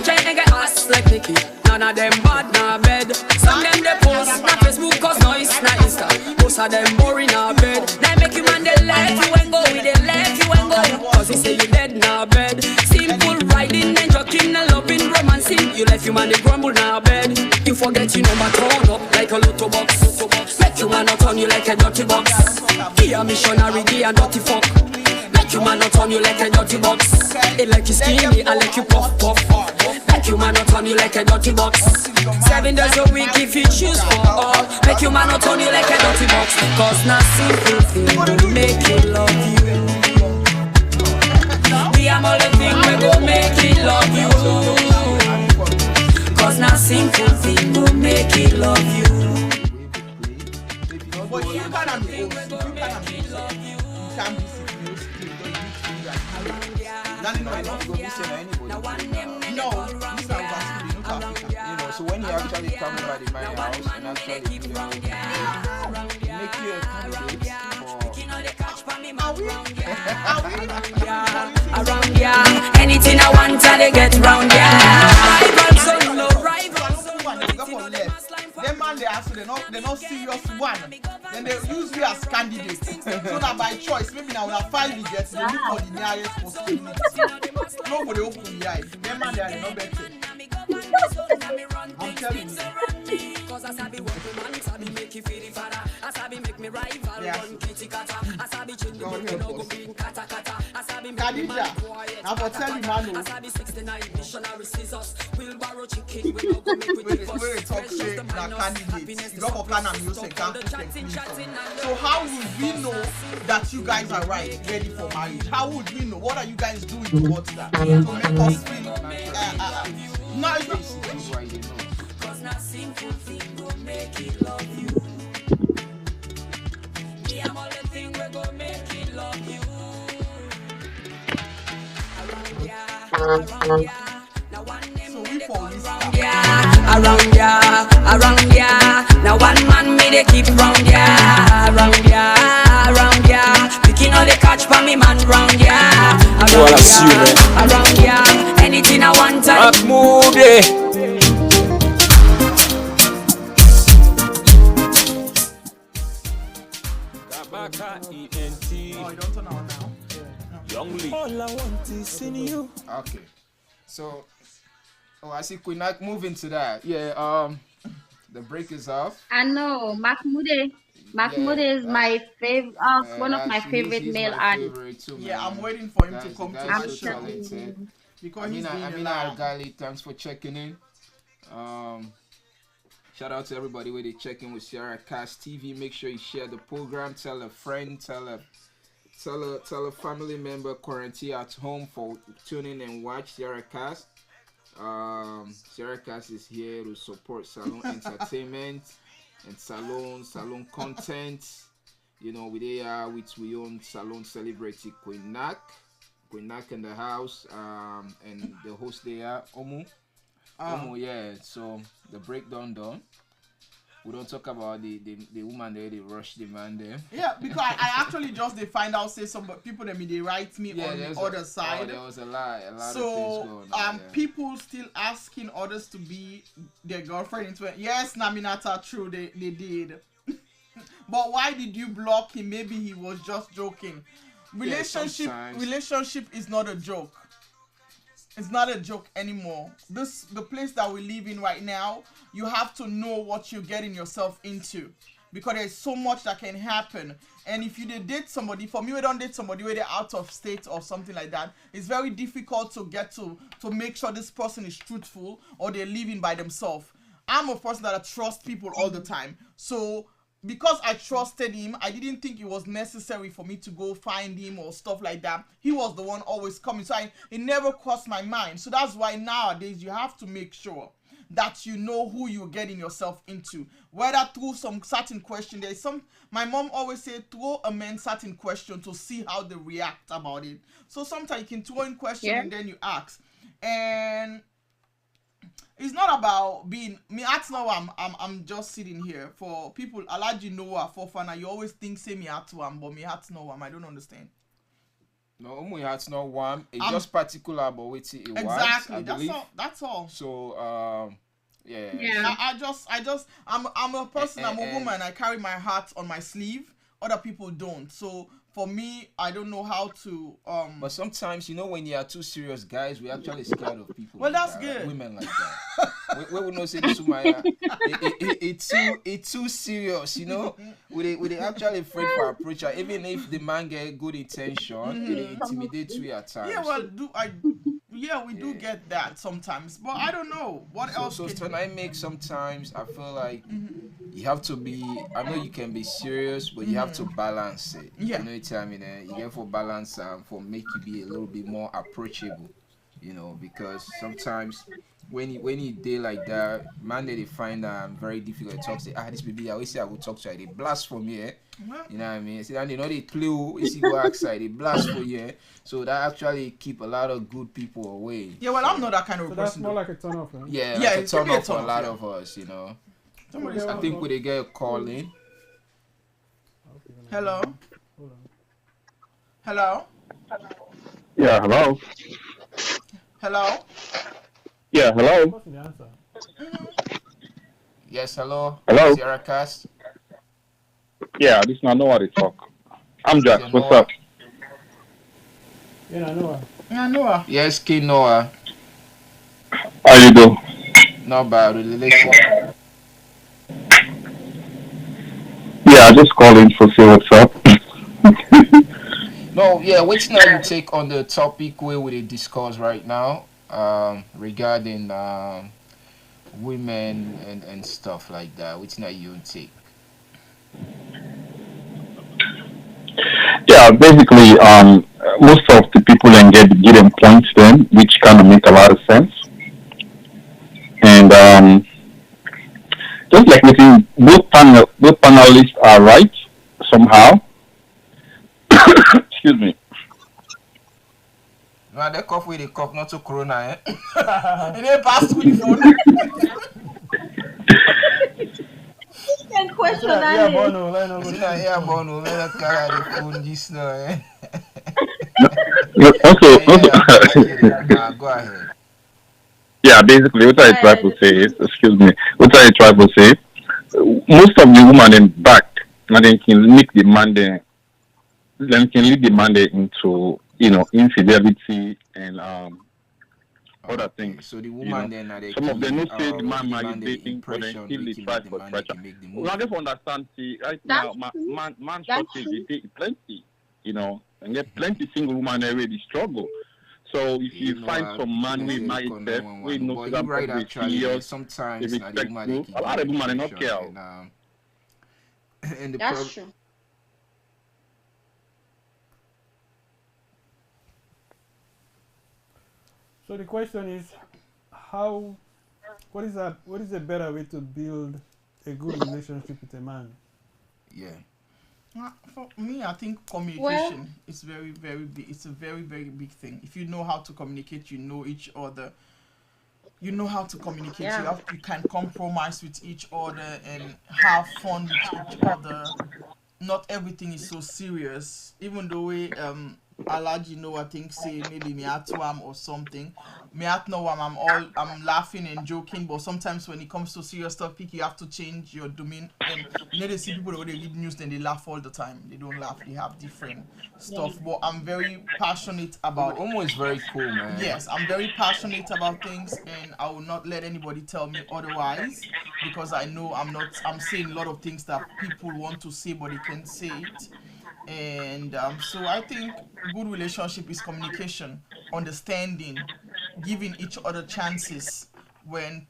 Train they get ass like Nicky. None of them bad na bed. Some them they post na Facebook cause noise na Insta. Most of them boring na bed. They make you man they left you and go. They left you and go. Cause they say you dead na bed. Simple riding and joking and loving romancing. You left you man they grumble na bed. You forget you number turn up like a lotto box. Make you man not turn you like a dirty box. Be a missionary, be a dirty fuck. Make you man not turn you like a dirty box. It like you skinny, I like you puff. Make you man not turn you like a dirty box. 7 days a week if you choose for all. Make you man not turn you like a dirty box. Cause not simple thing will make you love you. We am all the thing we go make it love you. Cause not simple thing will make it love you. But you can't be you can't be so when you actually come over to my house and actually make you a candidate around ya. Anything I want, they get round ya. Them man they ask they're not serious one. Then they use me as candidates. So that by choice, maybe now we have 5 idiots, they look for the nearest possibility. No for the open eye. Them man they are not better. I'm telling you. Khadija, I will tell you, man. We talk shit, na candidates. You don't go plan and music, can't put them. So how would we know that you guys are right, ready for marriage? How would we know? What are you guys doing towards that? To make us feel no, it's not. Cause not simple thing go make it love you. We am all the thing we go make it love you. Around ya. Now one name So we for around ya. Now one man made they keep round ya, round ya, round ya. Picking all the catch for me man round ya, around ya. Anything I want I move it. E-N-T. Oh, you don't turn on now. Young Lee. All I want is seeing you. Okay. So, I see Queen Nak moving to that. Yeah, the break is off. I know Mahmoud. Mahmoud is my favorite, one of my favorite male artists. Yeah, I'm waiting for him to come to my show. Because Amina Argali, thanks for checking in. Shout out to everybody where they check in with SierraCast TV. Make sure you share the program. Tell a friend. Tell a family member quarantine at home for tuning and watch SierraCast. SierraCast is here to support salon entertainment and salon content. You know, we are with we own salon celebrity Queen Nak in the house. And the host there, Omu. Yeah. So the breakdown done. We don't talk about the woman there, they rush the man there. Yeah, because I actually just they find out say some people that they write me on the other side. There was a lot of things going on. People still asking others to be their girlfriend. Yes, Naminata, true, they did. But why did you block him? Maybe he was just joking. Relationship is not a joke. It's not a joke anymore. The place that we live in right now, you have to know what you're getting yourself into, because there's so much that can happen. And if you date somebody, for me, we don't date somebody where they're out of state or something like that. It's very difficult to get to make sure this person is truthful or they're living by themselves. I'm a person that I trust people all the time. So because I trusted him, I didn't think it was necessary for me to go find him or stuff like that. He was the one always coming. So it never crossed my mind. So that's why nowadays you have to make sure that you know who you're getting yourself into. Whether through some certain question, my mom always said, throw a man certain question to see how they react about it. So sometimes you can throw in question and then you ask. And it's not about being me. At now, I'm just sitting here for people. Alaji Noah for fun. You always think say me at one, but me at no one. I don't understand. No, me at no one. It's just particular about what it was. Exactly. That's all. So yeah. I'm a person. I'm a woman. I carry my heart on my sleeve. Other people don't. So for me, I don't know how to. But sometimes, you know, when you are too serious, guys, we're actually scared of people. Well, that's good. Like women like that. we would not say this to my. It's too serious, you know. We actually afraid for approach. Even if the man get good intention, it intimidates you at times. Yeah, well, we do get that sometimes, but I don't know what else. So dynamic sometimes. I feel like you have to be. I know you can be serious, but you have to balance it. Yeah. You know what I mean? You get for balance for make you be a little bit more approachable. You know, because sometimes when you day like that, man, they find very difficult to talk. Say, this baby, I always say I will talk to her. They blast for me, You know what I mean? See, and you know they clue. You see, go outside, they blast for you. So that actually keep a lot of good people away. Yeah, well, I'm not that kind of person. That's more like a turn off, man. Yeah, like a turn off for a lot of us, you know. I think when they get a call in. Hello. Hello. Yeah, hello. Hello. Yeah, hello. What's the answer? Yes, hello. Hello. SierraCast. Yeah, this is not Noah they talk. I'm Jack. What's up? Yeah, Noah. Yeah, Noah. Yes, King Noah. How you do? Not bad. Relation. Yeah, I just called in to see what's up. No, yeah, which now you take on the topic where we discuss right now regarding women and stuff like that. Which now you take? Yeah, basically, most of the people then get them points then, which kind of make a lot of sense. And just like we think, both panelists are right somehow. Excuse me. No, they cough with the cough, not to corona, And they pass with the phone. Go ahead. Yeah, basically, what I try to say is, excuse me, what I try to say, most of the women in back, and they can make the man there, then can lead the man there into, infidelity and other things. So the woman then, some of them don't say the man might be dating, but then still they try for treasure. Well, I just understand, see, right now, man shortage, they plenty, and get plenty single women already struggle. So if you find some man with my step, we know that right actually, sometimes a lot of women don't care. And that's true. So the question is, what is a better way to build a good relationship with a man? Yeah. For me, I think communication is very, very big. It's a very, very big thing. If you know how to communicate, you know each other. You know how to communicate. Yeah. You can compromise with each other and have fun with each other. Not everything is so serious. Even though Alaji I think say maybe me at one or something. Me at no one, I'm laughing and joking, but sometimes when it comes to serious topic, you have to change your domain. And they see people when they read news, then they laugh all the time. They don't laugh. They have different stuff. But I'm very passionate about. Almost very cool, man. Yes, I'm very passionate about things, and I will not let anybody tell me otherwise, because I know I'm saying a lot of things that people want to say, but they can't say it. And so I think good relationship is communication, understanding, giving each other chances when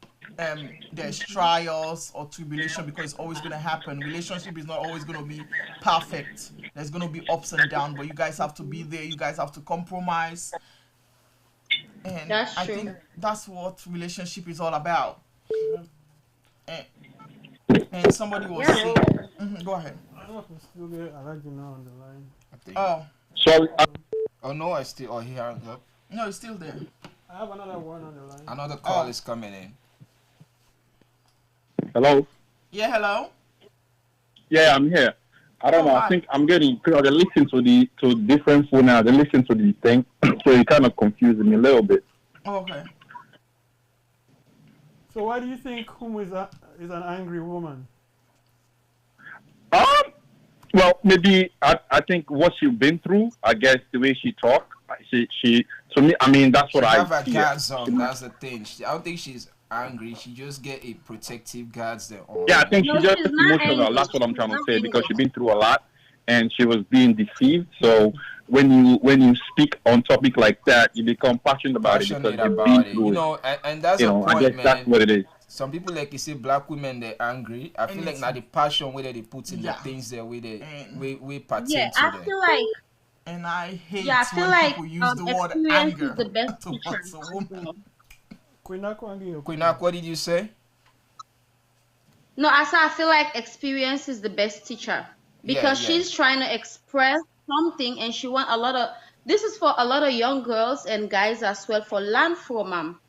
there's trials or tribulation, because it's always going to happen. Relationship is not always going to be perfect. There's going to be ups and downs, but you guys have to be there. You guys have to compromise. And that's I true. think that's what relationship is all about. And somebody was saying, go ahead. Still there. I like you now on the line. I think. Oh. Sorry. He hung up. No, it's still there. I have another one on the line. Another call is coming in. Hello? Yeah, hello? Yeah, I'm here. I don't know. I think I'm getting, because they listen to different phone now. They listen to the thing, so it kind of confuses me a little bit. Okay. So why do you think is an angry woman? Well, maybe I think what she's been through, I guess the way she talk, she to me, I mean, that's what I have her guards on. That's the thing. I don't think she's angry. She just get a protective guards there on. Yeah, I think she's just emotional. Angry. That's what I'm trying to say, because she's been through a lot and she was being deceived. So when you speak on topic like that, you become passionate about it because you've been through it. And that's the point, I guess man. that's what it is. Some people, like you say, black women, they're angry. I feel like now the passion where they put in the things there, where they pertain to them. I feel like. And I hate when people use the word anger is the best teacher. Queenak, what did you say? No, I feel like experience is the best teacher, because she's trying to express something, and she want a lot of. This is for a lot of young girls and guys as well, for learn from them,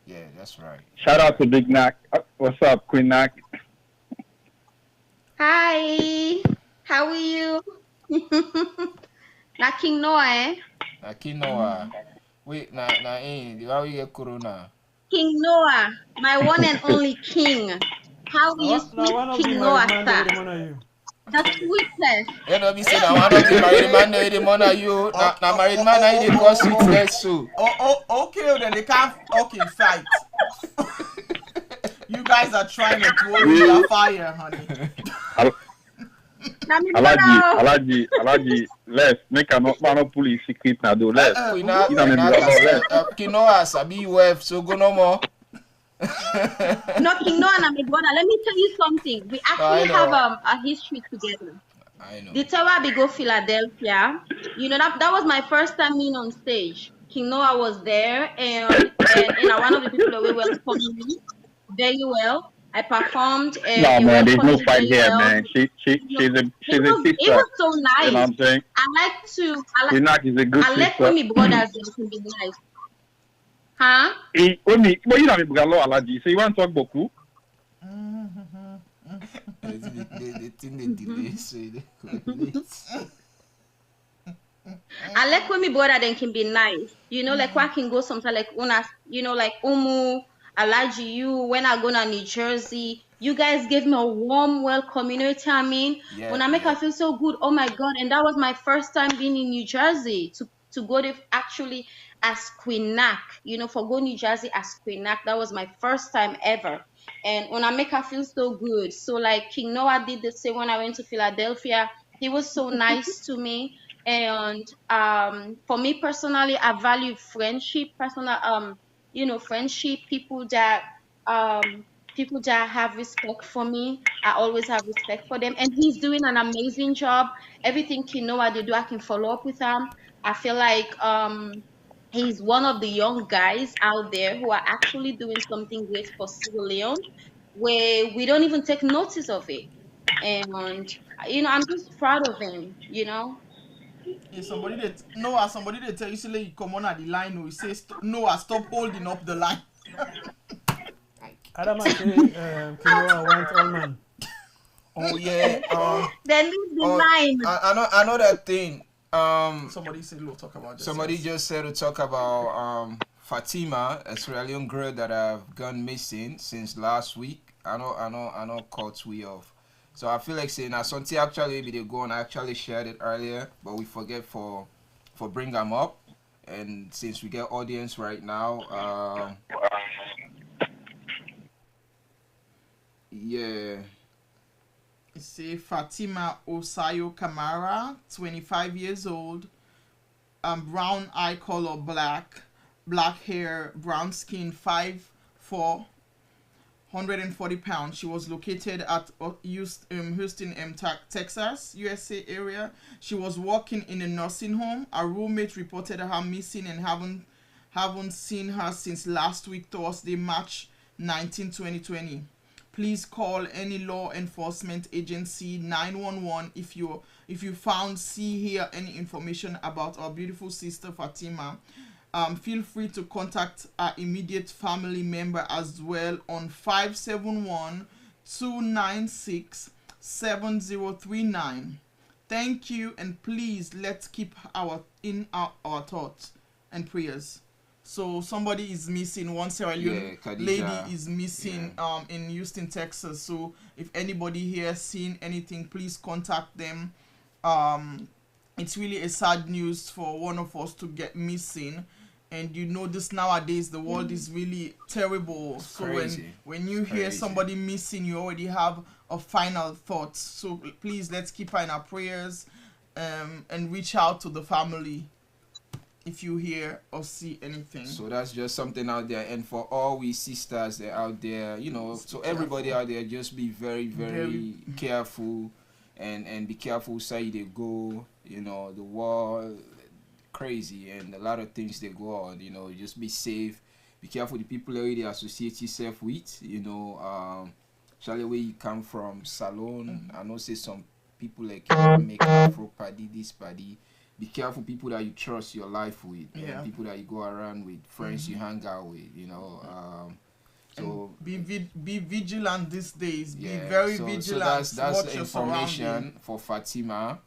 Yeah, that's right. Shout out to Big Nack. What's up, Queen Nack? Hi. How are you? Na King Noah, eh? Na King Noah. Wait, how you get corona? King Noah, my one and only king. How are you, sweet King Noah, sir? The sweetest. You know, me say that one of the married man know the money you. Na married man I dey call sweetness so. Okay, then they can't. Okay, fight. You guys are trying to throw your fire, honey. Alaji, let's make a not pull his secret now, though. Let's. Kinoa, Sabi, web, so go no more. No, King Noah and my brother, let me tell you something. We actually have a history together. I know. The Tower Bigo Philadelphia. That was my first time being on stage. King Noah was there, and one of the people that we welcomed me very well. I performed. No man, there's no fight here, man. She's a sister. It was so nice. You know what I'm saying? I like when my brothers can be nice. Huh? But you know me, Bugalo Alaji. So you want to talk Boku? the thing they delay, so they late. I like when my brother then can be nice. You know, like when I can go sometimes like when I, you know, like Umu, Alaji, you, when I go to New Jersey, you guys gave me a warm welcome. You know what I mean? Yeah, When I make her feel so good, oh my God. And that was my first time being in New Jersey to go there actually as Queen Nack, you know, for go New Jersey as Queen Nack. That was my first time ever. And when I make her feel so good. So like King Noah did the same when I went to Philadelphia. He was so nice to me. And for me personally, I value friendship, personal you know, friendship, people that have respect for me. I always have respect for them. And he's doing an amazing job. Everything Kinoa they do, I can follow up with him. I feel like he's one of the young guys out there who are actually doing something great for Sierra Leone, where we don't even take notice of it. And you know, I'm just proud of him, you know. Yeah, somebody that tell you say you come on at the line, or you say Noah, stop holding up the line. Adama say Kinoa want all man. Oh yeah. Then leave the line. I know that thing. Somebody said we'll talk about this. Somebody just said to talk about Fatima, a Sierra Leone girl that have gone missing since last week. I know caught we off. So I feel like saying something actually maybe they go and actually shared it earlier, but we forget for bring them up. And since we get audience right now, yeah. Say Fatima Osayo Kamara, 25 years old, brown eye color, black hair, brown skin, 5'4", 140 pounds. She was located at Houston, Texas, USA area. She was working in a nursing home. A roommate reported her missing and haven't seen her since last week, Thursday, March 19, 2020. Please call any law enforcement agency 911 if you found, see, hear any information about our beautiful sister Fatima. Feel free to contact our immediate family member as well on 571-296-7039. Thank you, and please let's keep our thoughts and prayers. So somebody is missing. One Sierra Leone lady is missing in Houston, Texas. So if anybody here seen anything, please contact them. It's really a sad news for one of us to get missing. And you know this nowadays, the world is really terrible. So when you hear somebody missing, you already have a final thought. So please, let's keep her in our prayers and reach out to the family if you hear or see anything. So that's just something out there. And for all we sisters that are out there, you know, so everybody out there, just be very, very careful and be careful side they go. You know, the war crazy and a lot of things they go on, you know. Just be safe, be careful the people you already associate yourself with, you know. Charlie, where you come from, Salon, I know say some people like make Afro party, this party. Be careful people that you trust your life with, and people that you go around with, friends you hang out with, you know. So be vigilant these days. Be very vigilant. So that's the information for Fatima.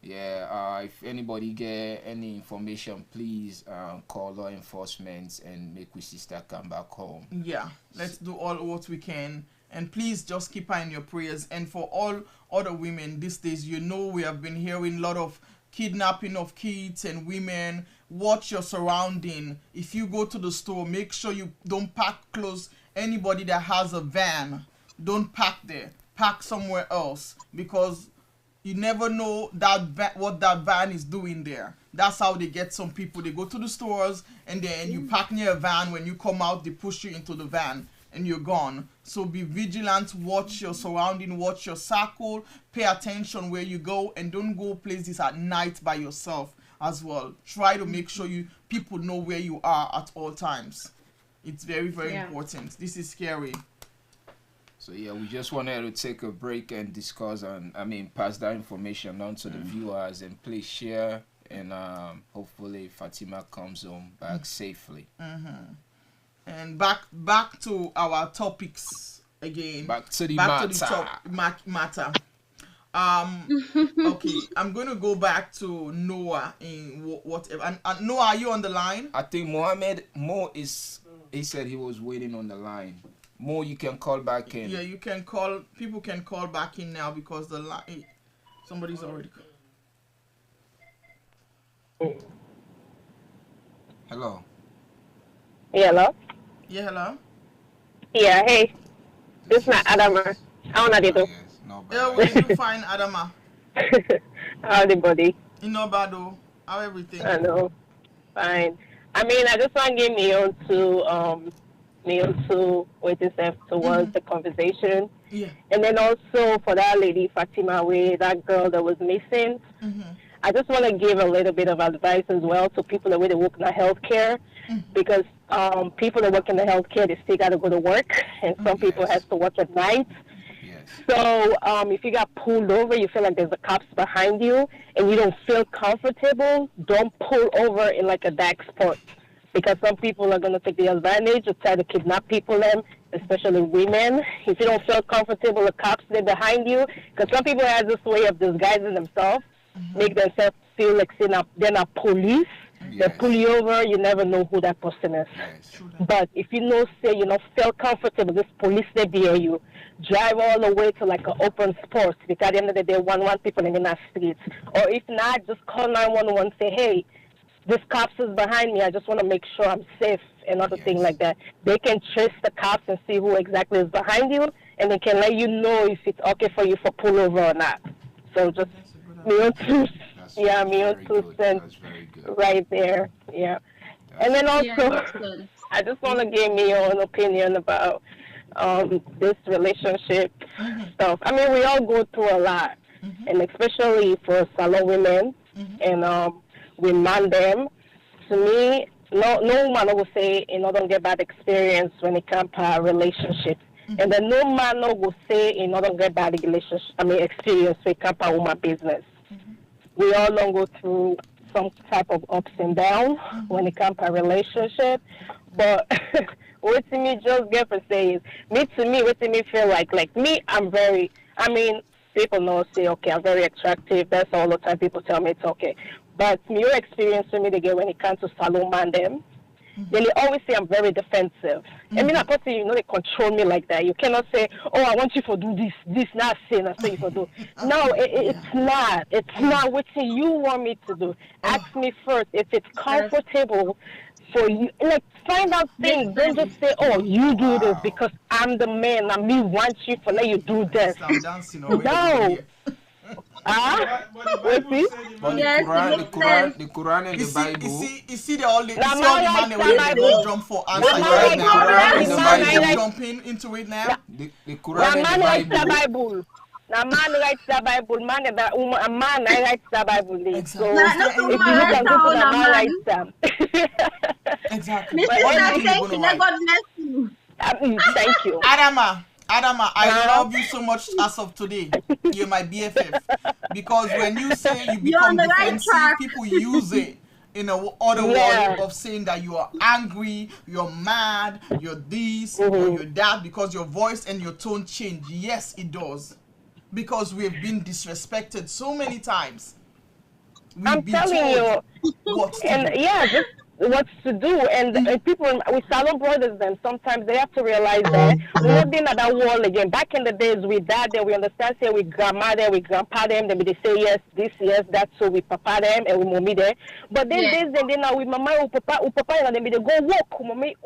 If anybody get any information, please call law enforcement and make we sister come back home. Yeah, let's do all what we can. And please just keep her in your prayers. And for all other women these days, you know, we have been hearing a lot of kidnapping of kids and women. Watch your surrounding. If you go to the store, make sure you don't park close. Anybody that has a van, don't park there. Park somewhere else, because you never know what that van is doing there. That's how they get some people. They go to the stores and then you park near a van. When you come out, they push you into the van and you're gone. So be vigilant, watch your surrounding, watch your circle, pay attention where you go, and don't go places at night by yourself as well. Try to make sure people know where you are at all times. It's very, very important. This is scary. So we just wanted to take a break and discuss and pass that information on to the viewers, and please share, and hopefully Fatima comes home back safely. And back to our topics again. Back to the matter. Okay, I'm going to go back to Noah in whatever. And Noah, are you on the line? I think Mo is. He said he was waiting on the line. Mo, you can call back in. Yeah, you can call. People can call back in now because the line. Somebody's already. Hello. Hello. Yeah, hello. Yeah, hey. This is not Adama. How are you doing? Yeah, we do fine, Adama. How's the body? You know, Bado. How everything? I know. Fine. I mean, I just want to get me on to what is said towards the conversation. Yeah. And then also for that lady, Fatima Way, that girl that was missing. I just want to give a little bit of advice as well to people that really work in the healthcare, because people that work in the healthcare, they still got to go to work, and some people have to work at night. So if you got pulled over, you feel like there's the cops behind you, and you don't feel comfortable, don't pull over in like a dark spot, because some people are going to take the advantage or try to kidnap people, especially women. If you don't feel comfortable, the cops, they're behind you, because some people have this way of disguising themselves, make themselves feel like they're not police. They pull you over, you never know who that person is. But if you know, say, you know, feel comfortable, this police, they bear you, drive all the way to like an open spot, because at the end of the day, one people in the streets. Or if not, just call 911, say, hey, this cops is behind me, I just want to make sure I'm safe, and other things like that. They can trace the cops and see who exactly is behind you, and they can let you know if it's okay for you for pull over or not. So just me on 2 cents right there. Yeah. And then also, I just want to give me your own opinion about this relationship stuff. I mean, we all go through a lot, and especially for salon women, and we man them. To me, no woman will say, you know, don't get bad experience when it comes to a relationship. And then no man will say, you know, don't get bad experience when it comes to woman business. We all don't go through some type of ups and downs when it comes to a relationship. But what to me just get for say is, what to me feel like me, people know, say, okay, I'm very attractive. That's all the time people tell me it's okay. But your experience with me, they get when it comes to salon man them, then they always say I'm very defensive. I mean, I put you know, they control me like that. You cannot say, oh, I want you to do this, not say, I say you to do. No, it's not. It's not what you want me to do. Ask me first if it's comfortable for you. Like, find out things. Don't just say, oh, you do this because I'm the man and me want you for let you do this. No. The Quran and the Bible. You see the all the man that will jump for answer right now. Jumping into it now. The Quran and the Bible. Now man writes the Bible, man writes the Bible. So if you look at Google, the man writes them. Exactly. Thank you. Adama, I love you so much as of today. You're my BFF. Because when you say you become defensive, people use it in other words of saying that you are angry, you're mad, you're this, or you're that, because your voice and your tone change. Yes, it does. Because we've been disrespected so many times. I'm telling you. What to do. And people with salon brothers, then sometimes they have to realize that we're not in that world again. Back in the days, with dad, then we understand, say we grandma them, we grandpa them, then they say yes, this, yes, that, so we papa them, and we mommy them. But then days and then now with mama, we papa, and then they go work.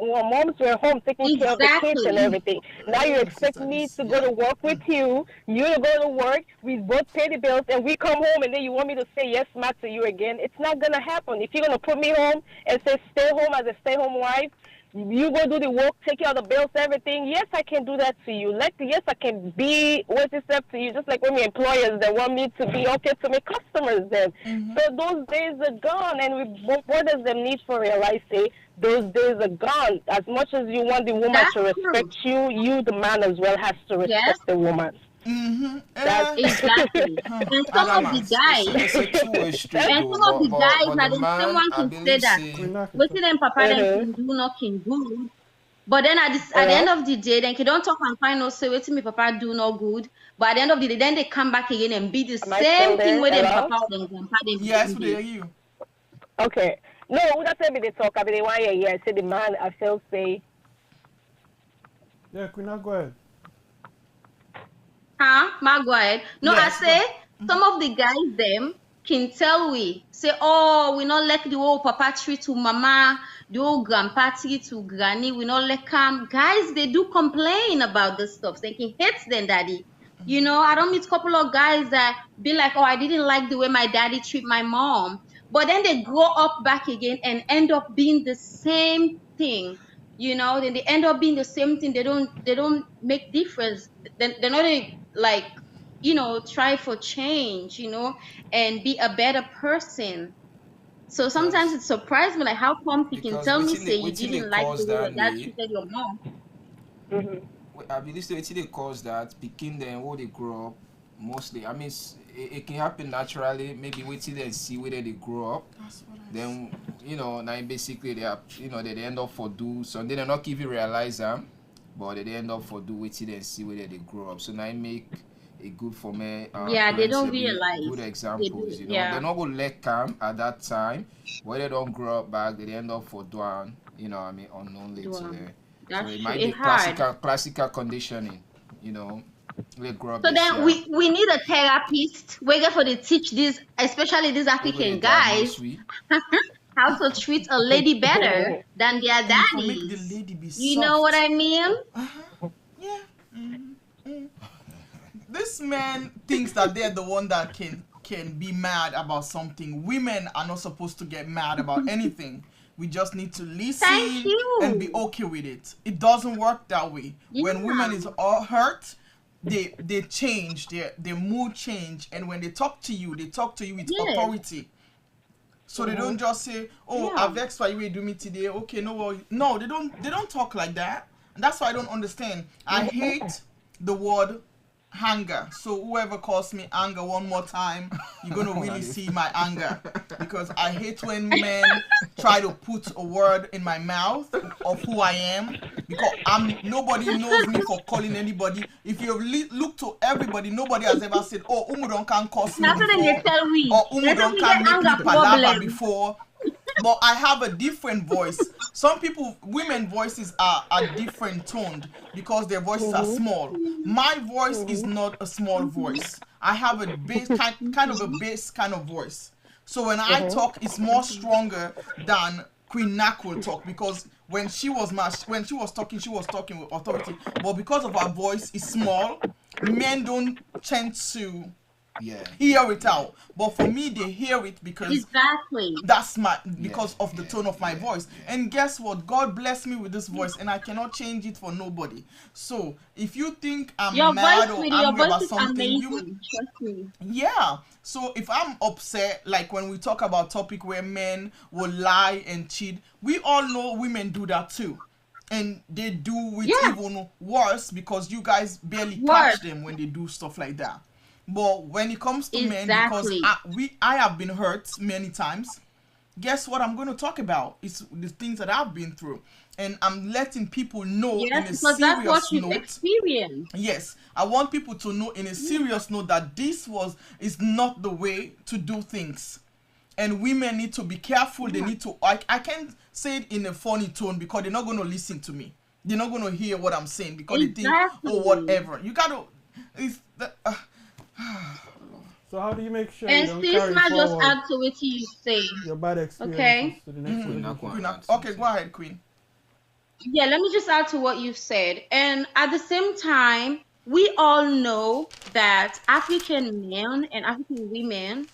Moms were home taking care of the kids and everything. Now you expect me to go to work with you, you to go to work, we both pay the bills, and we come home, and then you want me to say yes, ma, to you again. It's not going to happen. If you're going to put me home and say stay home as a stay-home wife, you go do the work, take care of the bills, everything. Yes, I can do that to you. Yes, I can be with yourself to you, just like when my employers that want me to be okay to my customers then. So those days are gone, and what does them need for realize, say, those days are gone. As much as you want the woman to respect you, the man as well has to respect the woman. Exactly. And some of the guys, that someone can say that waiting and papa them can do not can do. But then at the end of the day, then they don't talk and find no say what me papa do no good. But at the end of the day, then they come back again and be the same thing with them papa or them grandpa. Yes, we hear you. Okay. No, who that say me they talk? I mean, they want to hear. Say the man I feel say. Yeah, Queen, go ahead. Go ahead. No, yes, I say some of the guys them can tell we say, oh, we not like the old papa tree to mama, the old grandpa tree to granny, we not like them. Guys, they do complain about this stuff. They can hate them daddy. You know, I don't meet a couple of guys that be like, oh, I didn't like the way my daddy treat my mom. But then they grow up back again and end up being the same thing. You know, then they end up being the same thing. They don't make difference. They're not like, you know, try for change, you know, and be a better person. So sometimes it surprised me, like how come you can tell me say you didn't like the way your dad treated your mom. I believe they cause that picking them where they grow up mostly. I mean, it can happen naturally. Maybe wait till they see where they grow up. Then you know, now basically they are, you know, they end up for do so. They not even realize them, but they end up for do wait till they see where they grow up. So now it make it good for me. They don't realize. Good examples, you know. They're not gonna let come at that time. Where they don't grow up back, they end up for doing, you know, I mean, unknown later. So it might be classical conditioning, you know. So then we need a therapist. We're going to teach this, especially these African guys, how to treat a lady better than their daddies. You know what I mean? Yeah. This man thinks that they're the one that can be mad about something. Women are not supposed to get mad about anything. We just need to listen and be okay with it. It doesn't work that way. When women is all hurt, they change, their mood change, and when they talk to you with authority. So they don't just say, oh, I vexed why you do me today. Okay, no worries. No, they don't talk like that. And that's why I don't understand. I hate the word anger. So whoever calls me anger one more time, you're gonna really see my anger, because I hate when men try to put a word in my mouth of who I am, because nobody knows me for calling anybody. If you look to everybody, nobody has ever said, oh, Umudon can't curse me before, or Umudon can't make me palava before. But I have a different voice. Some women voices are different toned because their voices are small. My voice is not a small voice. I have a bass kind of a bass kind of voice. So when I talk, it's more stronger than Queen Nak will talk, because when she was talking, she was talking with authority. But because of her voice is small, men don't tend to hear it out. But for me, they hear it because that's because of the tone of my voice. And guess what? God blessed me with this voice, and I cannot change it for nobody. So if you think I'm mad or angry about something, so if I'm upset, like when we talk about topic where men will lie and cheat, we all know women do that too. And they do it even worse, because you guys barely catch them when they do stuff like that. But when it comes to men, because I have been hurt many times, guess what I'm going to talk about? It's the things that I've been through. And I'm letting people know in a serious note. Yes, I want people to know in a serious note that this is not the way to do things. And women need to be careful. They need to, I can't say it in a funny tone, because they're not going to listen to me. They're not going to hear what I'm saying, because they think, oh, whatever. You got to, so how do you make sure and you don't carry just forward add to what you say your bad experiences to the next Queen? Okay, go ahead, Queen. Yeah, let me just add to what you've said. And at the same time, we all know that African men and African women,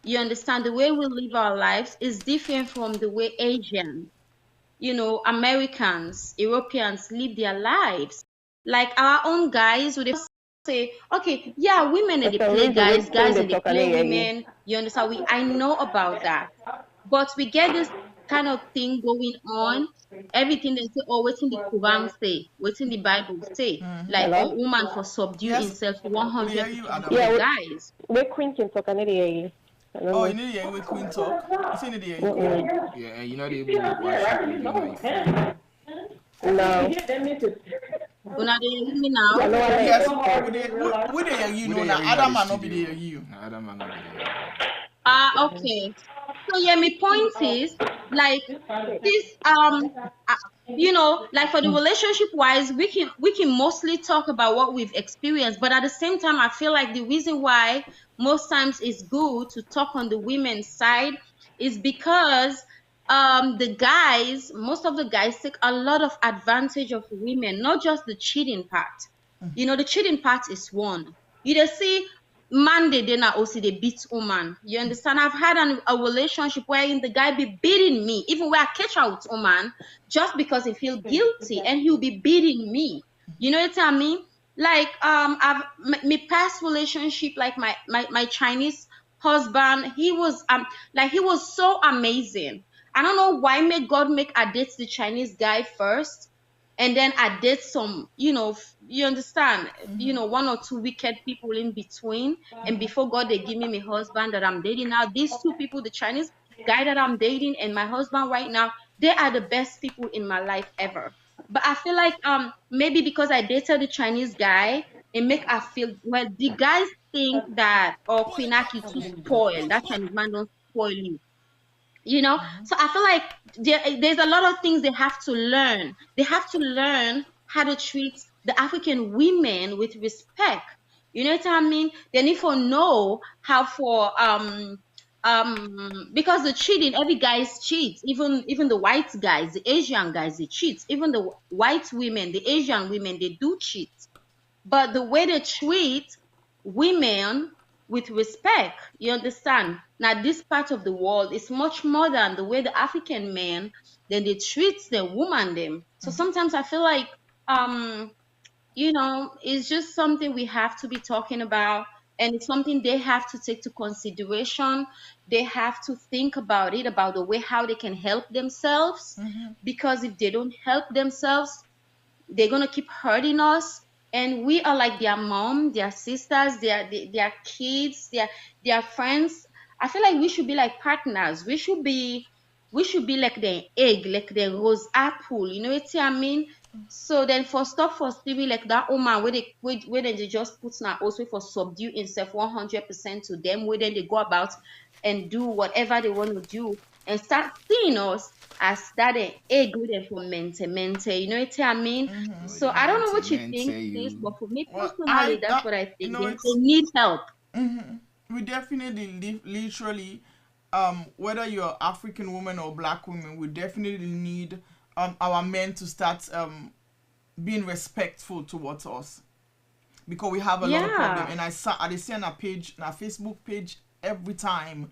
you understand, the way we live our lives is different from the way Asians, Americans, Europeans live their lives. Like our own guys would say, okay, yeah, women they play guys and they play women. You understand? I know about that. But we get this kind of thing going on. Everything they say, oh, what's in the Quran say, what's in the Bible say, like a woman for subdue himself 100% guys. The Queen can talk, I need to hear you. Oh, you need to hear Queen talk? You need to hear Queen. Yeah, and you know they will watch it. No. Una dey hear me now? Yes, we dey hear you know now. Adam might not be there you. Adam might not be there. Okay. So yeah, my point is like this like for the relationship wise, we can mostly talk about what we've experienced, but at the same time I feel like the reason why most times it's good to talk on the women's side is because most of the guys take a lot of advantage of women, not just the cheating part. The cheating part is one. You just see man they na also they beat woman. You understand? I've had a relationship wherein the guy be beating me, even where I catch out woman, just because he feel guilty and he'll be beating me. You know what I mean? Like I've my past relationship, like my Chinese husband, he was so amazing. I don't know why God make I date the Chinese guy first, and then I date some, you understand, one or two wicked people in between, and before God they give me my husband that I'm dating now. These two people, the Chinese guy that I'm dating and my husband right now, they are the best people in my life ever. But I feel like maybe because I dated the Chinese guy, it make I feel well. The guys think that Queen Aki too spoiled. That Chinese man don't spoil you. So I feel like there's a lot of things they have to learn. They have to learn how to treat the African women with respect. You know what I mean? They need to know how for because the cheating, every guy cheats, even the white guys, the Asian guys, they cheat. Even the white women, the Asian women, they do cheat. But the way they treat women with respect, you understand? Now, this part of the world is much more than the way the African men, then they treat the woman them. So sometimes I feel like, it's just something we have to be talking about, and it's something they have to take to consideration. They have to think about it, about the way how they can help themselves, because if they don't help themselves, they're gonna keep hurting us. And we are like their mom, their sisters, their kids, their friends. I feel like we should be like partners. We should be like the egg, like the rose apple. You know what I mean? So then for Stevie, like that woman where they just put now also for subdue himself 100% to them, where then they go about and do whatever they want to do and start seeing us as that egg with them for mente. You know what I mean? So I don't know what you think, sis, but for me personally, that's what I think. They need help. We definitely, literally, whether you're African woman or black woman, we definitely need our men to start being respectful towards us, because we have a lot of problems. And I see on our page, on our Facebook page, every time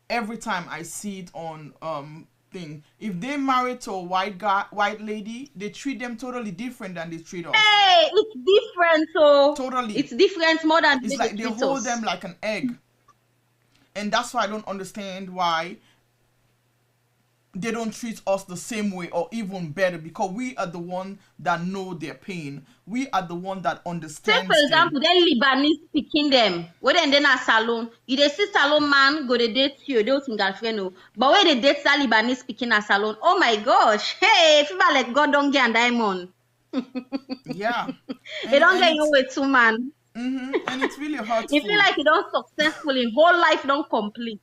I see it on thing. If they married to a white lady, they treat them totally different than they treat us. Hey, it's different, so totally. It's different more than it's like they hold them like an egg, and that's why I don't understand why they don't treat us the same way or even better, because we are the one that know their pain. We are the one that understand. Say for example, then Lebanese speaking them. When then a salon, you dey see salon man go to date you, they think girlfriend. But when they date that Lebanese speaking a salon, oh my gosh, hey, feel like God don't get a diamond. Yeah, they don't get you with two man. And it's really hurtful. You feel like you don't successful in whole life, don't complete.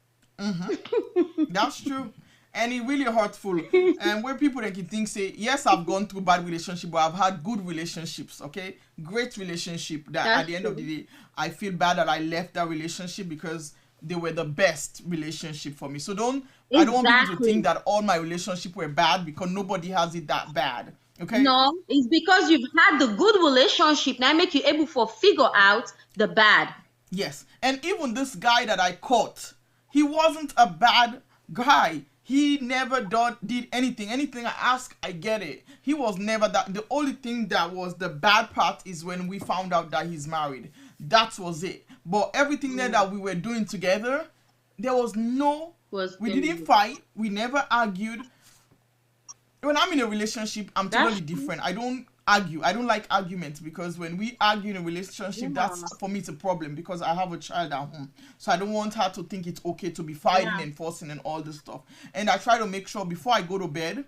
That's true. And it really hurtful. And where people can think, say, yes, I've gone through bad relationship, but I've had good relationships, okay? Great relationship that at the end of the day, I feel bad that I left that relationship because they were the best relationship for me. So I don't want people to think that all my relationships were bad, because nobody has it that bad. Okay? No, it's because you've had the good relationship now make you able to figure out the bad. Yes. And even this guy that I caught, he wasn't a bad guy. He never did anything. Anything I ask, I get it. He was never that. The only thing that was the bad part is when we found out that he's married. That was it. But everything that we were doing together, there was no... we didn't fight. We never argued. When I'm in a relationship, I'm totally different. I argue. I don't like arguments because when we argue in a relationship, that's for me it's a problem because I have a child at home. So I don't want her to think it's okay to be fighting and fussing and all this stuff. And I try to make sure before I go to bed,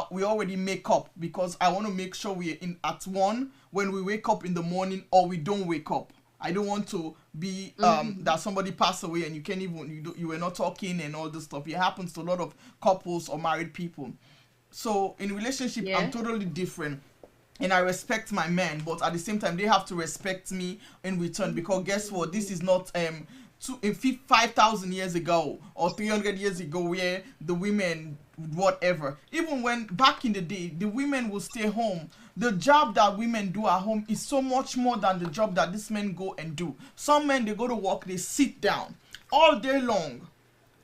we already make up because I want to make sure we're in at one when we wake up in the morning or we don't wake up. I don't want to be that somebody passed away and you can't even you were not talking and all this stuff. It happens to a lot of couples or married people. So in relationship, I'm totally different, and I respect my men, but at the same time they have to respect me in return because guess what? This is not 5,000 years ago or 300 years ago where the women whatever. Even when back in the day, the women will stay home. The job that women do at home is so much more than the job that these men go and do. Some men, they go to work, they sit down all day long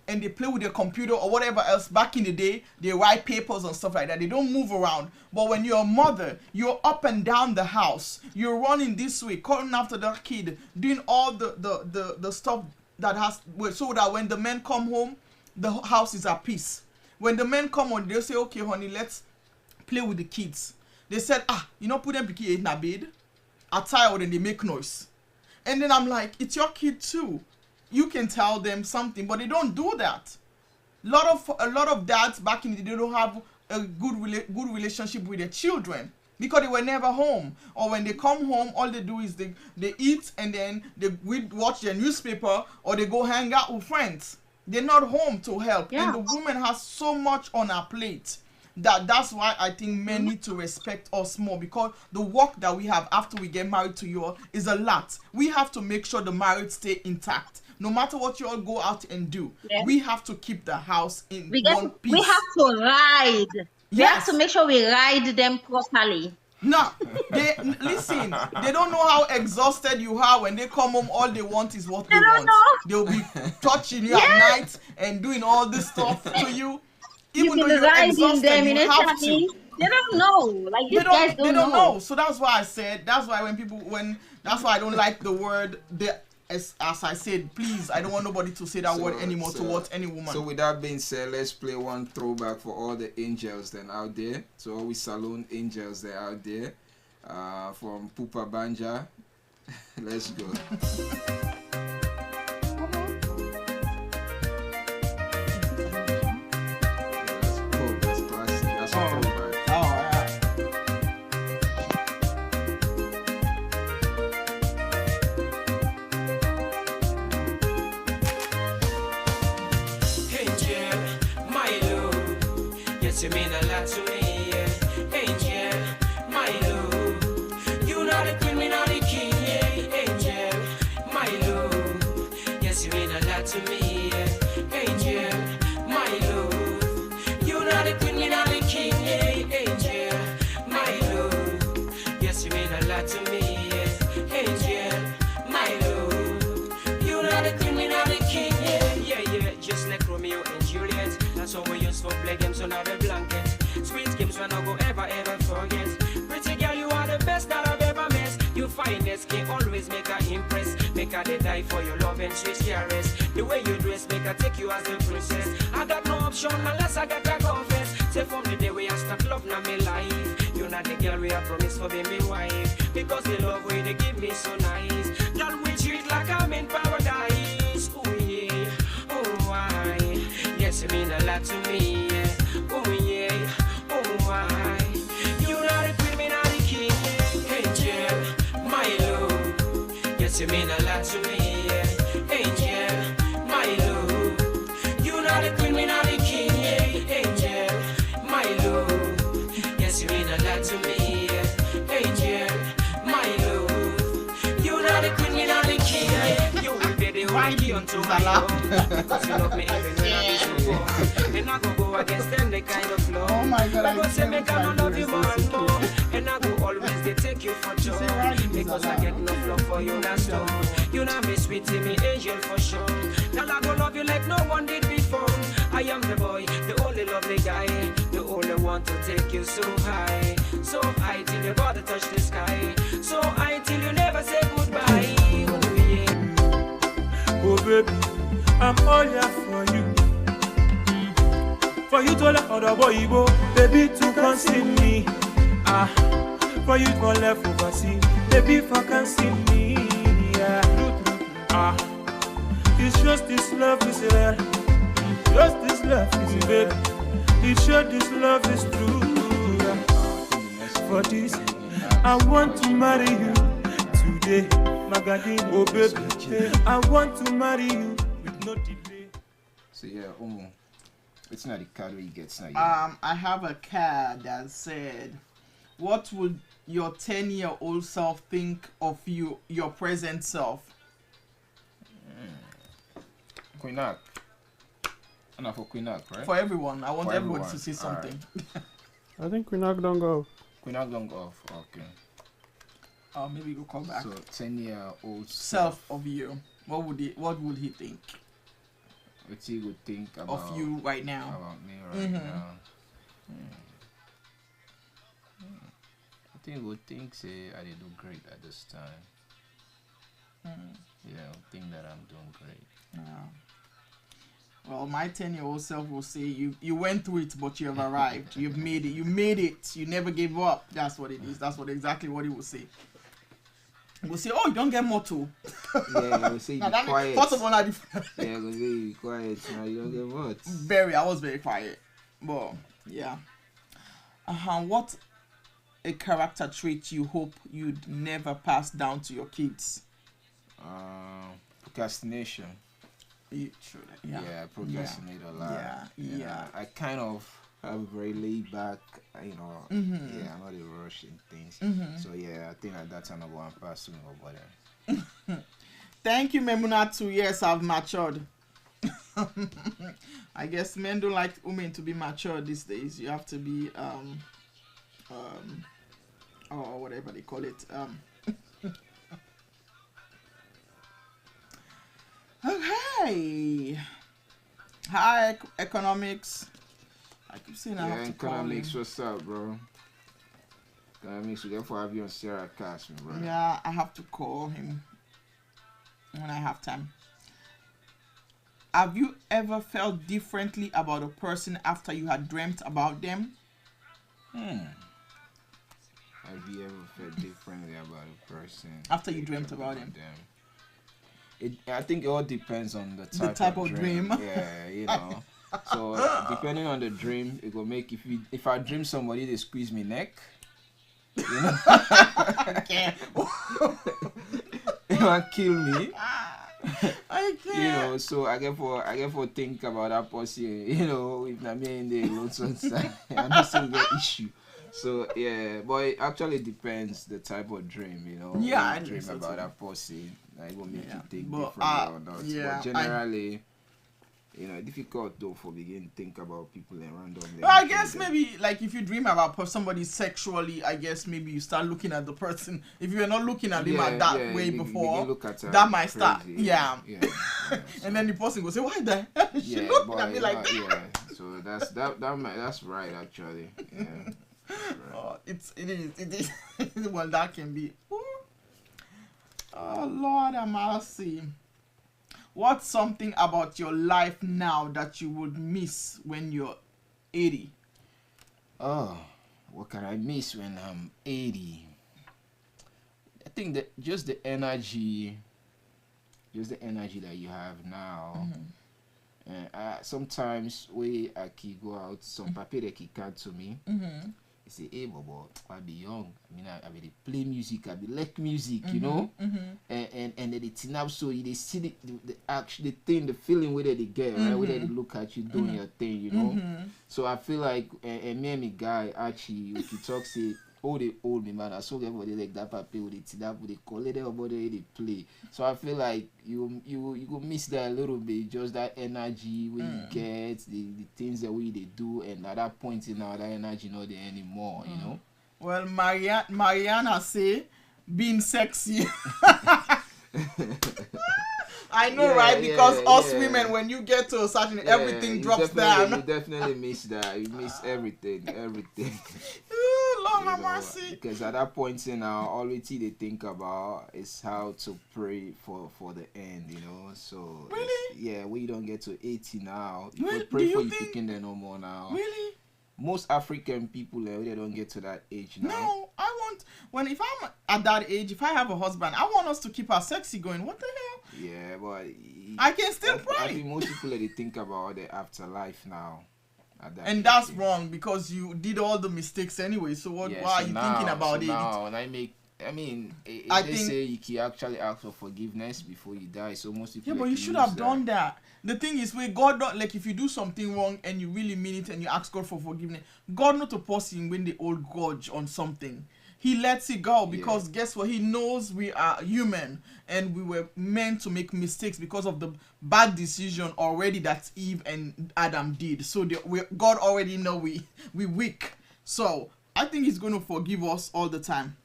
and they play with their computer or whatever else. Back in the day, they write papers and stuff like that. They don't move around. But when you're a mother, you're up and down the house. You're running this way, calling after the kid, doing all the stuff that has, so that when the men come home, the house is at peace. When the men come on, they'll say, okay, honey, let's play with the kids. They said, put them in a bed, are tired and they make noise. And then I'm like, it's your kid too. You can tell them something, but they don't do that. A lot of dads back in the day, they don't have a good relationship with their children because they were never home. Or when they come home, all they do is they eat and then they watch their newspaper or they go hang out with friends. They're not home to help. Yeah. And the woman has so much on her plate that's why I think men need to respect us more because the work that we have after we get married to you all is a lot. We have to make sure the marriage stay intact. No matter what you all go out and do, we have to keep the house in one piece. We have to ride. Yes. We have to make sure we ride them properly. No, listen, they don't know how exhausted you are when they come home. All they want is what they want. They'll be touching you at night and doing all this stuff to you. Even though you're exhausted, them you have to. They don't know. Like these guys don't know. So that's why I said. That's why that's why I don't like the word. As I said, please, I don't want nobody to say that word anymore towards any woman. So with that being said, let's play one throwback for all the angels then out there. So all we saloon angels that out there, from Pupa Banja. Let's go. You mean a lot to me, yeah. Angel, my love. You know the queen, me not the king, yeah. Angel, my love. Yes, you mean a lot to me, yeah. Angel, my love. You know the queen, me not the king, yeah. Angel, my love. Yes, you mean a lot to me, yeah. Angel, my love. You know the queen, me not the king, yeah. Yeah, just like Romeo and Juliet. That's how we used to play games on our blanket. Sweet games when I go ever forget. Pretty girl, you are the best that I've ever met. You finest can always make her impress. Make her they die for your love and sweet caress. The way you dress, make her take you as the princess. I got no option unless I got to confess. Say from the day we I start love now my life. You're not the girl we I promise for be my wife. Because the love way they give me so nice. Girl, we treat like I'm in paradise. Oh yeah, oh why? Yes, you mean a lot to me, yeah. Oh yeah, oh why? You know the queen, me not the king, yeah. Angel, my love. Yes, you mean a lot to me, yeah. Angel, my love. You know the queen, me not the king, yeah. Angel, my love. Yes, you mean a lot to me, yeah. Angel, my love. You know the queen, me not the king, yeah. You will be the one key unto my love. Because you love me even when I'm miserable. And I go against them, the kind of love. Oh my God, I go say make I don't love you more and more. And I go always they take you for joy. Because I get no love for you now store. You know me sweetie, me angel for sure. Now I go love you like no one did before. I am the boy, the only lovely guy, the only one to take you so high. So high till your body touch the sky. So high till you never say goodbye. Oh yeah. Oh baby, I'm all here for you. For you to let other boy go, baby to come see me. For you for left overseas, baby, if I can see me, yeah. It shows this love is real. Just this love is real. It shows this love is true. For this, I want to marry you today, Magadini. Oh baby, I want to marry you with no delay. So yeah, it's not the card where you get now. I have a card that said, "What would your 10-year-old self think of you, your present self?" Queenak. And for Queenak, right? For everyone. I want For everyone everyone. to see something. Right. I think Queenak don't go. Queenak don't go off. Okay. Maybe we'll come back. So 10-year-old Self of you. What would he think what he would think about of you right now? About me right now. I think he would think say I did do great at this time. Yeah, I would think that I'm doing great. Yeah. Well, my 10-year-old self will say you went through it, but you have arrived. You've made it. You made it. You never gave up. That's what it is. That's exactly what he will say. He will say, "Oh, you don't get more too." Yeah, he will say, "Be quiet." First of all, yeah, he will say, "Be quiet." Now you don't get what? I was very quiet. But yeah. What a character trait you hope you'd never pass down to your kids? Procrastination. Yeah, I procrastinate a lot. Yeah. I kind of have very laid back, Yeah, I'm not a rushing things. So yeah, I think that's another one person over there. Thank you, Memunatu. Yes, I've matured. I guess men don't like women to be mature these days. You have to be or whatever they call it. Okay. Hi, economics. I keep saying I have to economics. call What's up, bro? Economics. We therefore have you on SierraCast, bro. Yeah, I have to call him when I have time. Have you ever felt differently about a person after you had dreamt about them? Have you ever felt differently about a person after you dreamt about them? I think it all depends on the type of dream. Yeah, So depending on the dream, it will make if I dream somebody they squeeze me neck, I it might kill me. I can't. So I get for think about that person. If not me in the loads on side, I don't still get issue. So yeah, but it actually depends the type of dream. Yeah, I dream about that person. It will make you think differently or not. Yeah, but generally, difficult though for begin to think about people around them. I guess maybe like if you dream about somebody sexually, I guess maybe you start looking at the person. If you're not looking at him that way before, that might start. Yeah. And then the person will say, "Why the hell is she looking at me like that?" Yeah. So that's right actually. Yeah. Right. It is. Well, that can be. Oh Lord have mercy. What's something about your life now that you would miss when you're 80? Oh, what can I miss when I'm 80? I think that just the energy that you have now. Sometimes when I can go out, some people they can come to me. They say, "Hey, Bobo, I be young. I be play music. I be like music, and they tin up so they see the action, the thing, the feeling where they get, right? Where they look at you doing your thing, So I feel like and me and my guy actually we can talk say. They old me man. I saw everybody like that paper with it that with the collect everybody they play. So I feel like you go miss that a little bit, just that energy where you get the things that we they do, and at that point in now that energy not there anymore, Well, Mariana say being sexy. I know, right? Because us women, when you get to a certain, everything drops down. You definitely miss that. You miss everything. Lord have mercy. Because at that point in now, all they think about is how to pray for the end, So really, we don't get to 80 now. You could pray for you picking there no more now. Really? Most African people they don't get to that age now. No, when if I'm at that age, if I have a husband, I want us to keep our sexy going. What the hell? Yeah, but I can still I pray. think most people they think about the afterlife now. And that's wrong because you did all the mistakes anyway. So what? Why are you thinking about it? Now, they say you can actually ask for forgiveness before you die. So most people. Yeah, but you should have done that. The thing is, where God don't like if you do something wrong and you really mean it and you ask God for forgiveness, God not a person when they hold grudge on something. He lets it go because guess what? He knows we are human and we were meant to make mistakes because of the bad decision already that Eve and Adam did. So God already know we weak. So I think He's going to forgive us all the time.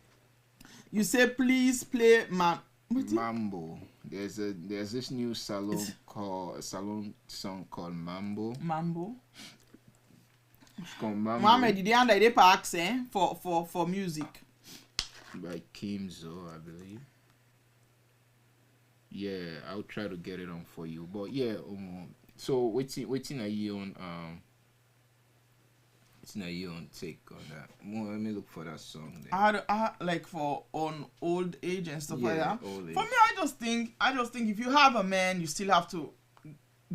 You say please play Mambo. There's this new salon song called Mambo. Mambo. It's called Mambo. Mohammed, did they under the parks for music? By Kimzo, I believe. Yeah, I'll try to get it on for you. But yeah, so waiting a year on take on that. Let me look for that song there. I like for on old age and stuff like that. Old age. For me, I just think if you have a man, you still have to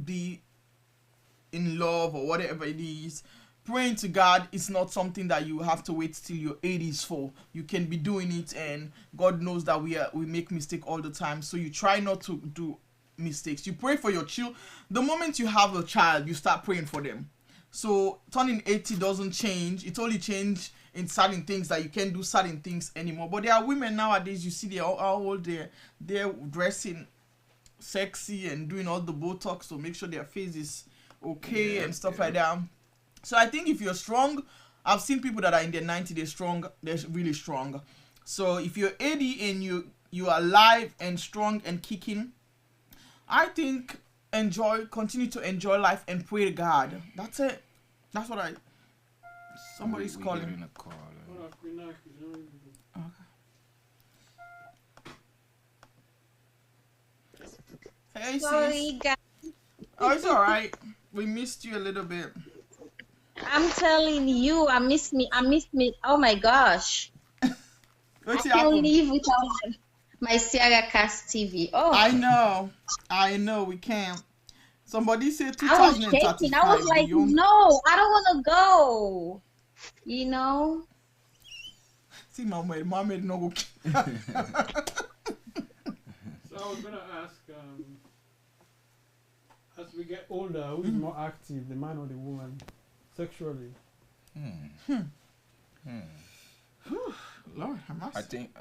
be in love or whatever it is. Praying to God is not something that you have to wait till your 80s for. You can be doing it, and God knows that we make mistakes all the time. So you try not to do mistakes. You pray for your children. The moment you have a child, you start praying for them. So turning 80 doesn't change. It only change in certain things that you can't do certain things anymore. But there are women nowadays. You see, they're how old they're dressing sexy and doing all the Botox to make sure their face is okay and stuff like that. So I think if you're strong, I've seen people that are in their 90s, they're strong, they're really strong. So if you're 80 and you are alive and strong and kicking, I think continue to enjoy life and pray to God. That's it. That's what somebody's calling. Getting a call. Okay. Hey, Sorry, guys. Oh, it's alright. We missed you a little bit. I'm telling you, I miss me. Oh my gosh. I can't live without my SierraCast TV. Oh, I know, we can't. Somebody said I was 2035. shaking. I was like, no, I don't want to go. You know? See, Mama no go. So I was going to ask, as we get older, who is more active, the man or the woman, sexually? Lord, I think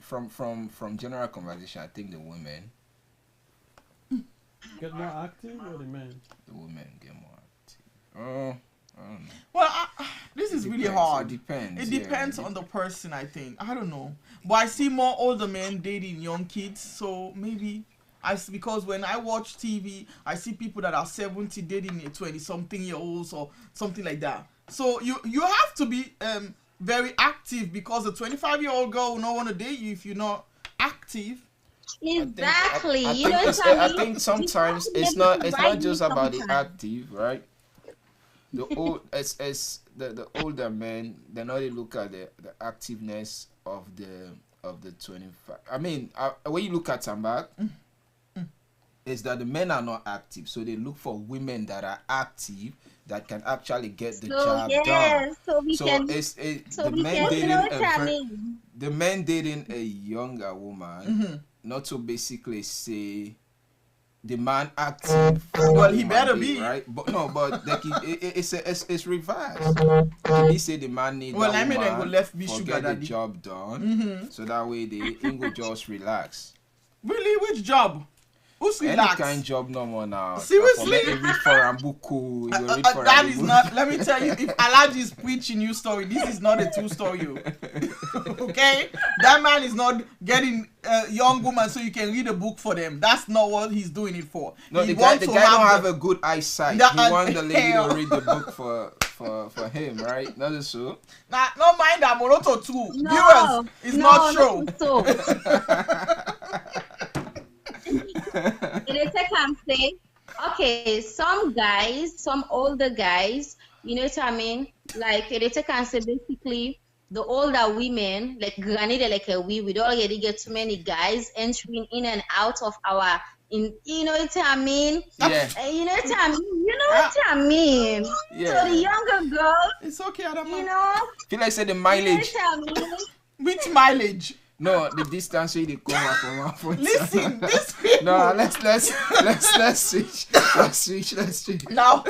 from general conversation, I think the women get more active or the men? The women get more active. I don't know. Well, this is really hard. It depends. It depends on the person, I think. I don't know. But I see more older men dating young kids, so maybe because when I watch TV, I see people that are 70 dating 20-something-year-olds or something like that. So you have to be very active because a 25-year-old girl will not want to date you if you're not active. Exactly. I think sometimes it's not just about the active, right? The older men, they not look at the activeness of the 25. I mean, when you look at them back, is that the men are not active, so they look for women that are active that can actually get the job done. The men dating a younger woman, not to basically say the man active. Well, he better be right, but no, but like it's reversed. He say the man need that woman to get the job done, so that way the Ingo just relax. Really, which job? Who's relax? Any kind of job no more now. Seriously? That is not. Let me tell you, if Alaji is preaching you story, this is not a true story. Okay, that man is not getting a young woman so you can read a book for them. That's not what he's doing it for. No, the guy don't have a good eyesight. He wants the lady to read the book for him, right? Not so. Nah, no mind that Moroto too. Viewers, it's not true. They can say, okay, some older guys, you know what I mean? Like they can say basically the older women, like granted, like we don't already get too many guys entering in and out of our you know what I mean? Yeah. You know what I mean? You know what I mean? Yeah. So the younger girls, It's okay, Adama. you know, Feel like say the you know mileage. what I mean? Which mileage? No, the distance where they come out from our phone. Listen, this people. No, let's switch. Let's switch. Now,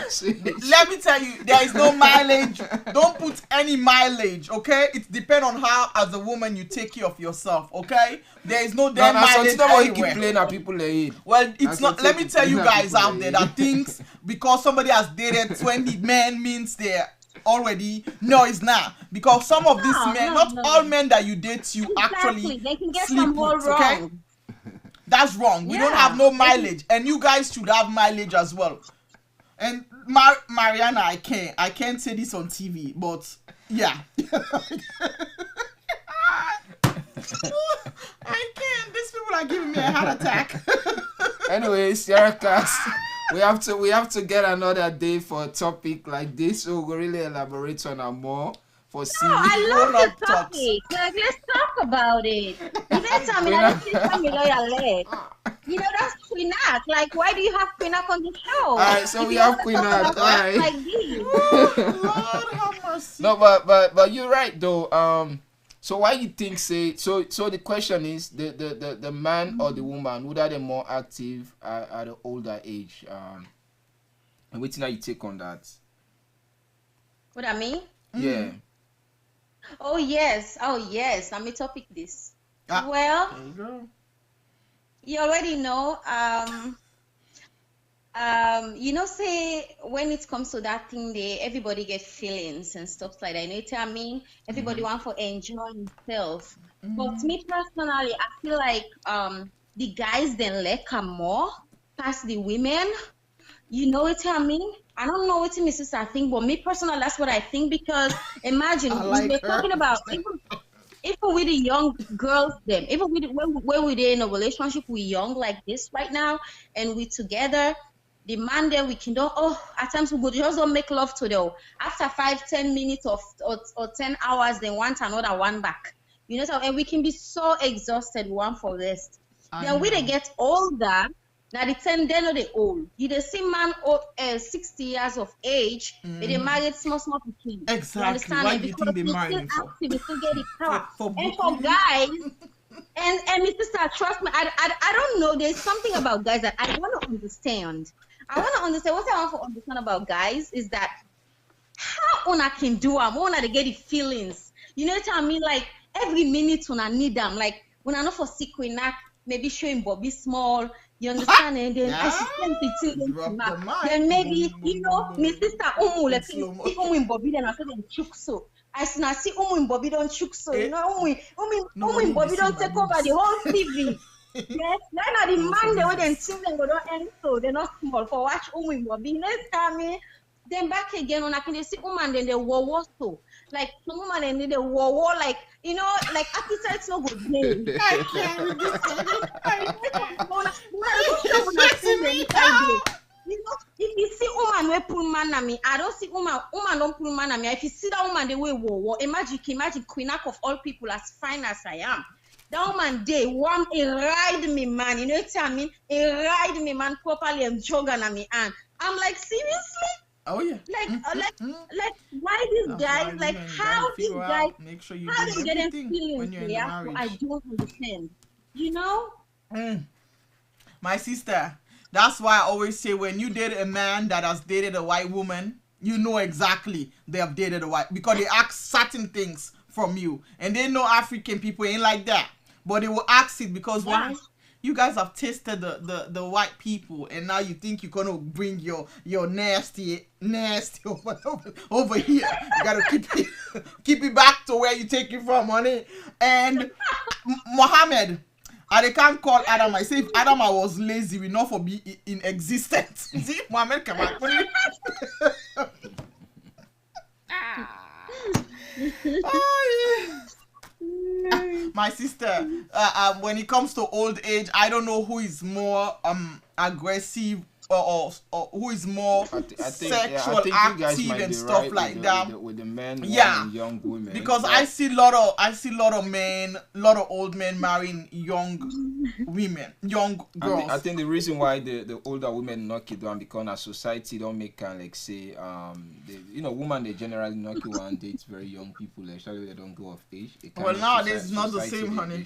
Switch. let me tell you, there is no mileage. Don't put any mileage, okay? It depends on how, as a woman, you take care of yourself, okay? There is no damn mileage something you anywhere. keep playing at people like Well, it's not. Let me tell you guys out there that thinks because somebody has dated 20 men means they're already. No, it's not. Because some of these men, not all men that you date, you actually they can get sleep some more with, okay? wrong. That's wrong. We don't have no mileage, and you guys should have mileage as well. And Mariana, I can't say this on TV, but yeah. I can't. These people are giving me a heart attack. Anyway, SierraCast, we have to get another day for a topic like this, so we'll really elaborate on it more. For I love the topic. Like, let's talk about it. You know, tell me you know, that's Queenak. Like, why do you have Queenak on the show? All right, so we have Queenak. All right. Like this. Lord have mercy. No, but you're right though. So why you think so the question is the man or the woman, would are they more active at an older age? And waiting how you take on that. What I mean? Yeah. Oh yes. Let me topic this. Well, there you go. You already know. You know, say when it comes to that thing, everybody get feelings and stuff like that. You know what I mean? Everybody want to enjoy himself. But me personally, I feel like the guys then like her more past the women. You know what I mean? I don't know what my sister think, but me personally, that's what I think. Because imagine we're talking about even with the young girls, them even with when we're in a relationship, we young like this right now, and we together. The man there, we can do, at times we just don't make love to them. After 5-10 minutes or 10 hours, they want another one back. You know, so, and we can be so exhausted, one for rest. Then when they get older, now the 10, they're not the old. You the see man 60 years of age, they married small people. Exactly. Why do you think they married for? Active, still get it power. And for guys, and my sister, trust me, I don't know. There's something about guys that I want to understand. What I want to understand about guys is that how una can do them, una they get the feelings. You know what I mean? Like every minute una need them. Like when I know for sick maybe showing Bobby small. You understand? And then then maybe you know, my sister like see in Bobby then I said them chook so. I see in Bobby don't chook so. You know, in Bobby don't take over the whole TV. Yes, now the man they would think they go don't end so they're not small for watch Bobby. Next time then back again when I can see woman then they war so like some woman then they war like you know like appetite's no good. I can't you know, if you see woman we pull man at me, I don't see woman don't pull man at me. If you see that woman they way war, imagine Queenak of all people as fine as I am. That woman day want a ride me man, you know what I mean? A ride me man properly and jog on me and I'm like seriously? Oh yeah. Like why these guys like how these guys make sure you how do they get everything feelings when you're in there? marriage. I don't understand. You know? My sister, that's why I always say when you date a man that has dated a white woman, you know exactly they have dated a white because they ask certain things from you. And they know African people ain't like that. But they will ask it because why? You guys have tasted the white people and now you think you're gonna bring your nasty over here. You gotta keep it back to where you take it from, honey. And Mohammed, I can't call Adam. I say if Adam I was lazy, we not for be in existence. See, Mohammed come back. My sister, when it comes to old age, I don't know who is more aggressive or who is more sexual you active guys might and be stuff right like with that. with the men Yeah, and young women. because I see a lot of men, lot of old men marrying young women, young girls. I think the reason why the older women knock it down because our society don't make kind like say women they generally knock you and date very young people, especially they don't go of age. Well, nowadays it's not the same, honey.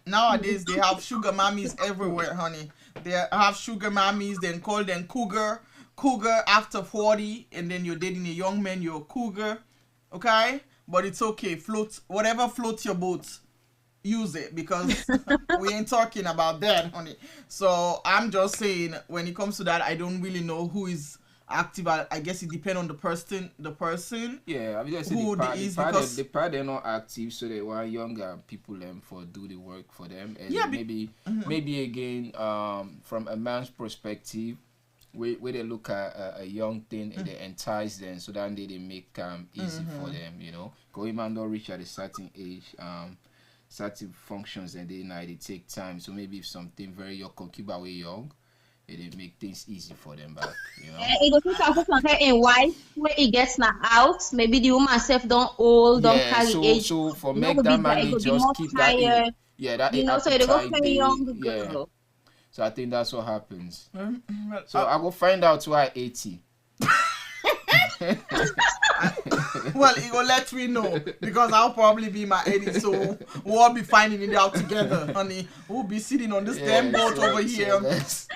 Nowadays they have sugar mommies everywhere, honey. They have sugar mommies, then call them cougar after 40, and then you're dating a young man, you're a cougar, okay? But it's okay, whatever floats your boat, use it, because we ain't talking about that, honey. So I'm just saying, when it comes to that, I don't really know who is active. I guess it depends on the person. Yeah, I mean, the part they're not active, so they want younger people for do the work for them, and maybe again, from a man's perspective, where they look at a young thing and they entice them, so that they make easy for them, Because man don't reach at a certain age, certain functions and they take time. So maybe if something very young can keep away young, it make things easy for them back, It go take also something in wife where it gets not out. Maybe the woman self don't carry age. So for make that man just keep that so it go carry young girl. So I think that's what happens. So I will find out why 80. Well, he will let me know, because I'll probably be my 80, so we'll all be finding it out together, honey. We'll be sitting on this damn boat over here.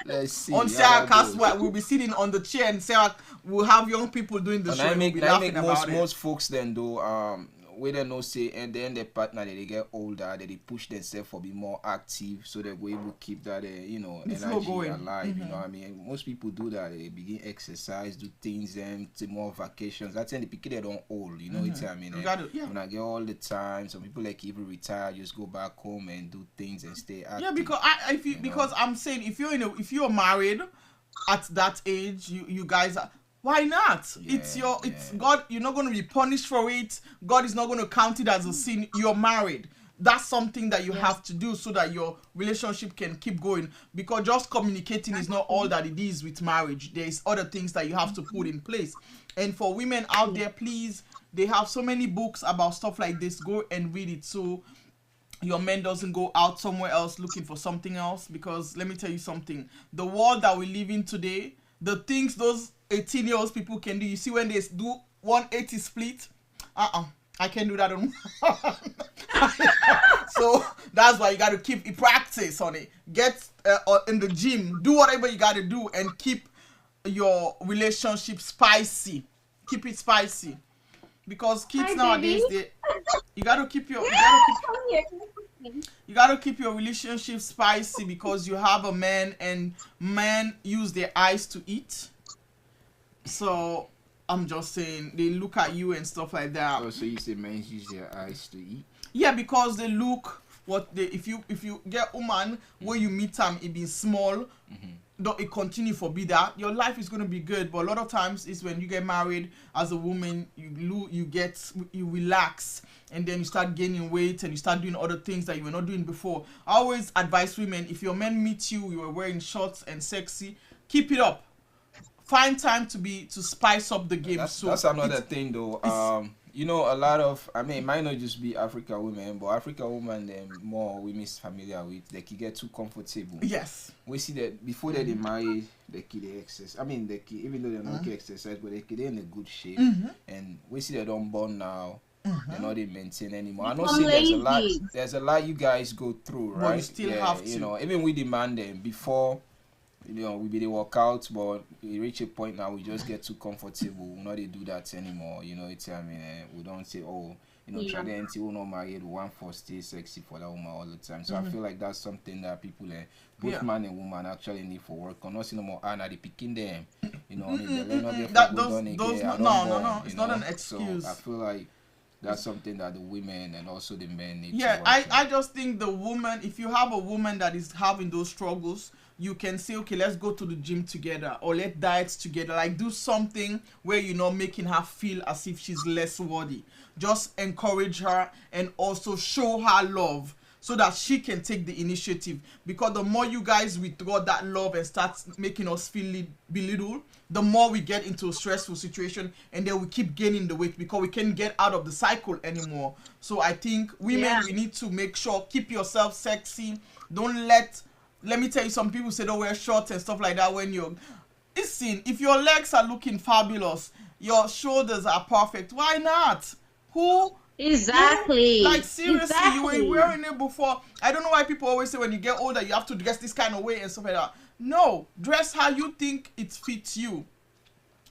Let's see. On SierraCast, we'll be sitting on the chair, and Sarah will have young people doing the show. I make about most folks then do where they know say, and then their partner they get older, they push themselves for be more active, so they're able to keep that energy alive. You know what I mean? Most people do that. They begin exercise, do things, and to more vacations. That's when the people they don't old. You know what I mean? When I get all the time, some people like even retire, just go back home and do things and stay active. Yeah, because I'm saying if you're married at that age, you guys are. Why not? It's God. You're not going to be punished for it. God is not going to count it as a sin. You're married. That's something that you have to do so that your relationship can keep going. Because just communicating is not all that it is with marriage. There's other things that you have to put in place. And for women out there, please, they have so many books about stuff like this. Go and read it so your man doesn't go out somewhere else looking for something else. Because let me tell you something. The world that we live in today, the things those 18-year-old people can do. You see when they do 180 split? I can do that on So that's why you got to keep practice on it. Get in the gym. Do whatever you got to do and keep your relationship spicy. Keep it spicy. Because kids nowadays, you got to keep your relationship spicy, because you have a man and men use their eyes to eat. So I'm just saying, they look at you and stuff like that. Oh, so you say men use their eyes to eat? Yeah, because they look if you get woman where you meet them, it be small, don't it continue for be that, your life is gonna be good. But a lot of times it's when you get married as a woman, you relax, and then you start gaining weight and you start doing other things that you were not doing before. I always advise women, if your man meets you were wearing shorts and sexy, keep it up. Find time to spice up the game. That's another thing though. A lot of, it might not just be African women, but African women them more women is familiar with, they can get too comfortable. Yes. We see that before they marry, they exercise. Even though they're not exercise, but they're in a good shape. And we see they don't born now. They're not even maintain anymore. I know see there's a lot you guys go through, right? But you still have to. Even we demand them before. We be the workout, but we reach a point now we just get too comfortable. We not do that anymore. We don't say, try to enter, we not married, we want for stay sexy for that woman all the time. So I feel like that's something that people, both man and woman, actually need for work. Not see no more they picking them. They're not it's not an excuse. So I feel like that's something that the women and also the men need to work I just think the woman, if you have a woman that is having those struggles, you can say, okay, let's go to the gym together, or let's diet together. Like, do something where you're not making her feel as if she's less worthy. Just encourage her and also show her love. so that she can take the initiative. Because the more you guys withdraw that love and start making us feel belittled, the more we get into a stressful situation, and then we keep gaining the weight because we can't get out of the cycle anymore. So I think women, we need to make sure, keep yourself sexy. Don't let me tell you, some people say don't wear shorts and stuff like that when you're, listen, if your legs are looking fabulous, your shoulders are perfect, why not? Who? Exactly. Like, seriously, you were wearing it before. I don't know why people always say when you get older you have to dress this kind of way and stuff like that. No, dress how you think it fits you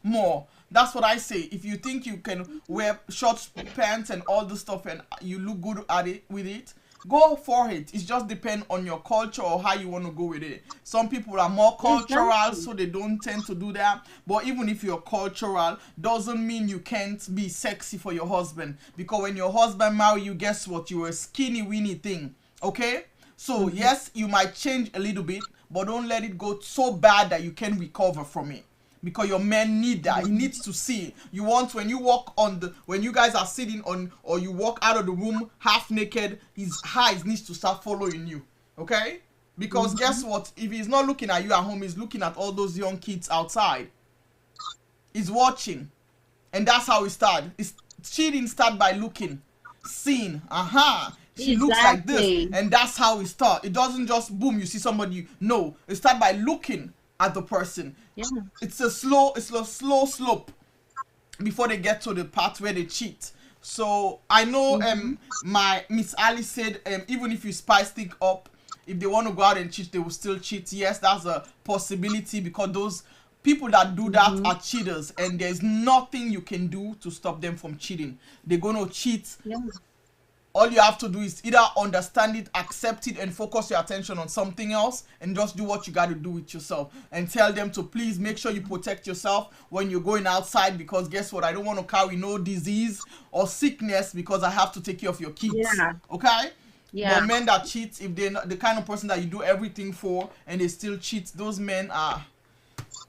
more. That's what I say. If you think you can wear short pants and all this stuff and you look good at it with it, go for it. It just depends on your culture or how you want to go with it. Some people are more cultural, so they don't tend to do that. But even if you're cultural, doesn't mean you can't be sexy for your husband. Because when your husband marry you, guess what? You're a skinny weeny thing. Okay? So yes, you might change a little bit, but don't let it go so bad that you can't recover from it. Because your man need that. He needs to see. You want, when you walk on the, when you guys are sitting on, or you walk out of the room half naked, his eyes needs to start following you. Okay? Because guess what? If he's not looking at you at home, he's looking at all those young kids outside. He's watching. And that's how it starts. Cheating start by looking. Seeing. She looks like this. And that's how it starts. It doesn't just boom, you see somebody. No. It starts by looking at the person. It's a slow slope before they get to the part where they cheat. So I know my Miss Ali said even if you spice things up, if they want to go out and cheat, they will still cheat. Yes, that's a possibility, because those people that do that are cheaters, and there's nothing you can do to stop them from cheating. They're gonna cheat. All you have to do is either understand it, accept it, and focus your attention on something else, and just do what you got to do with yourself. And tell them to please make sure you protect yourself when you're going outside, because guess what? I don't want to carry no disease or sickness because I have to take care of your kids. Okay? But men that cheat, if they're not the kind of person that you do everything for and they still cheat, those men are...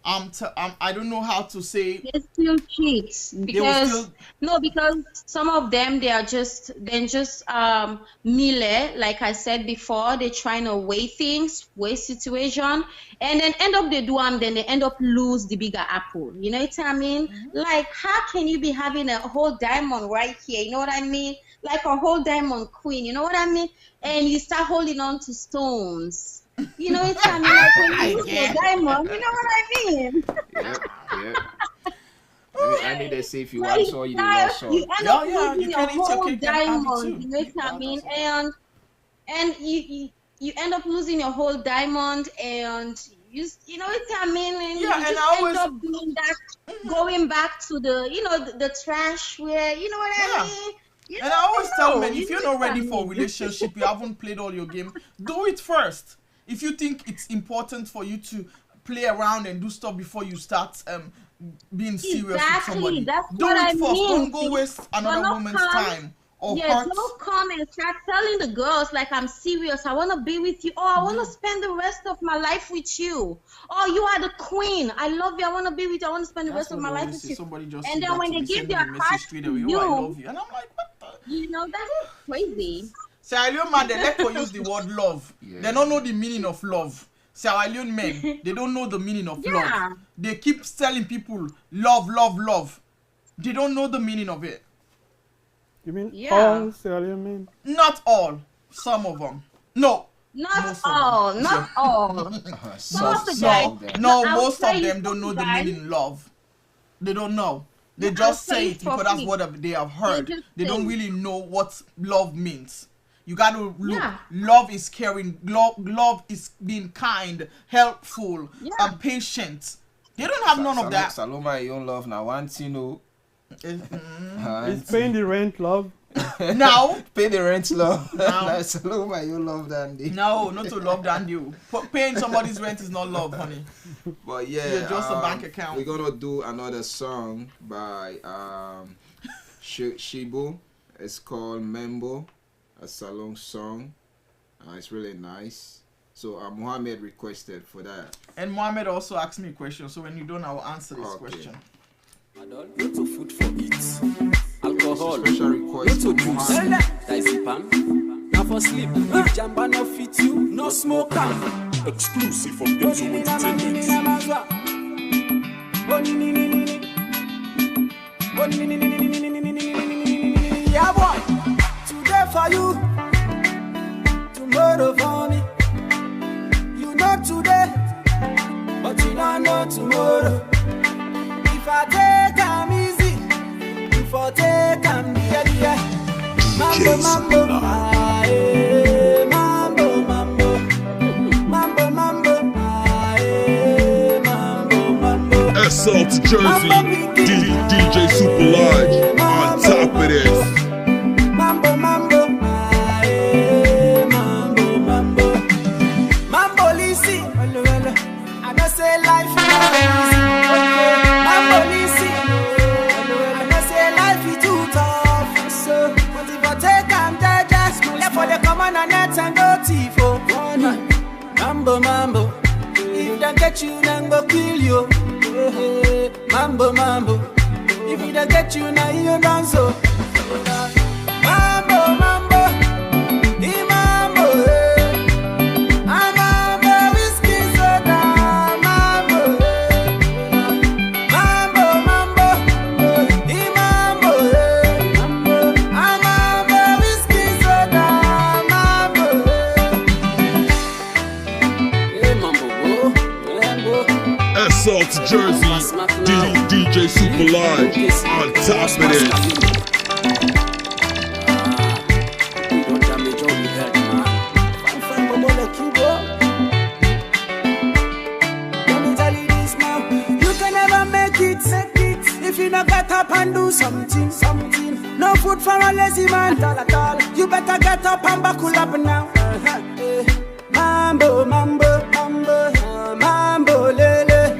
I don't know how to say. They still cheat because because some of them they're just mile, like I said before. They're trying to weigh things, weigh situation, and then end up they do them. Then they end up lose the bigger apple. You know what I mean? Like, how can you be having a whole diamond right here? You know what I mean? Like a whole diamond queen. You know what I mean? And you start holding on to stones. You know what I mean? Like when you use your diamond, you know what I mean? I need to see if you want so you lost so. You end up losing your whole diamond, you know what I mean? And you end up losing your whole diamond, and you know what I mean? And you just end up doing that, going back to the trash where, you know what I mean? And I always tell men, if you're not ready for a relationship, you haven't played all your game, do it first. If you think it's important for you to play around and do stuff before you start being serious with somebody, do it first. Don't go waste another woman's time or hurt. Don't come and start telling the girls like, I'm serious, I want to be with you, I want to spend the rest of my life with you, you are the queen, I love you, I want to be with you, I want to spend the rest of my life with you. And then when they give their heart to you, I love you, and I'm like, what the? You know, that's crazy. Say, I man, they like to use the word love. They don't know the meaning of love. Say, our men, they don't know the meaning of love. They keep telling people, love, love, love. They don't know the meaning of it. You mean all Sierra men? Not all. Some of them. No. Not all. Not all. Most of them don't know the meaning love. They don't know. They just say it because that's what they have heard. They don't really know what love means. You got to look. Love is caring. Love is being kind, helpful, and patient. They don't have none of that. Saloma, your love now. Once you know. It's paying the rent, love. Now. Pay the rent, love. Now. Saloma, you love Dandy. No, not to love Dandy. Paying somebody's rent is not love, honey. But yeah. You're just a bank account. We're going to do another song by Shibu. It's called Membo. A salon song. It's really nice. So Mohammed requested for that. And Mohammed also asked me a question. So when you're done, I will answer this question. Go to food for it. Alcohol. Special request go to juice. Diazepam. Now for sleep. If jamba no fit you, no smoke am. Exclusive from Enzo Entertainment. Yeah, boy. Today for you, tomorrow for me. You know today, but you don't know tomorrow. If I take am easy, if I take am dear. Mambo, mambo, aye, mambo, mambo, mambo, mambo, aye, mambo, mambo. SL to Jersey, DJ Super Large, on top of this. Mambo, mambo, aye, mambo, mambo, mambo, lisi. I don't say life is not easy. Mambo, lisi. I don't say life is too tough. So, but if I take am just for the common and net and go tifo. Mambo, mambo. If they get you, then go kill you. Mambo, mambo. If they get you, now you dance so. Mambo, mambo. Mambo, mambo, whiskey soda. Mambo, mambo, mambo. Mambo, mambo, whiskey soda. Mambo, SL to Jersey, DJ Super Large, on top of this. If you not get up and do something. No food for a lazy man at all. You better get up and buckle up now. Mambo, mambo, mambo, mambo, lele,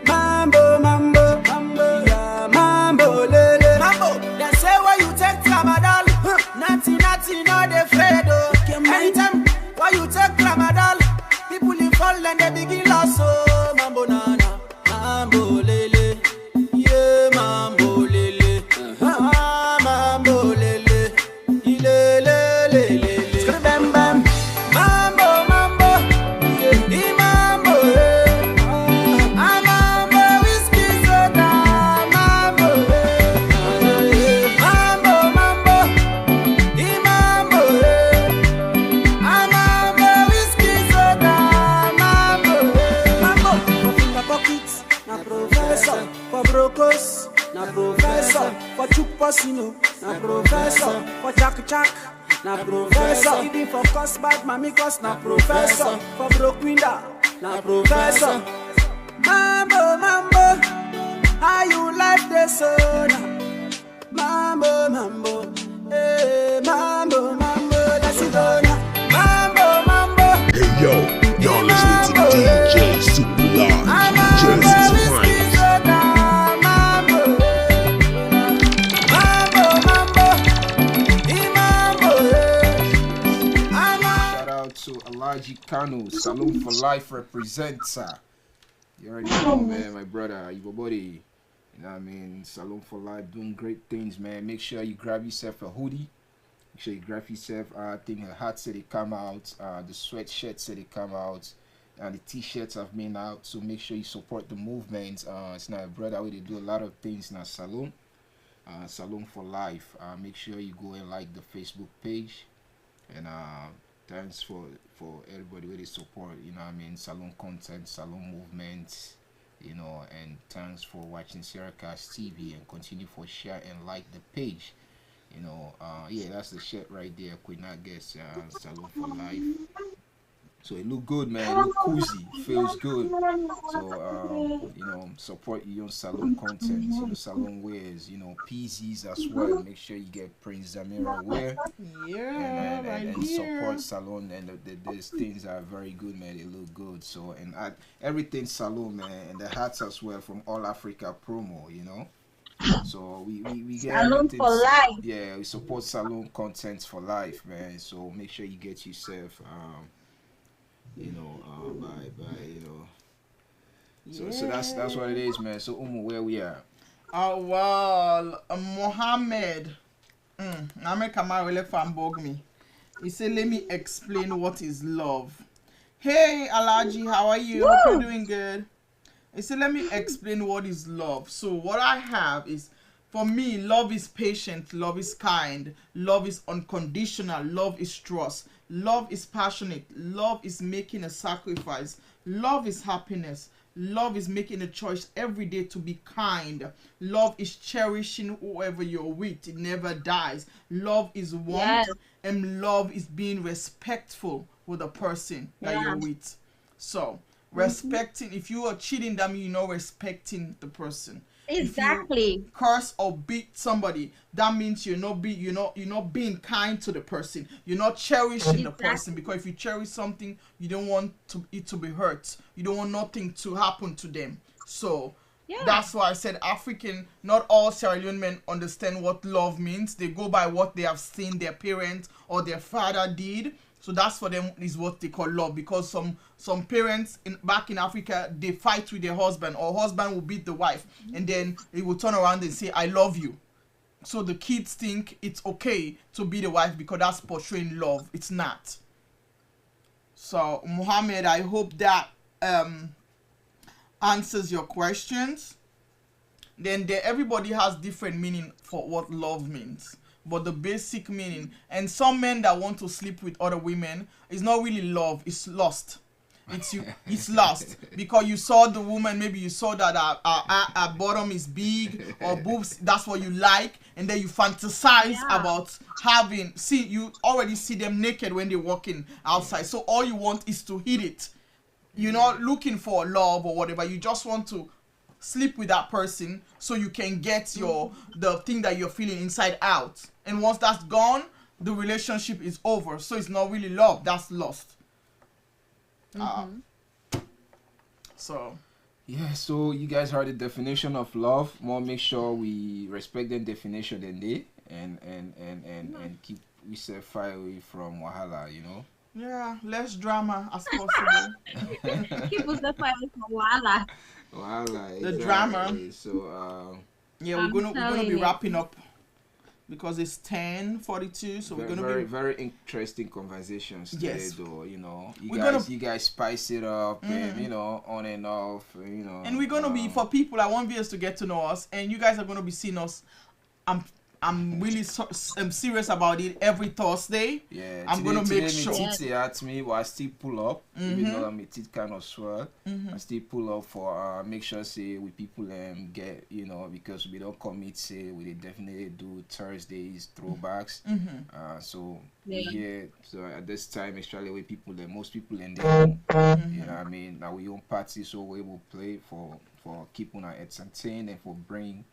mambo, mambo, mambo, yeah, mambo, lele, mambo. They say why you take tramadol, natty, no they afraid oh. Anytime why you take tramadol, people in fall and they begin lost oh. Mambo nana, mambo lele. Mambo lele, mambo lele, lele, bam bam, mambo, mambo, mambo, mambo, whiskey soda, mambo, mambo, mambo, mambo, whiskey soda, mambo, for finger pockets, na professor, for brokers. Na professor, for chupasino, na professor, for chak, na professor, even for cost bad mammy cost, na professor, for broke window, na professor. Mambo, mambo, how you like the sun? Mambo, mambo, hey, mambo, mambo, let's go now. Mambo, mambo. Hey yo, y'all listening to DJ Super Large, Jersey's finest. To Alaji Kano, Salon for Life representer. You already know, man, my brother, your body. You know what I mean? Salon for Life doing great things, man. Make sure you grab yourself a hoodie. Make sure you grab yourself, I think the hats said they come out, the sweatshirts said they come out, and the t-shirts have been out. So make sure you support the movement. It's not a brother where they do a lot of things in a salon. Salon for Life. Make sure you go and like the Facebook page. And thanks for everybody where they support, you know what I mean, salon content, salon movement, you know, and thanks for watching SierraCast TV and continue for share and like the page, you know. Yeah, that's the shirt right there, Queen Guess, Salon for Life. So it look good, man. It look cozy, feels good. So you know, support your own salon content, you know, salon wears, you know, PZs as well. Make sure you get Prince Zamira wear. Yeah, and support salon, and these things are very good, man. They look good. So and everything salon, man, and the hats as well from All Africa promo, you know. So we get salon for life. Yeah, we support salon content for life, man. So make sure you get yourself you know, by you know. So that's what it is, man. So where we are? Well, Mohammed. Name kama wele fambog me. He said, let me explain what is love. Hey, Alaji, how are you? Hope you're doing good. He said, let me explain what is love. So what I have is, for me, love is patient, love is kind, love is unconditional, love is trust, love is passionate, love is making a sacrifice, love is happiness, love is making a choice every day to be kind, love is cherishing whoever you're with, it never dies, love is warmth, and love is being respectful with the person that you're with. So respecting, if you are cheating, that means you're not respecting the person. Exactly. If you curse or beat somebody, that means you're not being kind to the person. You're not cherishing the person, because if you cherish something, you don't want it to be hurt. You don't want nothing to happen to them. So that's why I said African, not all Sierra Leone men understand what love means. They go by what they have seen their parents or their father did. So that's for them is what they call love, because some parents back in Africa, they fight with their husband, or husband will beat the wife, and then they will turn around and say, I love you. So the kids think it's okay to beat the wife because that's portraying love. It's not. So Mohammed, I hope that answers your questions. Then everybody has different meaning for what love means. But the basic meaning, and some men that want to sleep with other women, is not really love, it's lust. It's lust, because you saw the woman, maybe you saw that her bottom is big or boobs, that's what you like, and then you fantasize about you already see them naked when they're walking outside, so all you want is to hit it. You're not looking for love or whatever, you just want to sleep with that person so you can get the thing that you're feeling inside out, and once that's gone, the relationship is over. So it's not really love, that's lust. So so you guys heard the definition of love. More make sure we respect the definition than they, and keep we set far away from wahala, you know. Yeah, less drama as possible. Keep us the fire from wahala. The drama. So we're gonna be wrapping up because it's 10:42. So we're gonna be very interesting conversations today, though. You know, you guys spice it up, and you know, on and off, you know. And we're gonna be, for people, I want viewers to get to know us, and you guys are gonna be seeing us. I'm really I'm serious about it every Thursday. Yeah, I'm gonna make sure. They at me, but I still pull up. Even though my teeth kind of swell, I still pull up for make sure say we people get, you know, because we don't commit, say we definitely do Thursdays throwbacks. So so at this time, especially with people most people in there, you know what I mean. Now we own party, so we will play for keeping our entertained and for bring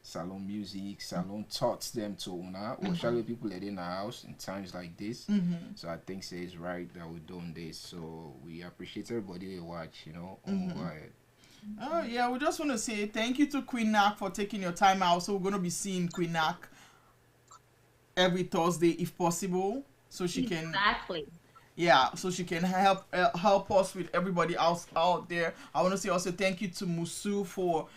salon music, salon thoughts them to una, or shall people that in the house in times like this. So I think it's right that we're doing this. So we appreciate everybody who watch, you know. Go ahead. Oh yeah, we just want to say thank you to Queen Nak for taking your time out. So we're gonna be seeing Queen Nak every Thursday if possible, so she can so she can help us with everybody else out there. I want to say also thank you to Musu for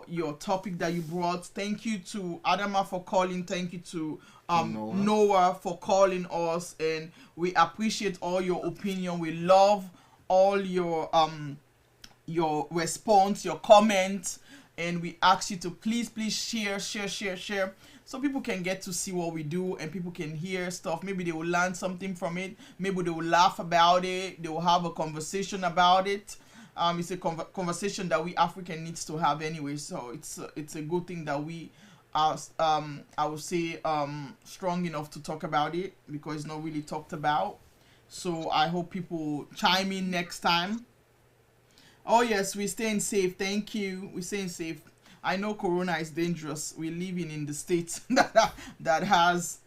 your topic that you brought. Thank you to Adama for calling. Thank you to Noah for calling us, and we appreciate all your opinion. We love all your response, your comments, and we ask you to please share so people can get to see what we do and people can hear stuff. Maybe they will learn something from it, maybe they will laugh about it, they will have a conversation about it. It's a conversation that we African needs to have anyway, so it's a good thing that we are I would say strong enough to talk about it, because it's not really talked about. So I hope people chime in next time. Oh yes, we're staying safe. Thank you. We're staying safe. I know Corona is dangerous. We're living in the states that has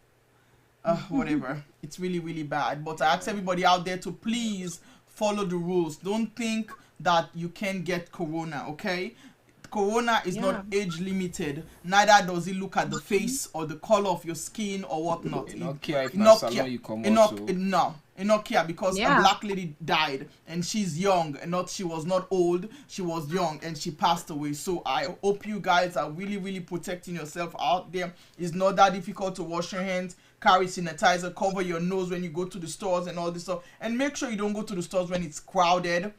whatever. It's really, really bad. But I ask everybody out there to please follow the rules. Don't think that you can get Corona, okay? Corona is not age limited. Neither does it look at the face or the color of your skin or whatnot. It not care if not salon you come also. It not care, because a black lady died and she's young, and she was not old, she was young and she passed away. So I hope you guys are really, really protecting yourself out there. It's not that difficult to wash your hands, carry sanitizer, cover your nose when you go to the stores and all this stuff. And make sure you don't go to the stores when it's crowded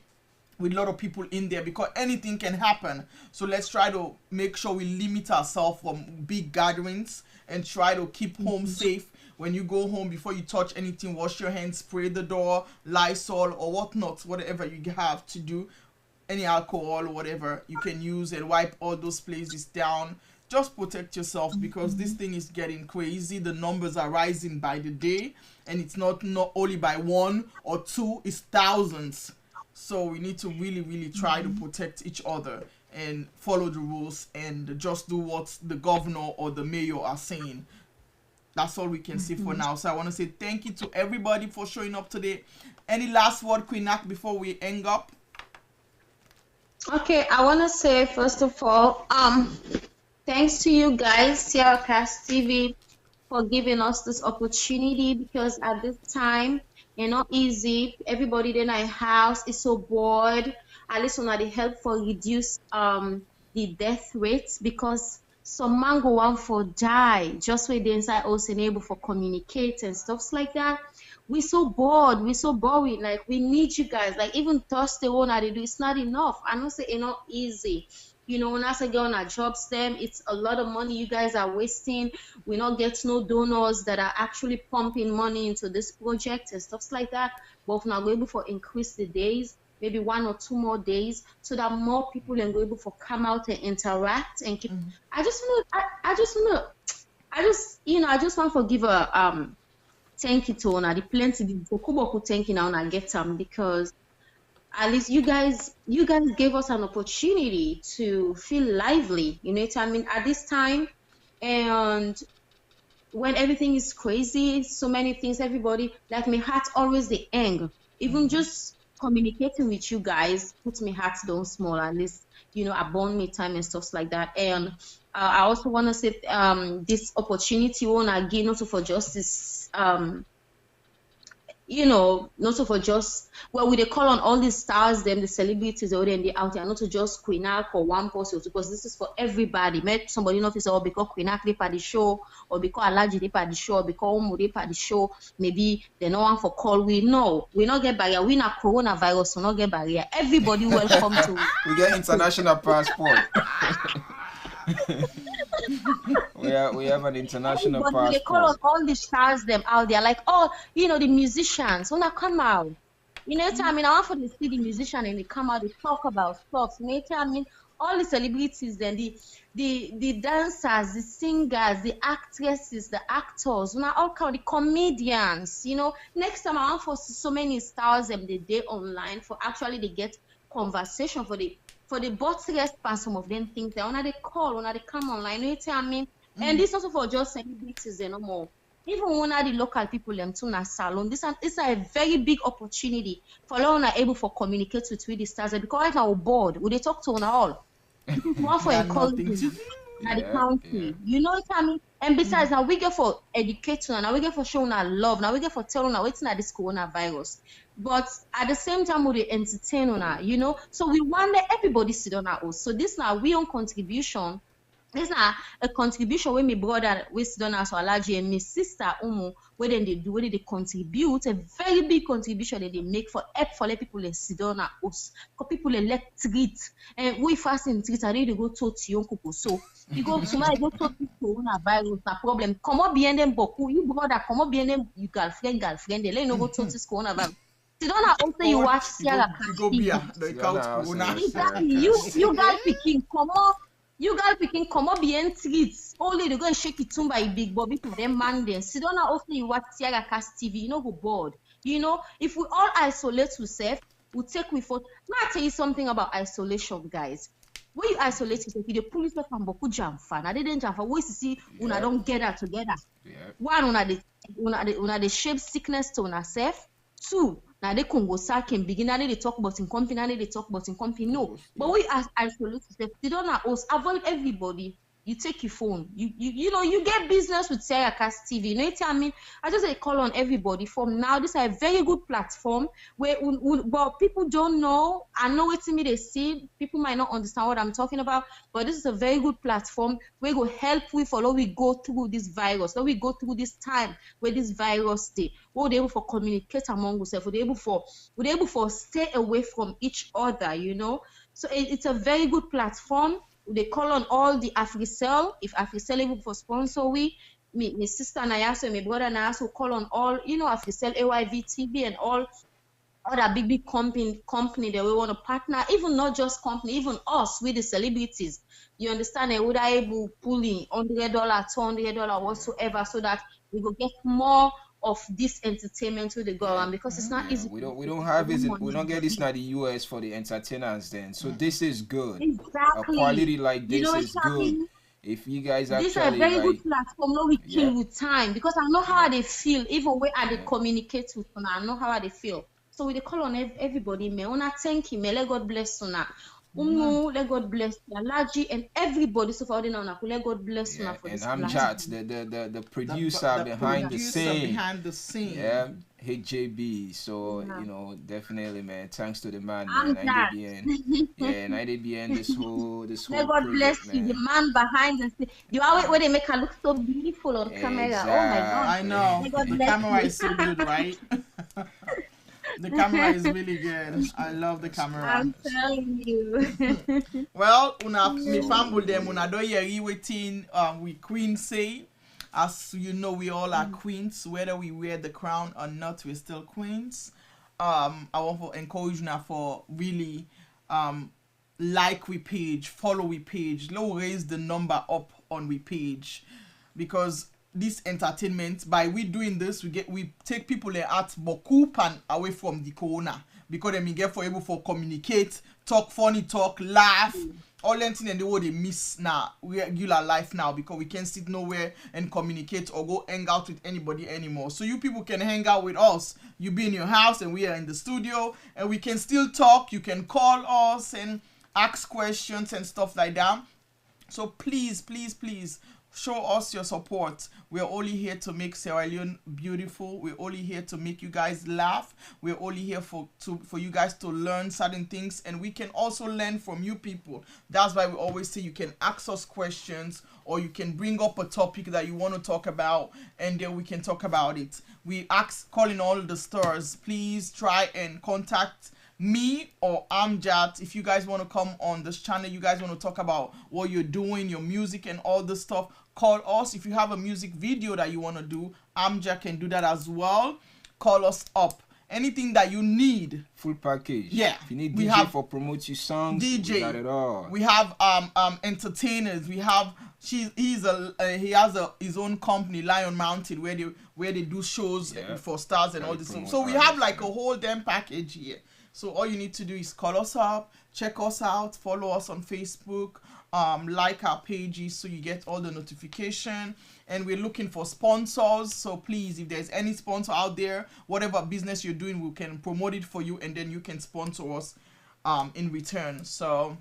with a lot of people in there, because anything can happen. So let's try to make sure we limit ourselves from big gatherings and try to keep home safe. When you go home, before you touch anything, wash your hands, spray the door, Lysol or whatnot, whatever you have to do, any alcohol or whatever you can use, and wipe all those places down. Just protect yourself, because this thing is getting crazy. The numbers are rising by the day, and it's not only by 1 or 2, it's thousands. So we need to really try to protect each other and follow the rules and just do what the governor or the mayor are saying. That's all we can say for now. So I want to say thank you to everybody for showing up today. Any last word, Queen Ak, before we hang up? Okay, I want to say first of all, thanks to you guys, SierraCast TV, for giving us this opportunity, because at this time, it's not easy. Everybody in our house is so bored. At least we need help for reduce the death rates, because some man go on for die just where they inside us and able for communicate and stuff like that. We're so bored. We're so boring. Like, we need you guys. Like, even Thursday, what they do, it's not enough. I don't say it's not easy. You know, when I say go on our jobs, them, it's a lot of money you guys are wasting. We not get no donors that are actually pumping money into this project and stuff like that. But if not able for increase the days, maybe 1 or 2 more days, so that more people are able for come out and interact and keep. I just want to give a thank you to Ona. The plenty of thank you now and I get them, because at least you guys gave us an opportunity to feel lively, you know what I mean, at this time. And when everything is crazy, so many things, everybody, like, my heart always the hang. Even just communicating with you guys puts my heart down small, at least, you know, I burn me time and stuff like that. And I also want to say this opportunity won't again also for justice, you know, not so for just, well, we they call on all these stars, them, the celebrities already and they out there, not to just Queen Ak or one person, because this is for everybody. Met somebody in office, or because Queen Ak they at the show, or because Alaji they at the show, or because Omo they at the show, maybe they no one for call. We not get barrier. We not coronavirus, we not get barrier. Everybody welcome to. We get international passport. we have an international passport. They call on all the stars them out there, like, oh, you know, the musicians wanna come out. You know what I mean? I want for to see the musician and they come out, they talk about stuff. You know what I mean? All the celebrities, then the dancers, the singers, the actresses, the actors, all kind of the comedians. You know, next time I want for so many stars them the day online for actually they get conversation for the both response. Some of them think they wanna they call, wanna they come online. You know what I mean? And this also for just celebrities no more. Even when the local people them to na salon, this is a very big opportunity for all able for communicate with the stars, because right now we're bored. We they talk to all. One for encouragement at the county. You know what I mean? And besides, now we get for educating, now we get for showing our love, now we get for telling our waiting at this coronavirus. But at the same time, we entertain on, you know. So we want that everybody sit on our us. So this now we own contribution. This now a contribution where my brother we sit on us or Alaji and my sister Umu, where then they do, where they contribute a very big contribution that they make for help for let people sit on us, for people let treat. And we fast in treat. I need to go to young people. So you go somebody go to coronavirus, no problem. Come up behind them, Boku. You brother, come up behind them. You girlfriend. They let no go to this coronavirus. You don't have also you watch SierraCast. Exactly. You guys picking come up. You guys picking come up behind streets. Only they go and shake it too by big Bobby for them man then. See don't also you watch SierraCast TV. You know go bored. You know if we all isolate ourselves, we take we for. Now I tell you something about isolation, guys. When you isolate yourself, you pull yourself from Boku Jamfa. Now they didn't Jamfa. We see una don't get that together. One una the shape sickness to una self. Two. Now they Congo can begin and they talk about in company and they talk about in company. No, but we as isolate ourselves. They don't know us. Avoid everybody. you take your phone. You know, you get business with SierraCast TV. You know what I mean? I just say call on everybody. From now, this is a very good platform where but people don't know. I know it's me they see. People might not understand what I'm talking about, but this is a very good platform where will help we follow we go through this virus. So we go through this time where this virus stay. We're able for communicate among ourselves. We're able for stay away from each other. You know, so it's a very good platform. They call on all the AfriCell. If AfriCell able for sponsor my sister and I also, my brother and I also call on all, you know, AfriCell, AYV TV and all other big company that we want to partner, even not just company, even us with the celebrities. You understand? And would I able pulling $100, $200 whatsoever, so that we will get more of this entertainment with the government, because it's not easy. We don't get this now the US for the entertainers then. So this is good. Exactly. A quality like this is good. I mean? If you guys actually this is a very good platform, no we kill with time, because I know how they feel, even when they communicate with them, I know how they feel. So we call on everybody, me. Una thank you, me. Let God bless una. Let God bless Alaji and everybody. So far, let God bless una for and this. I'm Jat, the producer behind the scene. Yeah, hey JB. So you know, definitely, man. Thanks to the man, man. IDBN, this whole Let God bless you, the man behind the scene. You always where they make her look so beautiful on camera. Oh my God! I know. The camera is so good, right? The camera is really good. I love the camera. I'm telling you. Well, me family them una do yeri waiting we queen say. As you know, we all are queens, whether we wear the crown or not, we're still queens. I want to encourage you for really like we page, follow we page, low raise the number up on we page, because this entertainment, by we doing this, we take people at Bokupan away from the corona, because they get for able for communicate, talk funny talk, laugh, all anything and the way they miss now regular life now, because we can't sit nowhere and communicate or go hang out with anybody anymore. So you people can hang out with us. You be in your house and we are in the studio and we can still talk. You can call us and ask questions and stuff like that. So please show us your support. We're only here to make Sierra Leone beautiful. We're only here to make you guys laugh. We're only here for you guys to learn certain things, and we can also learn from you people. That's why we always say you can ask us questions, or you can bring up a topic that you want to talk about, and then we can talk about it. We calling all the stars. Please try and contact me or Amjad if you guys want to come on this channel. You guys want to talk about what you're doing, your music and all this stuff. Call us. If you have a music video that you want to do, Amjad can do that as well. Call us up. Anything that you need, full package. Yeah, if you need DJ for promote your songs, DJ, we got it all. We have entertainers. We have he has his own company, Lion Mountain, where they do shows for stars and all this. So we have like a whole damn package here. So all you need to do is call us up, check us out, follow us on Facebook, like our pages so you get all the notification. And we're looking for sponsors. So please, if there's any sponsor out there, whatever business you're doing, we can promote it for you, and then you can sponsor us in return. So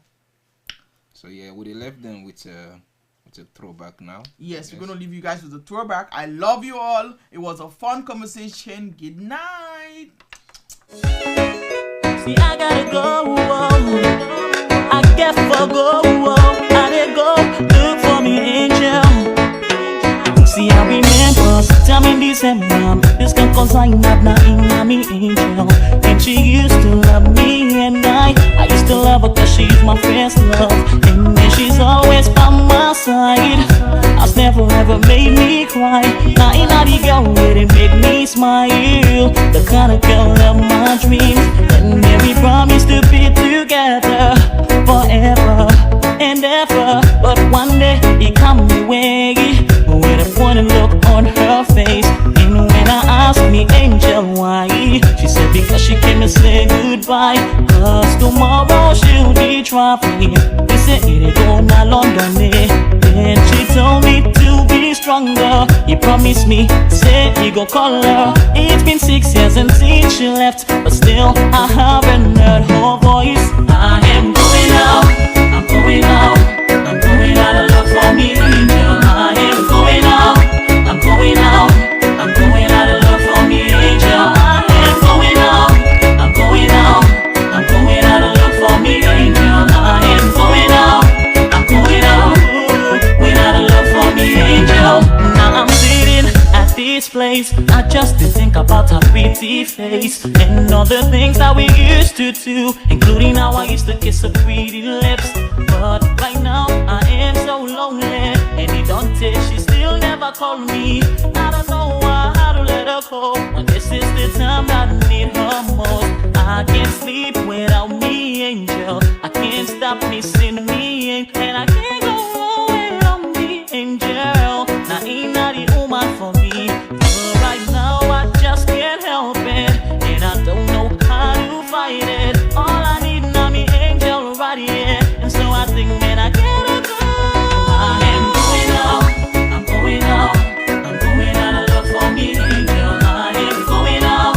yeah, we left them with a throwback now. Yes, we're gonna leave you guys with a throwback. I love you all. It was a fun conversation. Good night. See, I gotta go, I get for go, I dey go, look for me angel. See, I remember sometime in December, this girl cause I not in me angel. And she used to love me, and I used to love her cause she's my first love. And then she's always by my side, has never ever made me cry. Now in the girl where they make me smile, the kind of girl of my dreams. And then we promised to be together forever and ever. But one day it come away with a funny look on her face. And when I asked me, angel, why? She said because she came to say goodbye, cause tomorrow she'll be traveling. They said it go to London, then she told me to be stronger. He promised me, say he go call her. It's been 6 years and since she left, but still I haven't heard her voice. I am going out, I'm going out, I'm going out of love. for me, angel. I am going out, I'm going out, I'm going out of love for me, angel. I am going out, I'm going out, I'm going out of love for me, angel. I am going out, I'm going out, going out of love for me, angel. Now I'm sitting at this place, not just to think about her pretty face and all the things that we used to do, including how I used to kiss her pretty lips. But right now I am so lonely, and it don't take, she still never called me. I don't know how to let her go, when this is the time that I need her most. I can't sleep without me, angel. I can't stop missing me, and I can't go away without me, angel. Now ain't that the woman for me? But right now I just can't help it, and I don't know how to fight it. All I need now me angel right here, and so I think that I gotta go. I am going out, I'm going out, I'm going out of love for me, angel. I am going out,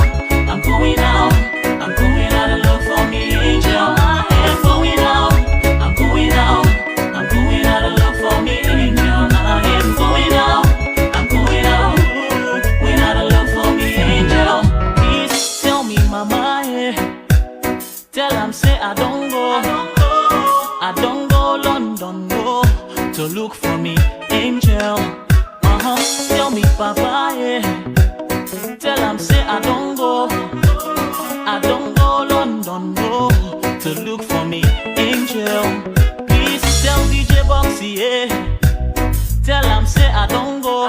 I'm going out, I'm going out of love for me, angel. I am going out, I'm going out, I'm going out of love for me, angel. I am going out, I'm going out, going out of love for me, angel. Please tell me, mama, yeah. Tell him say I don't go, I don't go London, no, to look for me, angel. Tell me, papa, yeah. Tell him say I don't go, I don't go London, no, to look for me, angel. Please tell DJ Boxy, yeah. Tell him say I don't go,